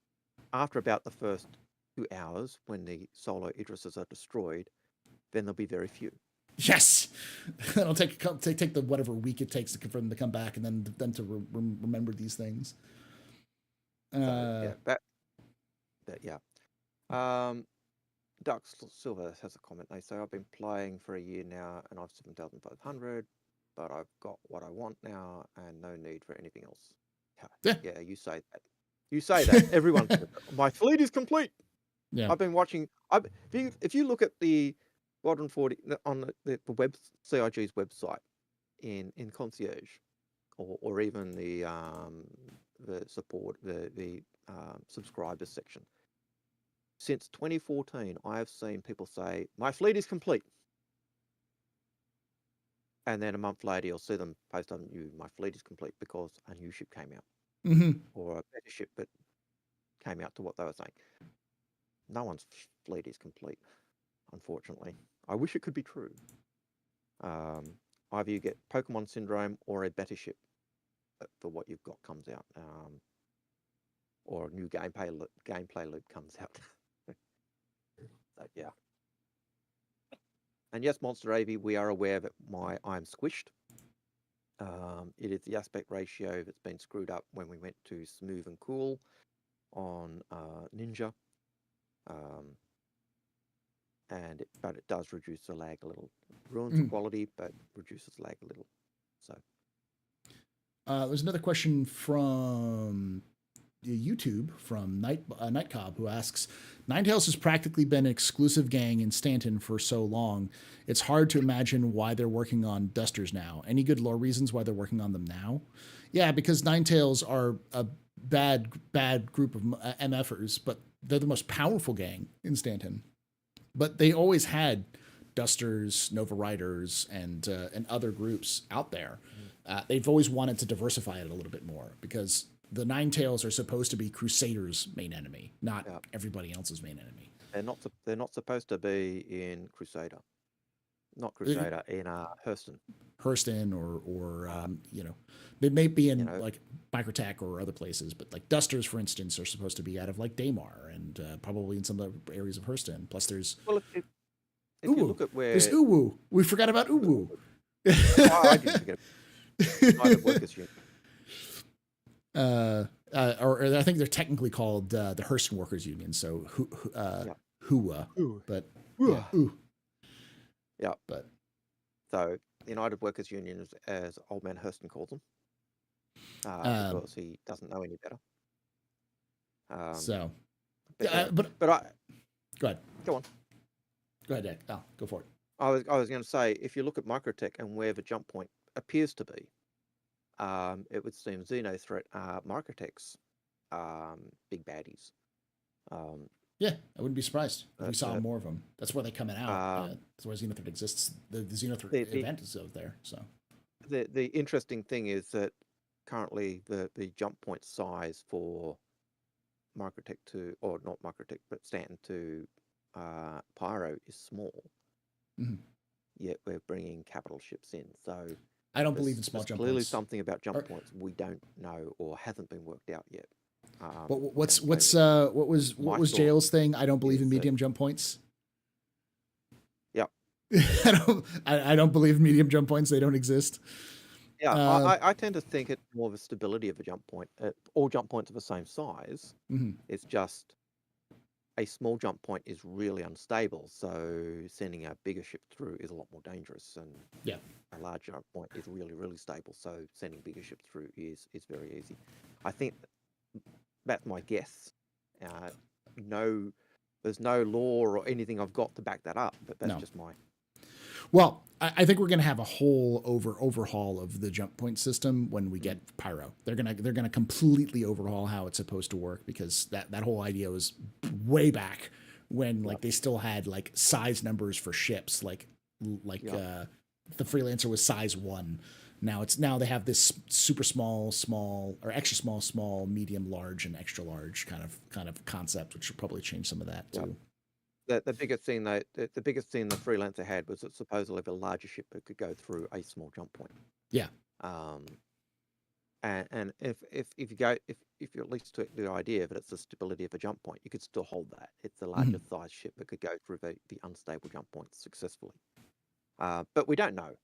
After about the first 2 hours, when the solo Idrises are destroyed, then there'll be very few. Yes, it'll take the whatever week it takes for them to come back and then them to remember these things. Yeah. Duck Silver has a comment. They say, I've been playing for a year now and I've 7,500, but I've got what I want now and no need for anything else. Yeah, you say that. You say that. Everyone says that. My fleet is complete. Yeah. I've been watching. If you look at the Squadron 40 on the CIG's website in Concierge, or even the support, the subscribers section. Since 2014, I have seen people say, my fleet is complete. And then a month later, you'll see them post on my fleet is complete because a new ship came out, or a better ship that came out to what they were saying. No one's fleet is complete, unfortunately. I wish it could be true. Either you get Pokemon syndrome or a better ship for what you've got comes out, or a new gameplay loop comes out. So, yeah. And yes, Monster AV, we are aware that I'm squished. It is the aspect ratio that's been screwed up when we went to smooth and cool on Ninja. But it does reduce the lag a little. Ruins the quality, but reduces lag a little. So there's another question from YouTube from Nightcob, who asks, Ninetales has practically been an exclusive gang in Stanton for so long. It's hard to imagine why they're working on Dusters now. Any good lore reasons why they're working on them now? Yeah, because Ninetales are a bad group of MFers, but they're the most powerful gang in Stanton. But they always had Dusters, Nova Riders, and other groups out there. They've always wanted to diversify it a little bit more because the Ninetales are supposed to be Crusaders' main enemy, not everybody else's main enemy. They're not supposed to be in Crusader. Not Crusader, in Hurston. Hurston or they may be in like Microtech or other places, but like Dusters, for instance, are supposed to be out of like Daymar and probably in some of the areas of Hurston. Plus, there's if you look at where there's Uwu. We forgot about Uwu. I didn't forget. Or I think they're technically called the Hurston Workers Union. So Hua, but but so the United Workers Union, as Old Man Hurston calls them, because he doesn't know any better. But go ahead. Go on. Go ahead, Dick. Oh, go for it. I was going to say, if you look at Microtech and where the jump point appears to be, it would seem Xenothreat are Microtech's big baddies. Yeah, I wouldn't be surprised if we saw more of them. That's where they're coming out. That's why Xenothreat exists. The Xenothreat event is out there. So the interesting thing is that currently the jump point size for Microtech to, or not Microtech, but Stanton to Pyro is small. Yet we're bringing capital ships in. So I don't believe in small jump clearly points. Something about jump points we don't know or hasn't been worked out yet. What was Jail's thing? I don't believe in medium jump points. Yep. I don't believe in medium jump points. They don't exist. Yeah, I tend to think it's more of a stability of a jump point. All jump points are the same size. It's just a small jump point is really unstable, so sending a bigger ship through is a lot more dangerous, and a large jump point is really, really stable, so sending bigger ships through is very easy. I think that's my guess. There's no law or anything I've got to back that up, but that's just my... Well, I think we're going to have a whole overhaul of the jump point system when we get Pyro. They're gonna completely overhaul how it's supposed to work, because that whole idea was way back when they still had like size numbers for ships, the Freelancer was size 1. Now they have this super small, or extra small, medium, large, and extra large kind of concept, which will probably change some of that too. The biggest thing the Freelancer had was that supposedly a larger ship that could go through a small jump point. Yeah. And if you at least took the idea that it's the stability of a jump point, you could still hold that. It's a larger size ship that could go through the unstable jump points successfully. But we don't know.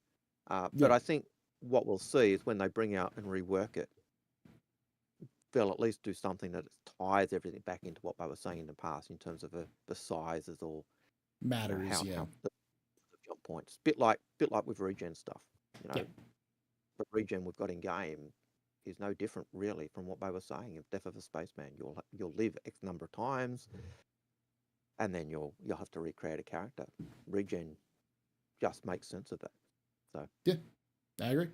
But I think what we'll see is when they bring out and rework it, they'll at least do something that ties everything back into what they were saying in the past in terms of the sizes or matters, how the jump points. Bit like with regen stuff, The regen we've got in game is no different really from what they were saying. In Death of a Spaceman, you'll live X number of times, and then you'll have to recreate a character. Regen just makes sense of that. So yeah, I agree.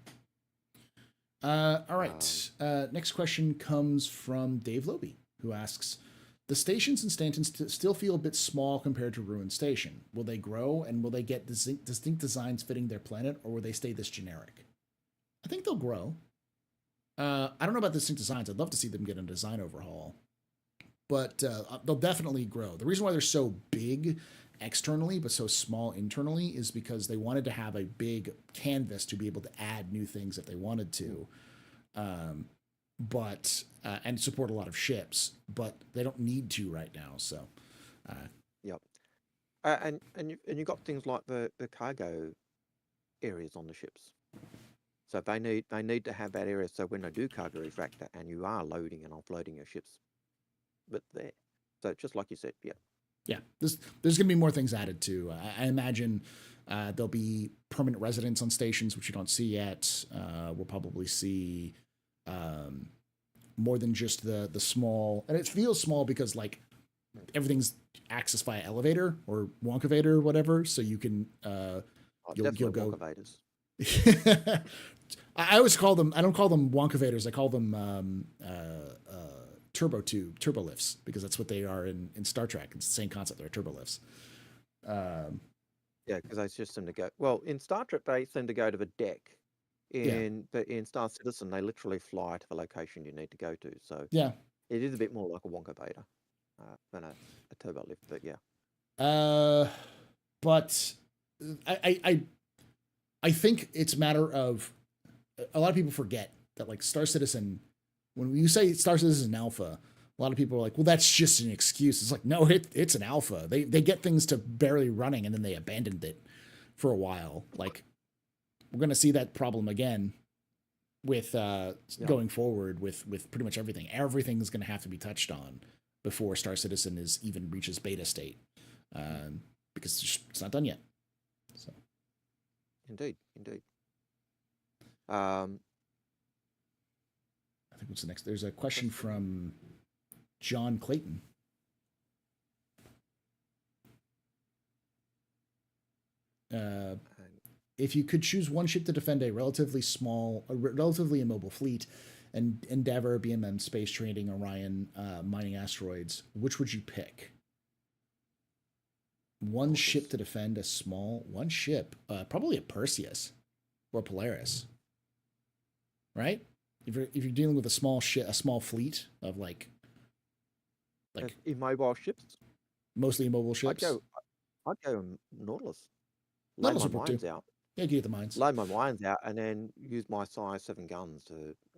All right. Next question comes from Dave Loby, who asks, the stations and stanchions still feel a bit small compared to Ruin Station. Will they grow, and will they get distinct designs fitting their planet, or will they stay this generic? I think they'll grow. I don't know about distinct designs. I'd love to see them get a design overhaul. But they'll definitely grow. The reason why they're so big externally but so small internally is because they wanted to have a big canvas to be able to add new things if they wanted to. And support a lot of ships, but they don't need to right now. So, Yep. And you got things like the cargo areas on the ships. So they need to have that area. So when they do cargo refactor, and you are loading and offloading your ships, but there. So just like you said, yeah. Yeah, there's going to be more things added too. I imagine there'll be permanent residents on stations, which you don't see yet. We'll probably see more than just the small, and it feels small because like everything's accessed via elevator or wonkavator or whatever, so you can you'll go. Wonkavators. I always call them. I don't call them wonkavators. I call them turbo lifts, because that's what they are in Star Trek. It's the same concept. They're turbo lifts. Yeah, because they just seem to go. Well, in Star Trek, they seem to go to the deck. But in Star Citizen, they literally fly to the location you need to go to. So yeah, it is a bit more like a wonkavator than a turbo lift. But yeah. But I think it's a matter of, a lot of people forget that like Star Citizen, when you say Star Citizen Alpha, a lot of people are like, well, that's just an excuse. It's like, no, it's an alpha. They get things to barely running, and then they abandoned it for a while. Like, we're going to see that problem again with going forward with pretty much everything. Everything is going to have to be touched on before Star Citizen even reaches beta state, because it's not done yet. So, Indeed. I think what's the next? There's a question from John Clayton. If you could choose one ship to defend a relatively immobile fleet, and Endeavor, BMM, Space Trading, Orion, mining asteroids, which would you pick? One ship to defend one ship, probably a Perseus or Polaris, right? If you're dealing with a small fleet of like immobile ships, mostly immobile ships, I'd go Nautilus. Lay my mines out. Yeah, get the mines. Lay my mines out, and then use my size 7 guns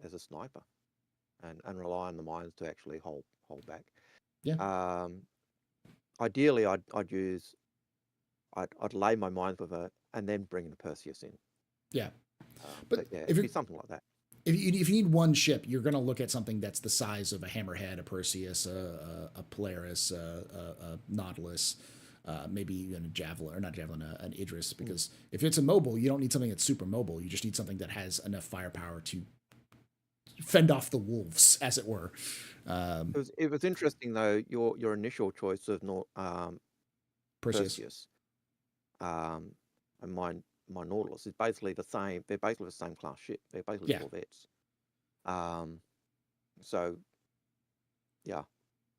as a sniper, and rely on the mines to actually hold back. Yeah. Ideally, I'd lay my mines with and then bring the Perseus in. Yeah. But yeah, it'd be something like that. If you need one ship, you're going to look at something that's the size of a Hammerhead, a Perseus, a Polaris, a Nautilus, maybe even a Javelin, or not Javelin, an Idris. Because if it's a mobile, you don't need something that's super mobile. You just need something that has enough firepower to fend off the wolves, as it were. It was interesting though, your initial choice of Perseus, and my Nautilus is basically the same. They're basically the same class ship. They're basically corvettes. So yeah,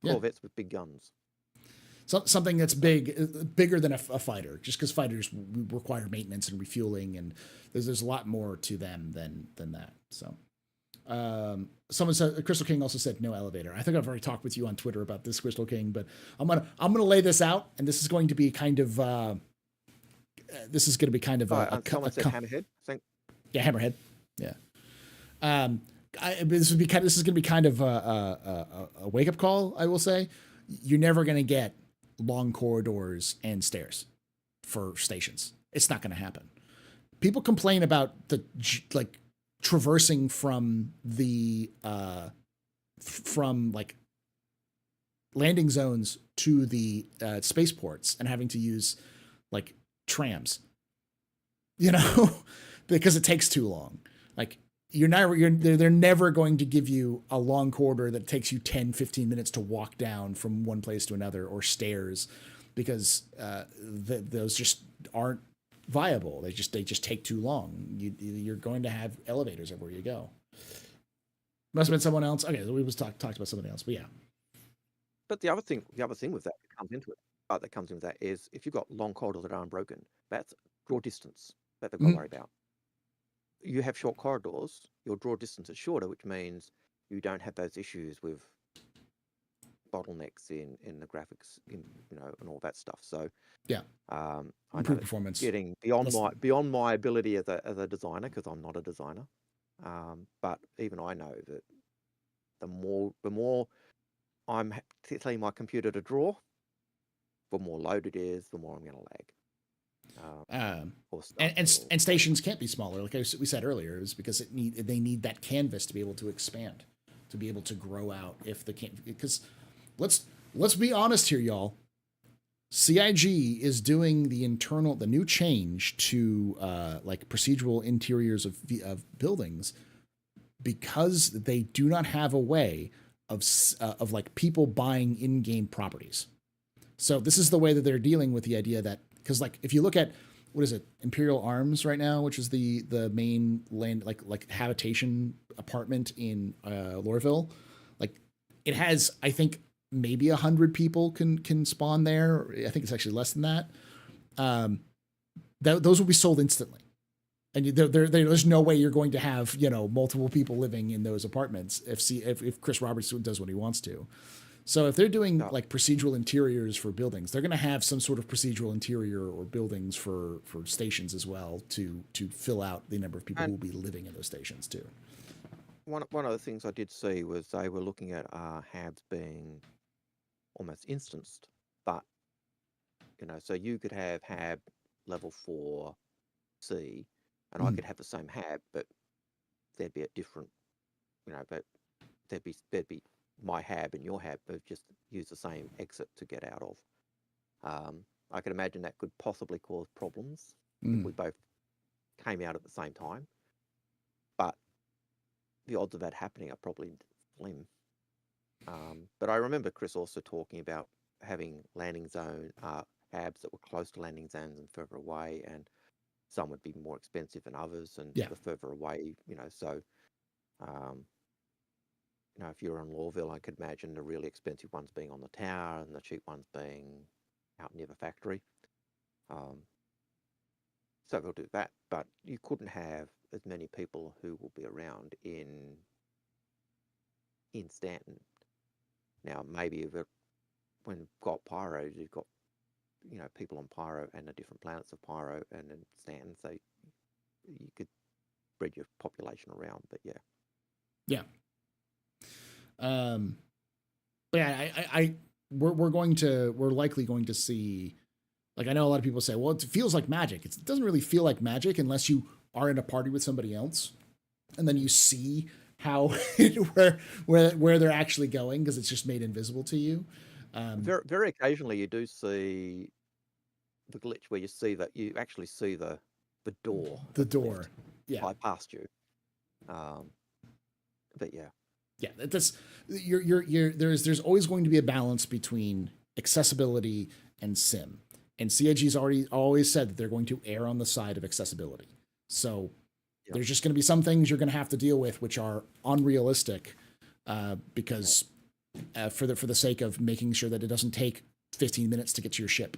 corvettes with big guns. So, something that's bigger than a fighter, just because fighters require maintenance and refueling, and there's a lot more to them than that. So, someone said, Crystal King also said no elevator. I think I've already talked with you on Twitter about this, Crystal King, but I'm gonna lay this out, and this is going to be kind of someone said Hammerhead. Yeah, Hammerhead. Yeah. This is going to be kind of a wake up call. I will say, you're never going to get long corridors and stairs for stations. It's not going to happen. People complain about the traversing from the landing zones to the spaceports and having to use like trams, because it takes too long. Like they're never going to give you a long corridor that takes you 10-15 minutes to walk down from one place to another, or stairs, because those just aren't viable. They just take too long. You're going to have elevators everywhere you go. Must have been someone else. Okay, we was talked about somebody else, but yeah. But the other thing with that comes into it, that comes in with that is if you've got long corridors that are unbroken, that's draw distance that they've got to worry about. You have short corridors, your draw distance is shorter, which means you don't have those issues with bottlenecks in the graphics, and all that stuff. So yeah, improve performance. Getting beyond my ability as a designer, because I'm not a designer. But even I know that the more I'm telling my computer to draw, the more load it is, the more I'm going to lag. And stations can't be smaller, like we said earlier, is because they need that canvas to be able to expand, to be able to grow out. Because let's be honest here, y'all. CIG is doing the new change to like procedural interiors of buildings because they do not have a way of like people buying in-game properties. So this is the way that they're dealing with the idea that, because like if you look at what is it, Imperial Arms right now, which is the main land like habitation apartment in Lorville, like it has, I think, maybe 100 people can spawn there. I think it's actually less than that. Those will be sold instantly, and there's no way you're going to have multiple people living in those apartments if Chris Roberts does what he wants to. So if they're doing like procedural interiors for buildings, they're going to have some sort of procedural interior or buildings for stations as well to fill out the number of people who will be living in those stations too. One of the things I did see was they were looking at HABs being almost instanced, but so you could have HAB level 4C, and I could have the same HAB, but there'd be a different, but there'd be my HAB and your HAB, but just use the same exit to get out of. I could imagine that could possibly cause problems if we both came out at the same time, but the odds of that happening are probably slim. But I remember Chris also talking about having landing zone HABs that were close to landing zones and further away, and some would be more expensive than others, and the further away, so if you're in Lorville, I could imagine the really expensive ones being on the tower and the cheap ones being out near the factory. So they'll do that, but you couldn't have as many people who will be around in Stanton. Now, maybe when you've got Pyro, you've got people on Pyro and the different planets of Pyro and in Stanton, so you could spread your population around. But yeah. But yeah, we're likely going to see, like, I know a lot of people say, well, it feels like magic. It doesn't really feel like magic unless you are in a party with somebody else, and then you see how where they're actually going, because it's just made invisible to you. Very, very occasionally you do see the glitch where you actually see the door. The door, fly past you. But yeah. Yeah, that's there's always going to be a balance between accessibility and sim, and CIG's always said that they're going to err on the side of accessibility. So there's just going to be some things you're going to have to deal with which are unrealistic, because for the sake of making sure that it doesn't take 15 minutes to get to your ship.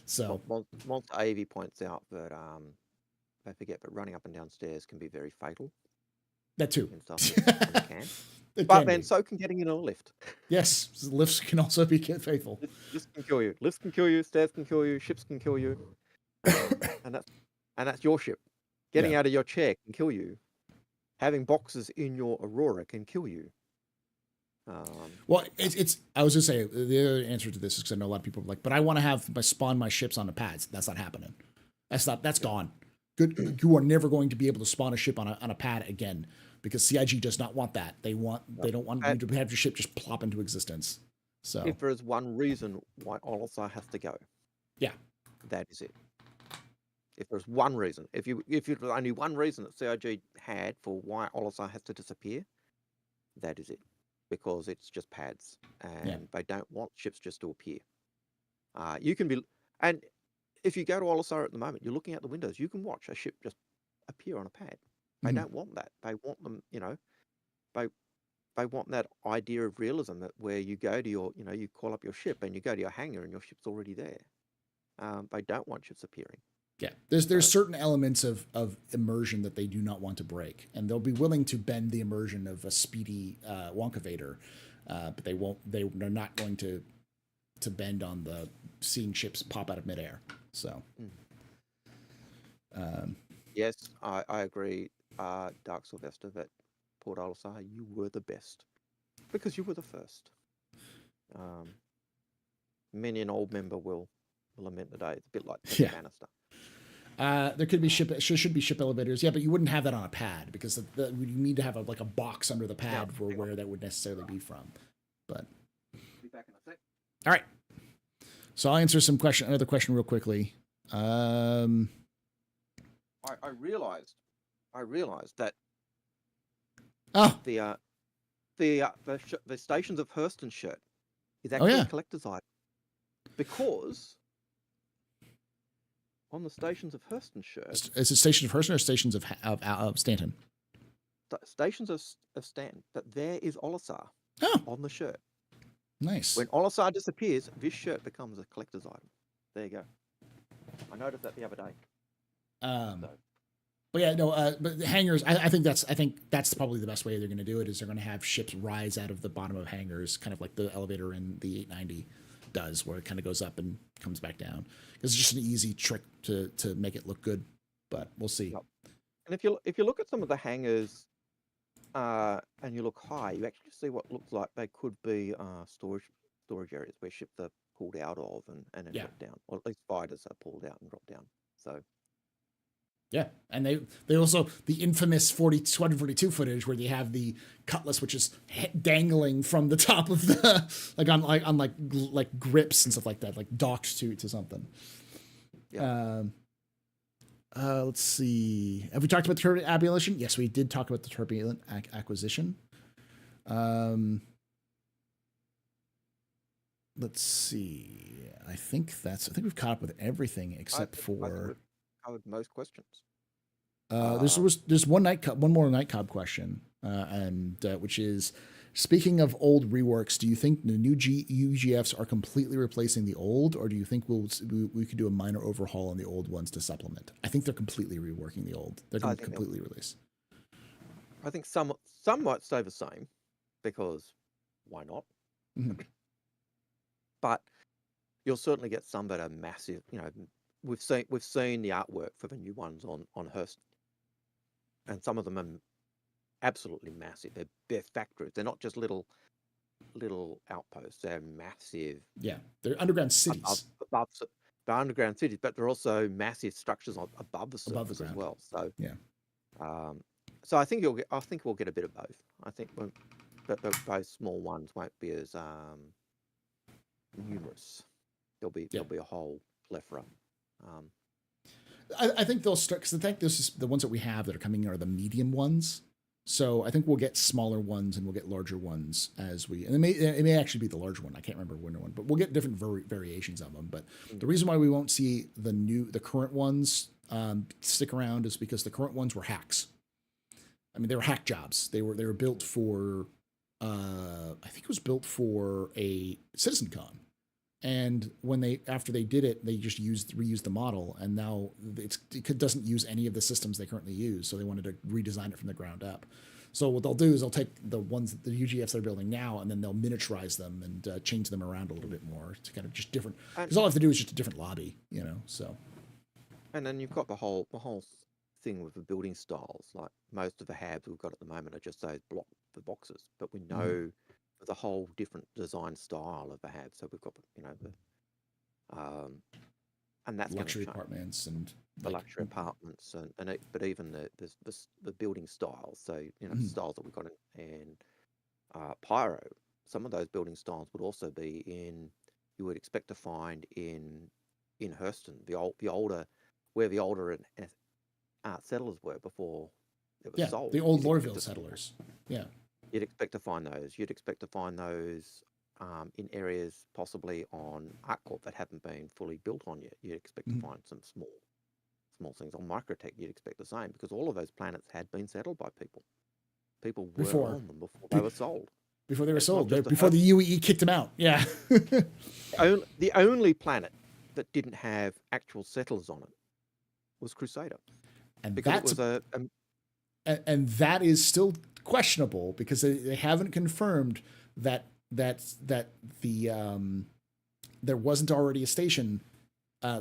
So Monster AV points out that I forget, but running up and down stairs can be very fatal. That too. But then so can getting in a lift. Yes, lifts can also be faithful. Lifts can kill you. Lifts can kill you. Stairs can kill you. Ships can kill you. And that's your ship. Getting out of your chair can kill you. Having boxes in your Aurora can kill you. Well, it's. I was gonna say the other answer to this is because I know a lot of people are like, but I want to spawn my ships on the pads. That's not happening. That's gone. Good. You are never going to be able to spawn a ship on a pad again, because CIG does not want that. They don't want you to have your ship just plop into existence. So if there is one reason why Olisar has to go, that is it. If there's one reason, if there's only one reason that CIG had for why Olisar has to disappear, that is it, because it's just pads, and they don't want ships just to appear. You can be, and if you go to Olisar at the moment, you're looking out the windows, you can watch a ship just appear on a pad. They don't want that. They want them, they want that idea of realism where you go to your, you call up your ship and you go to your hangar and your ship's already there. They don't want ships appearing. Yeah, there's certain elements of immersion that they do not want to break, and they'll be willing to bend the immersion of a speedy Wonka Vader, but they won't. They're not going to bend on the seeing ships pop out of midair. So, yes, I agree, Dark Sylvester, that Port Olisar, you were the best because you were the first. Many an old member will lament the day. It's a bit like Bannister. There could be should be ship elevators, yeah, but you wouldn't have that on a pad because you need to have a box under the pad for where that would necessarily be from. But be back in a sec. All right, so I'll answer another question real quickly. I realized that the Stations of Hurston shirt is actually a collector's item because on the Stations of Hurston shirt, is it Stations of Hurston or Stations of Stanton? Stations of Stanton, but there is Olisar on the shirt. Nice. When Olisar disappears, this shirt becomes a collector's item. There you go. I noticed that the other day. But yeah, no. But the hangars, I think that's probably the best way they're going to do it. Is they're going to have ships rise out of the bottom of hangars, kind of like the elevator in the 890 does, where it kind of goes up and comes back down. It's just an easy trick to make it look good, but we'll see. Yep. And if you look at some of the hangars, and you look high, you actually see what looks like they could be storage areas where ships are pulled out of and then dropped down, or at least fighters are pulled out and dropped down. So. Yeah, and they also the infamous 242 footage where they have the cutlass, which is dangling from the top of the on grips and stuff like that, like docked to something. Yeah. Let's see. Have we talked about the turbulent abolition? Yes, we did talk about the turbulent acquisition. Let's see. I think we've caught up with everything except for. Covered most questions. There's one more night cob question, and which is, speaking of old reworks, do you think the new UGFs are completely replacing the old, or do you think we could do a minor overhaul on the old ones to supplement? I think they're completely reworking the old. They're going to completely release. I think some might stay the same because why not? Mm-hmm. But you'll certainly get some that are massive. We've seen the artwork for the new ones on Hurston, and some of them are absolutely massive. They're factories. They're not just little outposts. They're massive. Yeah, they're underground cities. They're underground cities, but they're also massive structures above the surface as well. So yeah. So I think we'll get a bit of both. I think but those small ones won't be as numerous. There'll be a whole plethora. I think they'll start, because I think this is the ones that we have that are coming are the medium ones. So I think we'll get smaller ones and we'll get larger ones and it may actually be the larger one. I can't remember which one, but we'll get different variations of them. But the reason why we won't see the current ones stick around is because the current ones were hacks. I mean, they were hack jobs. They were built for I think it was built for a CitizenCon. And after they did it, they just reused the model, and now it doesn't use any of the systems they currently use. So they wanted to redesign it from the ground up. So what they'll do is they'll take the UGFs they're building now, and then they'll miniaturize them and change them around a little bit more to kind of just different. Because all I have to do is just a different lobby, So. And then you've got the whole thing with the building styles. Like most of the habs we've got at the moment are just those the boxes, but we know. The whole different design style of the hab. So we've got, and that's luxury apartments and the luxury apartments but even the building styles. So styles that we've got in Pyro. Some of those building styles would also be you would expect to find in Hurston, the older settlers were before it was sold. The old Lorville settlers. Yeah. You'd expect to find those. You'd expect to find those in areas possibly on ArcCorp that haven't been fully built on yet. You'd expect to find some small things on Microtech. You'd expect the same because all of those planets had been settled by people. People were Before. on them before they were sold. Before they were It's not sold, just a before the UEE kicked them out. Yeah. The only planet that didn't have actual settlers on it was Crusader, And because that's it was and that is still questionable because they haven't confirmed that the there wasn't already a station,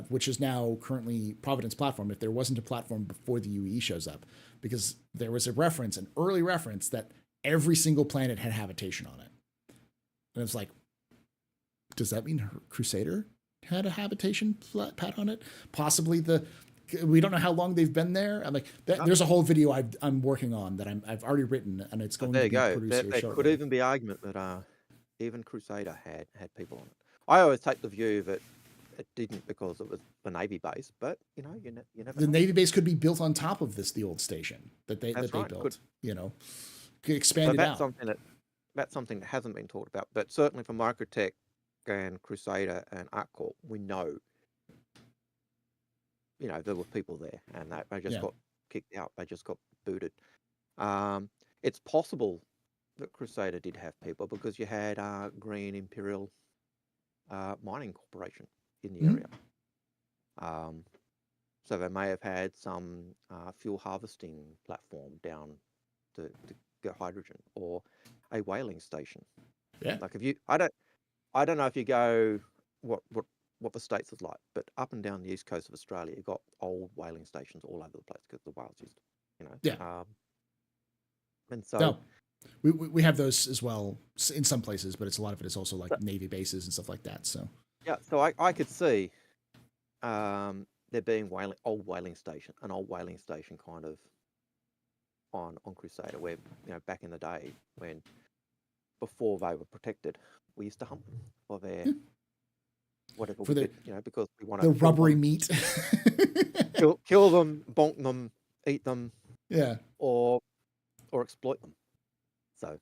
which is now currently Providence platform. If there wasn't a platform before the UEE shows up, because there was an early reference that every single planet had habitation on it, and it's like, does that mean Crusader had a habitation pad on it? Possibly we don't know how long they've been there. I'm like, there's a whole video I'm working on that I've already written, and it's going to be produced here shortly. There could even be argument that even Crusader had people on it. I always take the view that it didn't because it was the Navy base, but you never. The Navy base could be built on top of the old station that they built. Could expand it out. That's something that hasn't been talked about, but certainly for Microtech and Crusader and ArcCorp, we know. There were people there, and they just got kicked out. They just got booted. It's possible that Crusader did have people because you had Green Imperial Mining Corporation in the area. So they may have had some fuel harvesting platform down to get hydrogen, or a whaling station. Yeah. Like I don't know if you go what the States is like, but up and down the east coast of Australia, you've got old whaling stations all over the place because the whales used it, Yeah. And so no, we have those as well in some places, but a lot of it is also like Navy bases and stuff like that. So so I could see there being an old whaling station kind of on Crusader, where back in the day before they were protected, we used to hunt them for their whatever we did, because we want the rubbery meat. kill them, bonk them, eat them, or exploit them. So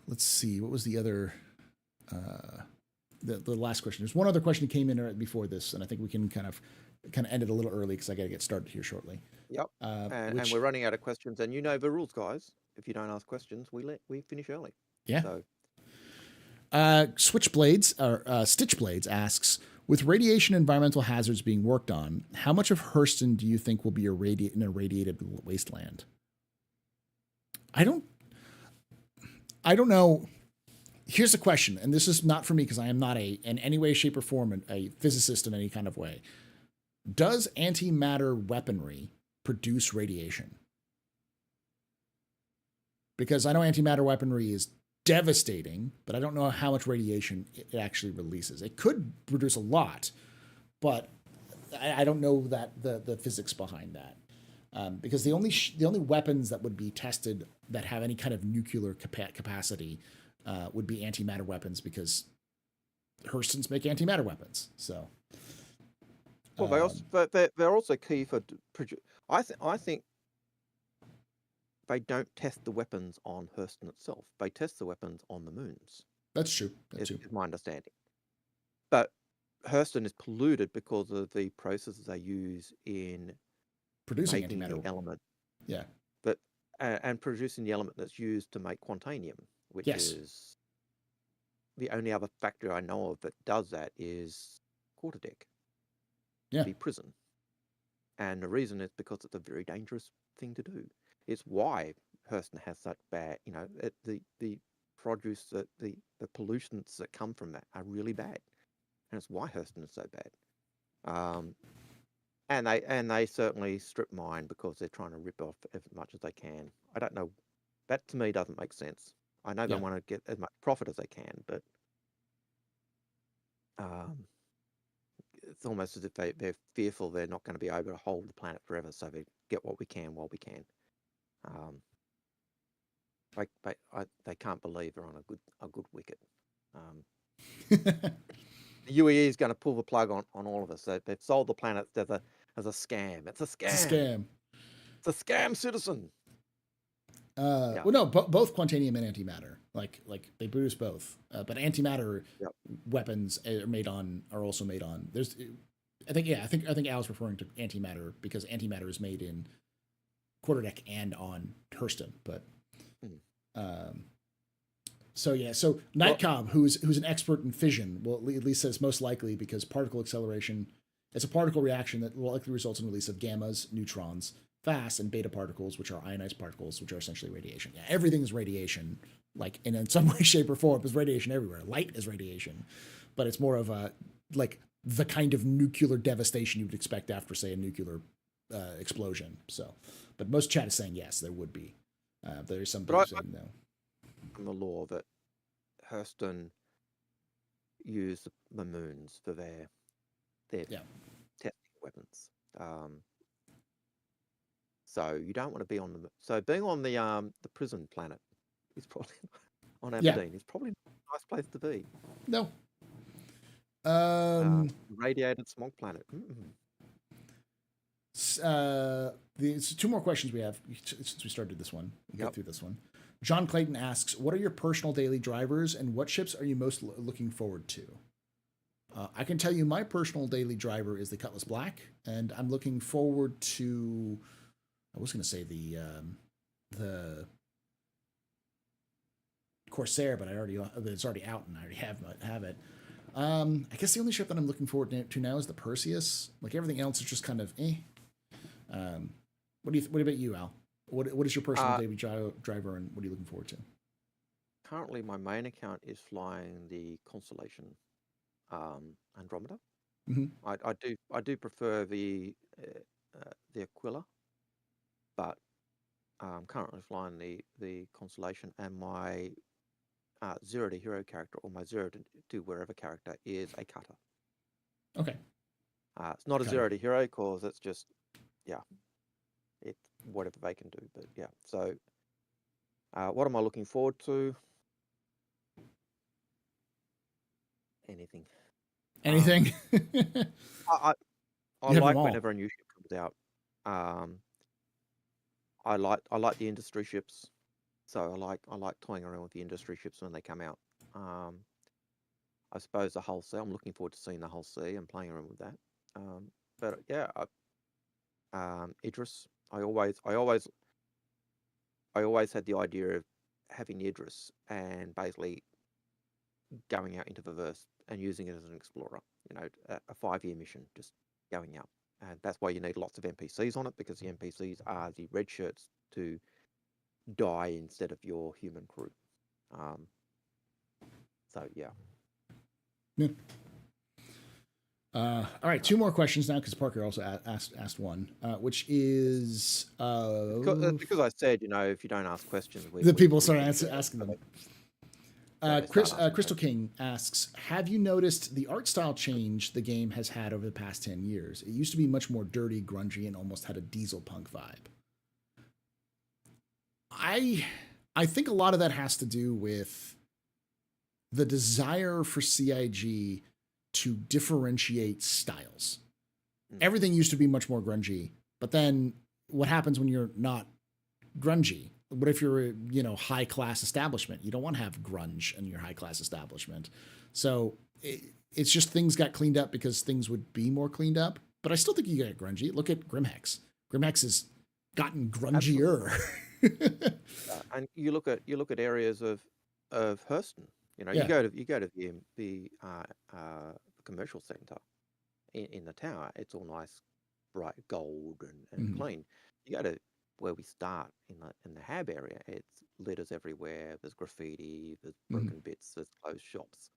let's see, what was the other the last question? There's one other question that came in before this, and I think we can kind of end it a little early because I got to get started here shortly. Yep. And we're running out of questions, and you know the rules, guys. If you don't ask questions, we finish early. Yeah. So. Switchblades or Stitchblades asks, with radiation environmental hazards being worked on, how much of Hurston do you think will be in a radiated wasteland? I don't know. Here's the question, and this is not for me because I am not in any way, shape, or form a physicist in any kind of way. Does antimatter weaponry produce radiation? Because I know antimatter weaponry is devastating, but I don't know how much radiation it actually releases. It could produce a lot, but I don't know that the physics behind that. Because the only weapons that would be tested that have any kind of nuclear capacity would be antimatter weapons, because Hurstons make antimatter weapons. So, well, they're also key for. I think they don't test the weapons on Hurston itself. They test the weapons on the moons. That's true. Is my understanding. But Hurston is polluted because of the processes they use in producing making antimatter the element. Yeah. But and producing the element that's used to make quantanium, which is the only other factory I know of that does that is Quarterdeck. Yeah. The prison. And the reason is because it's a very dangerous thing to do. It's why Hurston has such bad, the produce, the pollutants that come from that are really bad, and it's why Hurston is so bad. And they certainly strip mine because they're trying to rip off as much as they can. I don't know. That to me doesn't make sense. I know they want to get as much profit as they can, but it's almost as if they're fearful they're not going to be able to hold the planet forever, so they get what we can while we can. They can't believe they're on a good wicket. The UEE is going to pull the plug on all of us. They've sold the planet as a scam. It's a scam. It's a scam. It's a scam, citizen. Well, no, both quantanium and antimatter. Like they produce both, but antimatter weapons are also made on. I think Al's referring to antimatter because antimatter is made in quarterdeck and on Hurston. But Hmm. so Nightcob, who's an expert in fission, well, at least says most likely because particle acceleration. It's a particle reaction that will likely result in release of gammas, neutrons, fast, and beta particles, which are ionized particles, which are essentially radiation. Yeah, everything is radiation, like in some way, shape, or form. There's radiation everywhere. Light is radiation, but it's more of a like the kind of nuclear devastation you would expect after, say, a nuclear explosion. So, but most chat is saying yes, there would be. There is some people saying no. From the law that Hurston used the moons for their testing weapons. So you don't want to be on the. So being on the prison planet is probably on Aberdeen is probably not a nice place to be. No. Radiated smog planet. The two more questions we have since we started this one. We'll get through this one. John Clayton asks, what are your personal daily drivers and what ships are you most looking forward to? I can tell you my personal daily driver is the Cutlass Black, and I'm looking forward to, I was going to say the Corsair, but it's already out and I already have it. I guess the only ship that I'm looking forward to now is the Perseus. Like everything else is just kind of eh. What about you, Al? What is your personal daily driver, and what are you looking forward to? Currently, my main account is flying the Constellation Andromeda. Mm-hmm. I do prefer the Aquila, but I'm currently flying the Constellation, and my zero to hero character, or my zero to wherever character, is a cutter. Okay. It's not a zero to hero because it's just it's whatever they can do. But yeah, so what am I looking forward to? Anything. I like whenever a new ship comes out. I like the industry ships, so I like toying around with the industry ships when they come out. I suppose the Hull C. I'm looking forward to seeing the Hull C and playing around with that. But yeah, Idris. I always had the idea of having Idris and basically going out into the verse and using it as an explorer. You know, a 5-year mission, just going out, and that's why you need lots of NPCs on it, because the NPCs are the red shirts to die instead of your human crew. So yeah. All right, two more questions now because Parker also asked one, which is because I said, you know, if you don't ask questions, people start asking them. Crystal King asks, have you noticed the art style change the game has had over the past 10 years? It used to be much more dirty, grungy, and almost had a diesel punk vibe. I think a lot of that has to do with the desire for CIG to differentiate styles. Everything used to be much more grungy, but then what happens when you're not grungy? What if you're a high class establishment? You don't want to have grunge in your high class establishment. So it's just things got cleaned up because things would be more cleaned up. But I still think you get grungy. Look at Grimhex. Grimhex has gotten grungier. And you look at areas of Hurston. You know, you go to the commercial centre in the tower. It's all nice, bright gold and clean. You go to where we start in the hab area, it's litters everywhere. There's graffiti. There's broken bits. There's closed shops.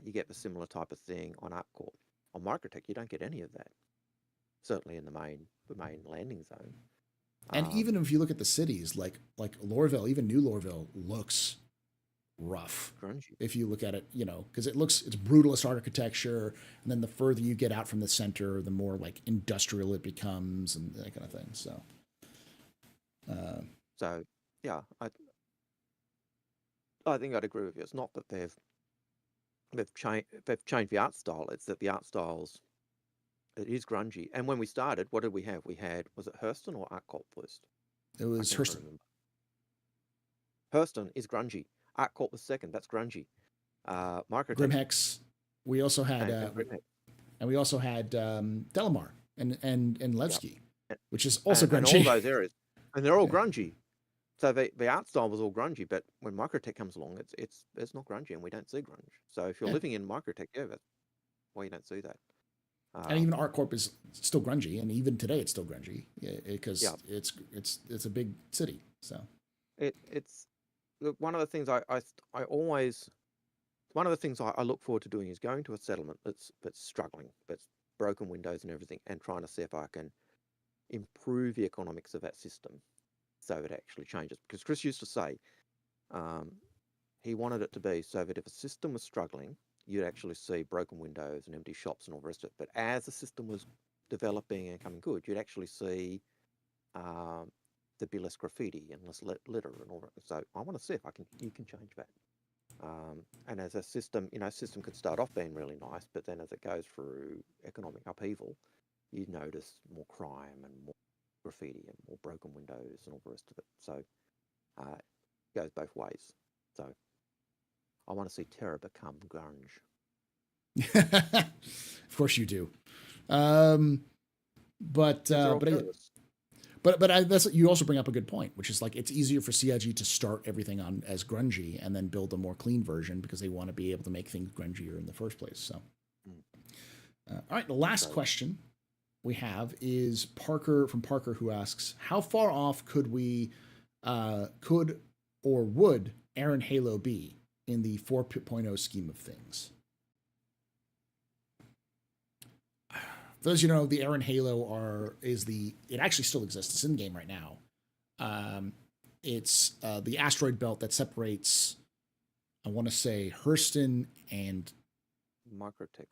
You get the similar type of thing on ArtCorp. On Microtech, you don't get any of that. Certainly in the main landing zone. And even if you look at the cities, like Lorville, even New Lorville looks rough. Grungy. If you look at it, because it's brutalist architecture, and then the further you get out from the center, the more like industrial it becomes, and that kind of thing. So yeah, I think I'd agree with you. It's not that they've changed the art style. It's that the art styles, it is grungy. And when we started, what did we have? We had, was it Hurston or ArtCorp first? It was Hurston. Hurston is grungy. ArtCorp was second. That's grungy. Microtech. Grimhex. We also had Delamar and Levski. which is also and grungy. all those areas, and they're all grungy. So the art style was all grungy, but when Microtech comes along, it's not grungy, and we don't see grunge. So if you're living in Microtech, that's why you don't see that. And even ArtCorp is still grungy, and even today it's still grungy because it's a big city. So it's one of the things I look forward to doing is going to a settlement that's struggling, that's broken windows and everything, and trying to see if I can improve the economics of that system so it actually changes. Because Chris used to say he wanted it to be so that if a system was struggling, you'd actually see broken windows and empty shops and all the rest of it. But as the system was developing and coming good, you'd actually see there'd be less graffiti and less litter and all that. So I want to see if you can change that. And as a system, system could start off being really nice, but then as it goes through economic upheaval, you notice more crime and more graffiti and more broken windows and all the rest of it. So it goes both ways. So I want to see terror become grunge. Of course you do. But that's, you also bring up a good point, which is like it's easier for CIG to start everything on as grungy and then build a more clean version because they want to be able to make things grungier in the first place. So, all right, the last question we have is Parker who asks, how far off could or would Aaron Halo be in the 4.0 scheme of things? For those of you who know, the Aaron Halo it actually still exists. It's in game right now. It's the asteroid belt that separates, I want to say, Hurston and Microtech.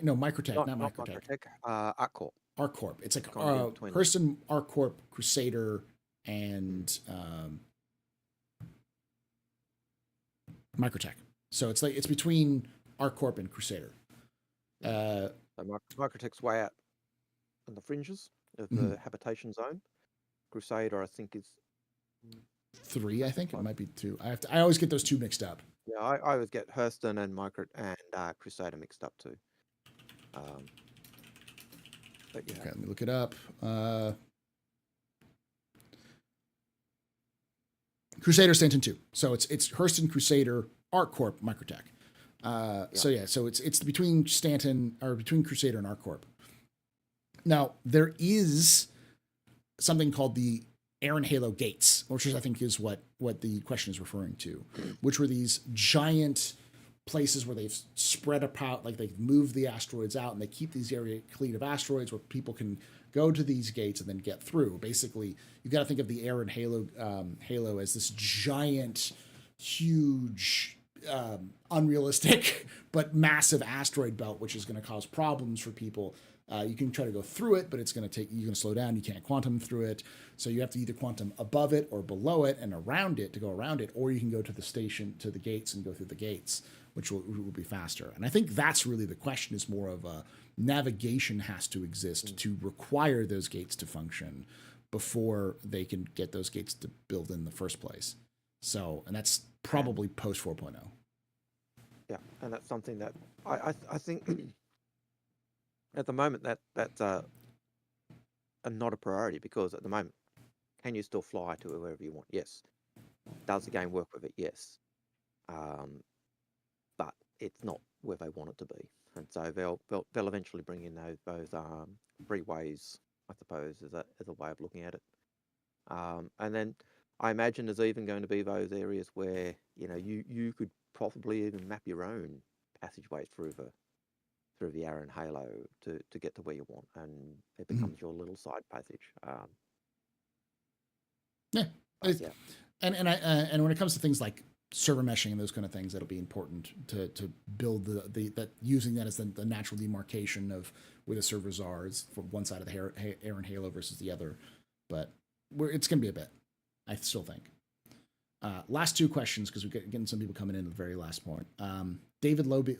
No, Microtech, not Microtech. ArcCorp. ArcCorp. It's like Hurston, ArcCorp, Crusader, and Microtech. So it's between ArcCorp and Crusader. Microtech's way out on the fringes of the habitation zone. Crusader, I think, is 3. I think it might be 2. I always get those two mixed up. Yeah, I always get Hurston and Crusader mixed up too. But yeah. Okay, let me look it up. Crusader Stanton 2. So it's Hurston, Crusader, ArcCorp, Microtech. So it's between between Crusader and ArcCorp. Now there is something called the Aaron Halo gates, which I think is what the question is referring to, which were these giant places where they've spread apart, like they've moved the asteroids out and they keep these area clean of asteroids where people can go to these gates and then get through. Basically, you've got to think of the Aaron Halo as this giant, huge, unrealistic but massive asteroid belt, which is going to cause problems for people. You can try to go through it, but you're going to slow down. You can't quantum through it. So you have to either quantum above it or below it and around it to go around it, or you can go to the gates and go through the gates, which will be faster. And I think that's really the question, is more of a navigation has to exist to require those gates to function before they can get those gates to build in the first place. So, and that's probably post 4.0. Yeah, and that's something that I think at the moment that's not a priority, because at the moment, can you still fly to wherever you want? Yes. Does the game work with it? Yes. But it's not where they want it to be, and so they'll eventually bring in those freeways, I suppose, as a way of looking at it. And then I imagine there's even going to be those areas where you could probably even map your own passageways through the Aaron Halo to get to where you want, and it becomes your little side passage. And when it comes to things like server meshing and those kind of things, that'll be important to build that using that as the natural demarcation of where the servers are, is from one side of the Aaron Halo versus the other. But it's going to be a bit, I still think. Last two questions, because we're getting some people coming in at the very last point. David Lobe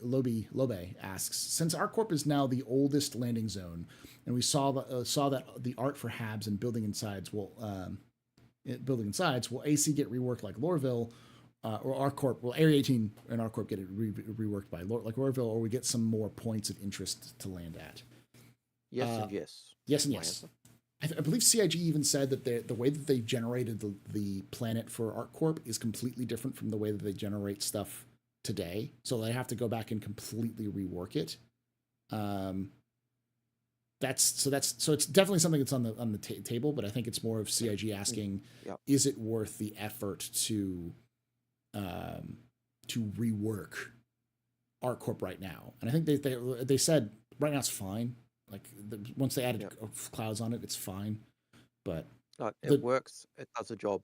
asks, since ArcCorp is now the oldest landing zone, and we saw that the art for HABs and building insides will AC get reworked like Lorville, or ArcCorp? Will Area 18 and ArcCorp get it reworked by like Lorville, or we get some more points of interest to land at? Yes and yes. Yes and yes. I believe CIG even said that the way that they generated the planet for ArcCorp is completely different from the way that they generate stuff today. So they have to go back and completely rework it. So it's definitely something that's on the table, but I think it's more of CIG asking, is it worth the effort to rework ArcCorp right now? And I think they said right now it's fine. Like once they added clouds on it, it's fine. But it works. It does the job.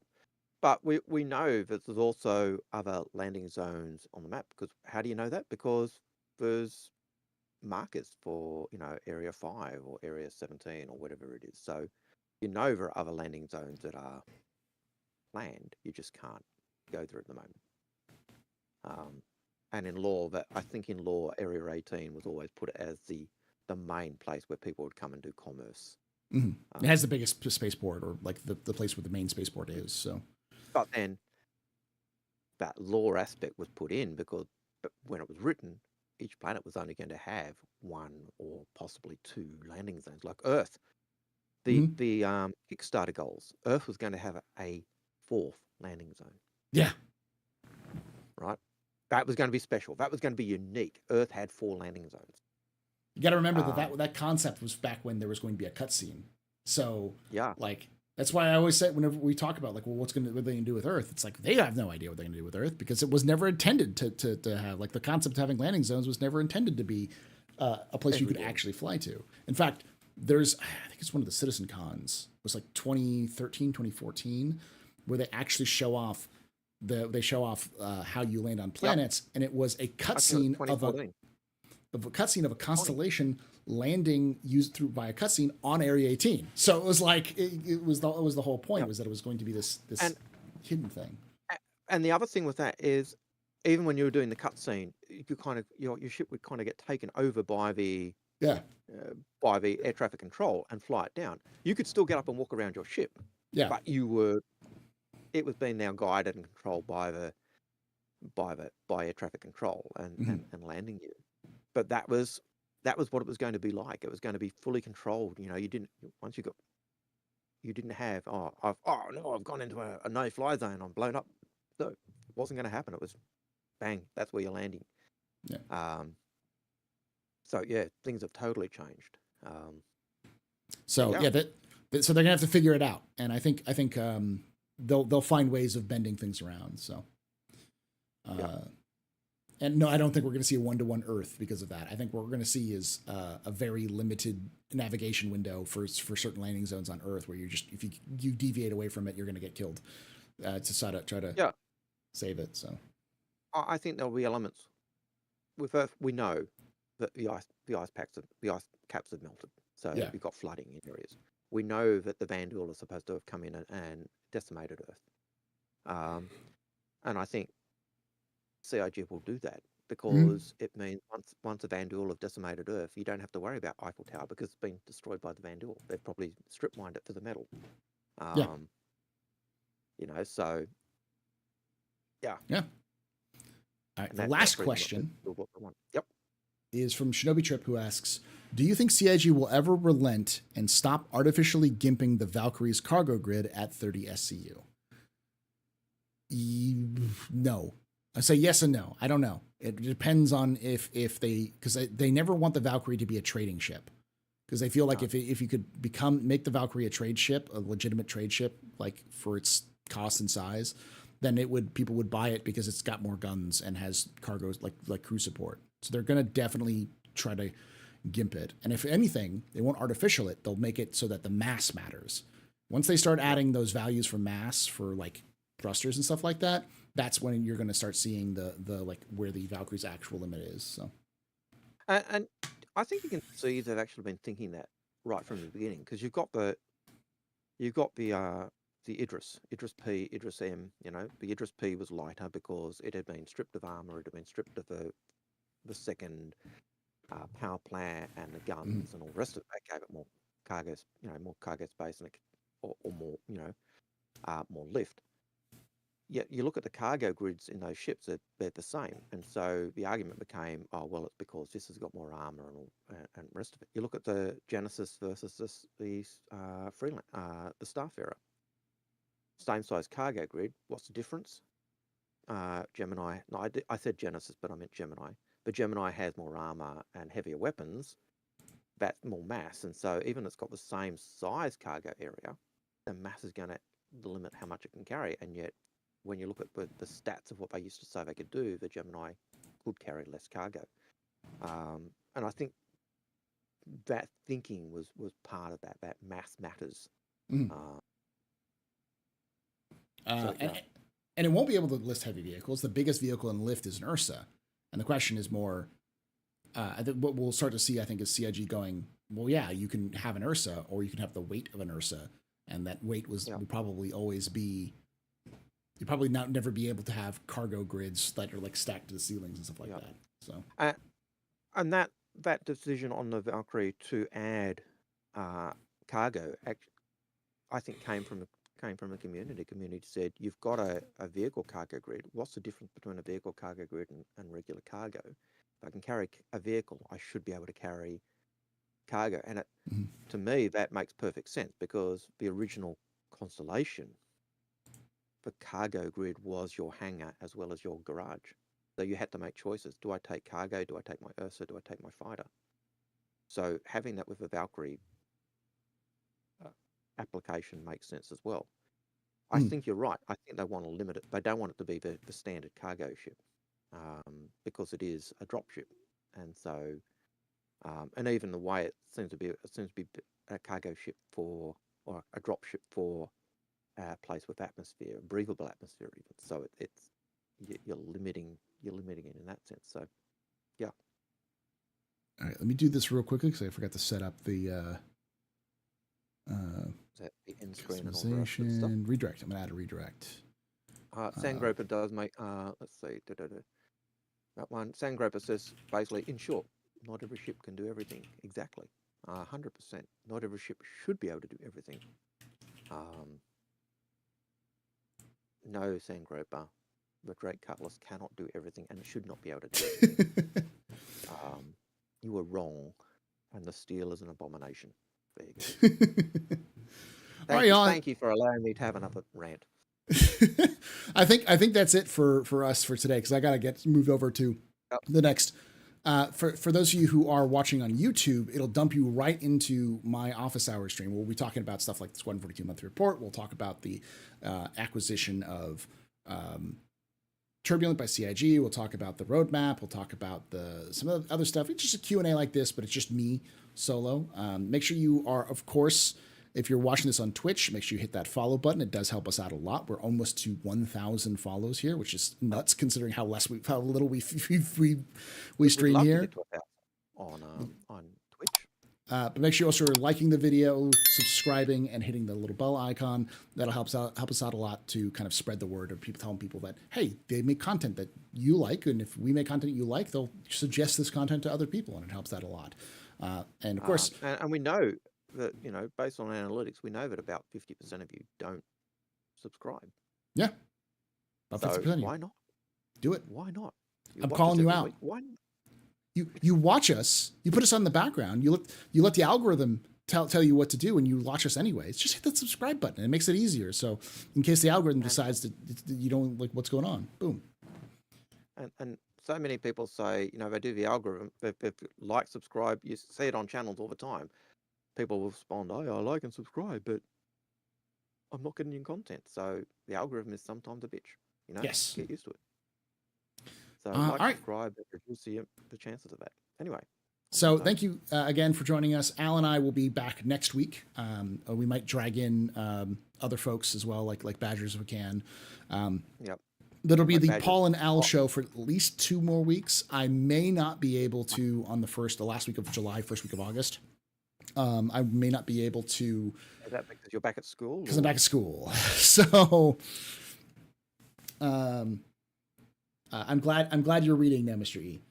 But we know that there's also other landing zones on the map. Because how do you know that? Because there's markers for area 5 or area 17 or whatever it is. So there are other landing zones that are planned. You just can't go there at the moment. And in law, I think in law, area 18 was always put as the main place where people would come and do commerce. Mm-hmm. It has the biggest spaceport, or like the place where the main spaceport is. So, but then that law aspect was put in because when it was written, each planet was only going to have 1 or possibly 2 landing zones, like Earth. The Kickstarter goals, Earth was going to have a 4th landing zone. Yeah. Right? That was going to be special. That was going to be unique. Earth had 4 landing zones. You got to remember that concept was back when there was going to be a cutscene. So, like, that's why I always say whenever we talk about, like, well, what are they going to do with Earth? It's like they have no idea what they're going to do with Earth because it was never intended to have, like, the concept of having landing zones was never intended to be a place you could actually fly to. In fact, I think it's one of the CitizenCons. It was like 2013, 2014, where they actually show off how you land on planets, and it was a cutscene of a constellation landing used by a cutscene on Area 18. So it was like it was the whole point was that it was going to be this hidden thing. And the other thing with that is, even when you were doing the cutscene, you kind of your ship would kind of get taken over by the air traffic control and fly it down. You could still get up and walk around your ship, but it was being now guided and controlled by air traffic control and landing you. But that was what it was going to be like. It was going to be fully controlled. You didn't have I've gone into a no-fly zone. I'm blown up. No, it wasn't going to happen. It was bang. That's where you're landing. Yeah. So things have totally changed. So they're gonna have to figure it out, and I think they'll find ways of bending things around. So. And no, I don't think we're going to see a 1-to-1 Earth because of that. I think what we're going to see is a very limited navigation window for certain landing zones on Earth, where if you deviate away from it, you're going to get killed. To try to save it. So I think there'll be elements with Earth. We know that the ice caps have melted, so we've got flooding in areas. We know that the Vanduul are supposed to have come in and decimated Earth, and I think CIG will do that because it means once the Vanduul have decimated Earth, you don't have to worry about Eiffel Tower because it's been destroyed by the Vanduul. They've probably strip mined it for the metal. So All right, the last question is from Shinobi Trip, who asks, do you think CIG will ever relent and stop artificially gimping the Valkyrie's cargo grid at 30 SCU? No. I say yes and no. I don't know. It depends on if because they never want the Valkyrie to be a trading ship, because they feel like if you could make the Valkyrie a trade ship, a legitimate trade ship, like for its cost and size, then people would buy it because it's got more guns and has cargoes like crew support. So they're gonna definitely try to gimp it, and if anything, they won't artificial it. They'll make it so that the mass matters. Once they start adding those values for mass for like thrusters and stuff like that, that's when you're going to start seeing the like where the Valkyrie's actual limit is. So, and I think you can see they've actually been thinking that right from the beginning, because you've got the Idris P, Idris M. The Idris P was lighter because it had been stripped of armor, it had been stripped of the second power plant and the guns and all the rest of it. That gave it more cargo, more cargo space and or more, more lift. you look at the cargo grids in those ships; they're the same, and so the argument became, oh well, it's because this has got more armor and rest of it. You look at the Genesis versus the Freeland, the Starfarer, same size cargo grid. What's the difference? Gemini. No, I said Genesis, but I meant Gemini. But Gemini has more armor and heavier weapons. That's more mass, and so even it's got the same size cargo area, the mass is going to limit how much it can carry, and yet when you look at the stats of what they used to say they could do, the Gemini could carry less cargo. And I think that thinking was part of that mass matters. Mm. And it won't be able to list heavy vehicles. The biggest vehicle in lift is an Ursa. And the question is more, I think what we'll start to see, I think, is CIG going, well, yeah, you can have an Ursa, or you can have the weight of an Ursa. And that weight will probably always be, you probably never be able to have cargo grids that are like stacked to the ceilings and stuff like that. So, and that decision on the Valkyrie to add cargo, I think came from the community. The community said, you've got a vehicle cargo grid. What's the difference between a vehicle cargo grid and regular cargo? If I can carry a vehicle, I should be able to carry cargo. And to me, that makes perfect sense, because the original Constellation, the cargo grid was your hangar as well as your garage. So you had to make choices. Do I take cargo? Do I take my Ursa? Do I take my fighter? So having that with the Valkyrie application makes sense as well. I think you're right. I think they want to limit it. They don't want it to be the standard cargo ship, because it is a drop ship. And so, and even the way it seems to be a cargo ship or a drop ship for a place with atmosphere, a breathable atmosphere even. So you're limiting it in that sense. So, yeah. All right, let me do this real quickly because I forgot to set up the Is that the end screen and all the rest of the stuff? Redirect. I'm gonna add a redirect. Sandgroper does make. Let's see. That one. Sandgroper says basically, in short, not every ship can do everything. Exactly. 100%. Not every ship should be able to do everything. No, Sandgroper. The Drake Cutlass cannot do everything and should not be able to do everything. You were wrong, and the steel is an abomination. There you go. Thank you for allowing me to have another rant. I think that's it for us for today, because I gotta get moved over to the next. For those of you who are watching on YouTube, it'll dump you right into my office hours stream. We'll be talking about stuff like the Squadron 42 month report. We'll talk about the acquisition of Turbulent by CIG. We'll talk about the roadmap. We'll talk about some of the other stuff. It's just a Q&A like this, but it's just me solo. Make sure you are, of course, if you're watching this on Twitch, make sure you hit that follow button. It does help us out a lot. We're almost to 1,000 follows here, which is nuts considering how little we stream here on Twitch. But make sure you also are liking the video, subscribing, and hitting the little bell icon. That'll help us out a lot to kind of spread the word of people, telling people that, hey, they make content that you like, and if we make content you like, they'll suggest this content to other people, and it helps that a lot. And of course, and we know that, based on analytics, we know that about 50% of you don't subscribe. Yeah. About 50% of you. Why not? Do it. Why not? I'm calling you out. Why? You watch us, you put us on the background, you let the algorithm tell you what to do, and you watch us anyways. Just hit that subscribe button. It makes it easier. So in case the algorithm decides that you don't like what's going on, boom. And so many people say, they do the algorithm. If like, subscribe, you see it on channels all the time. People will respond, oh, I like and subscribe, but I'm not getting new content. So the algorithm is sometimes a bitch. Yes. Get used to it. So subscribe, and reduce the chances of that. Anyway. So thank you again for joining us. Al and I will be back next week. We might drag in other folks as well, like Badgers if we can. Yep. That'll be the Paul and Al show for at least 2 more weeks. I may not be able to on the last week of July, first week of August. I may not be able to. Is that because you're back at school? Because I'm back at school. So I'm glad you're reading now, Mr. E.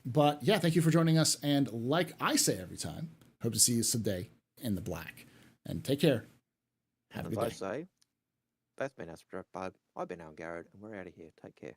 But yeah, thank you for joining us. And like I say every time, hope to see you someday in the black. And take care. Have a good day. That's been AstroPub. I've been Algared, and we're out of here. Take care.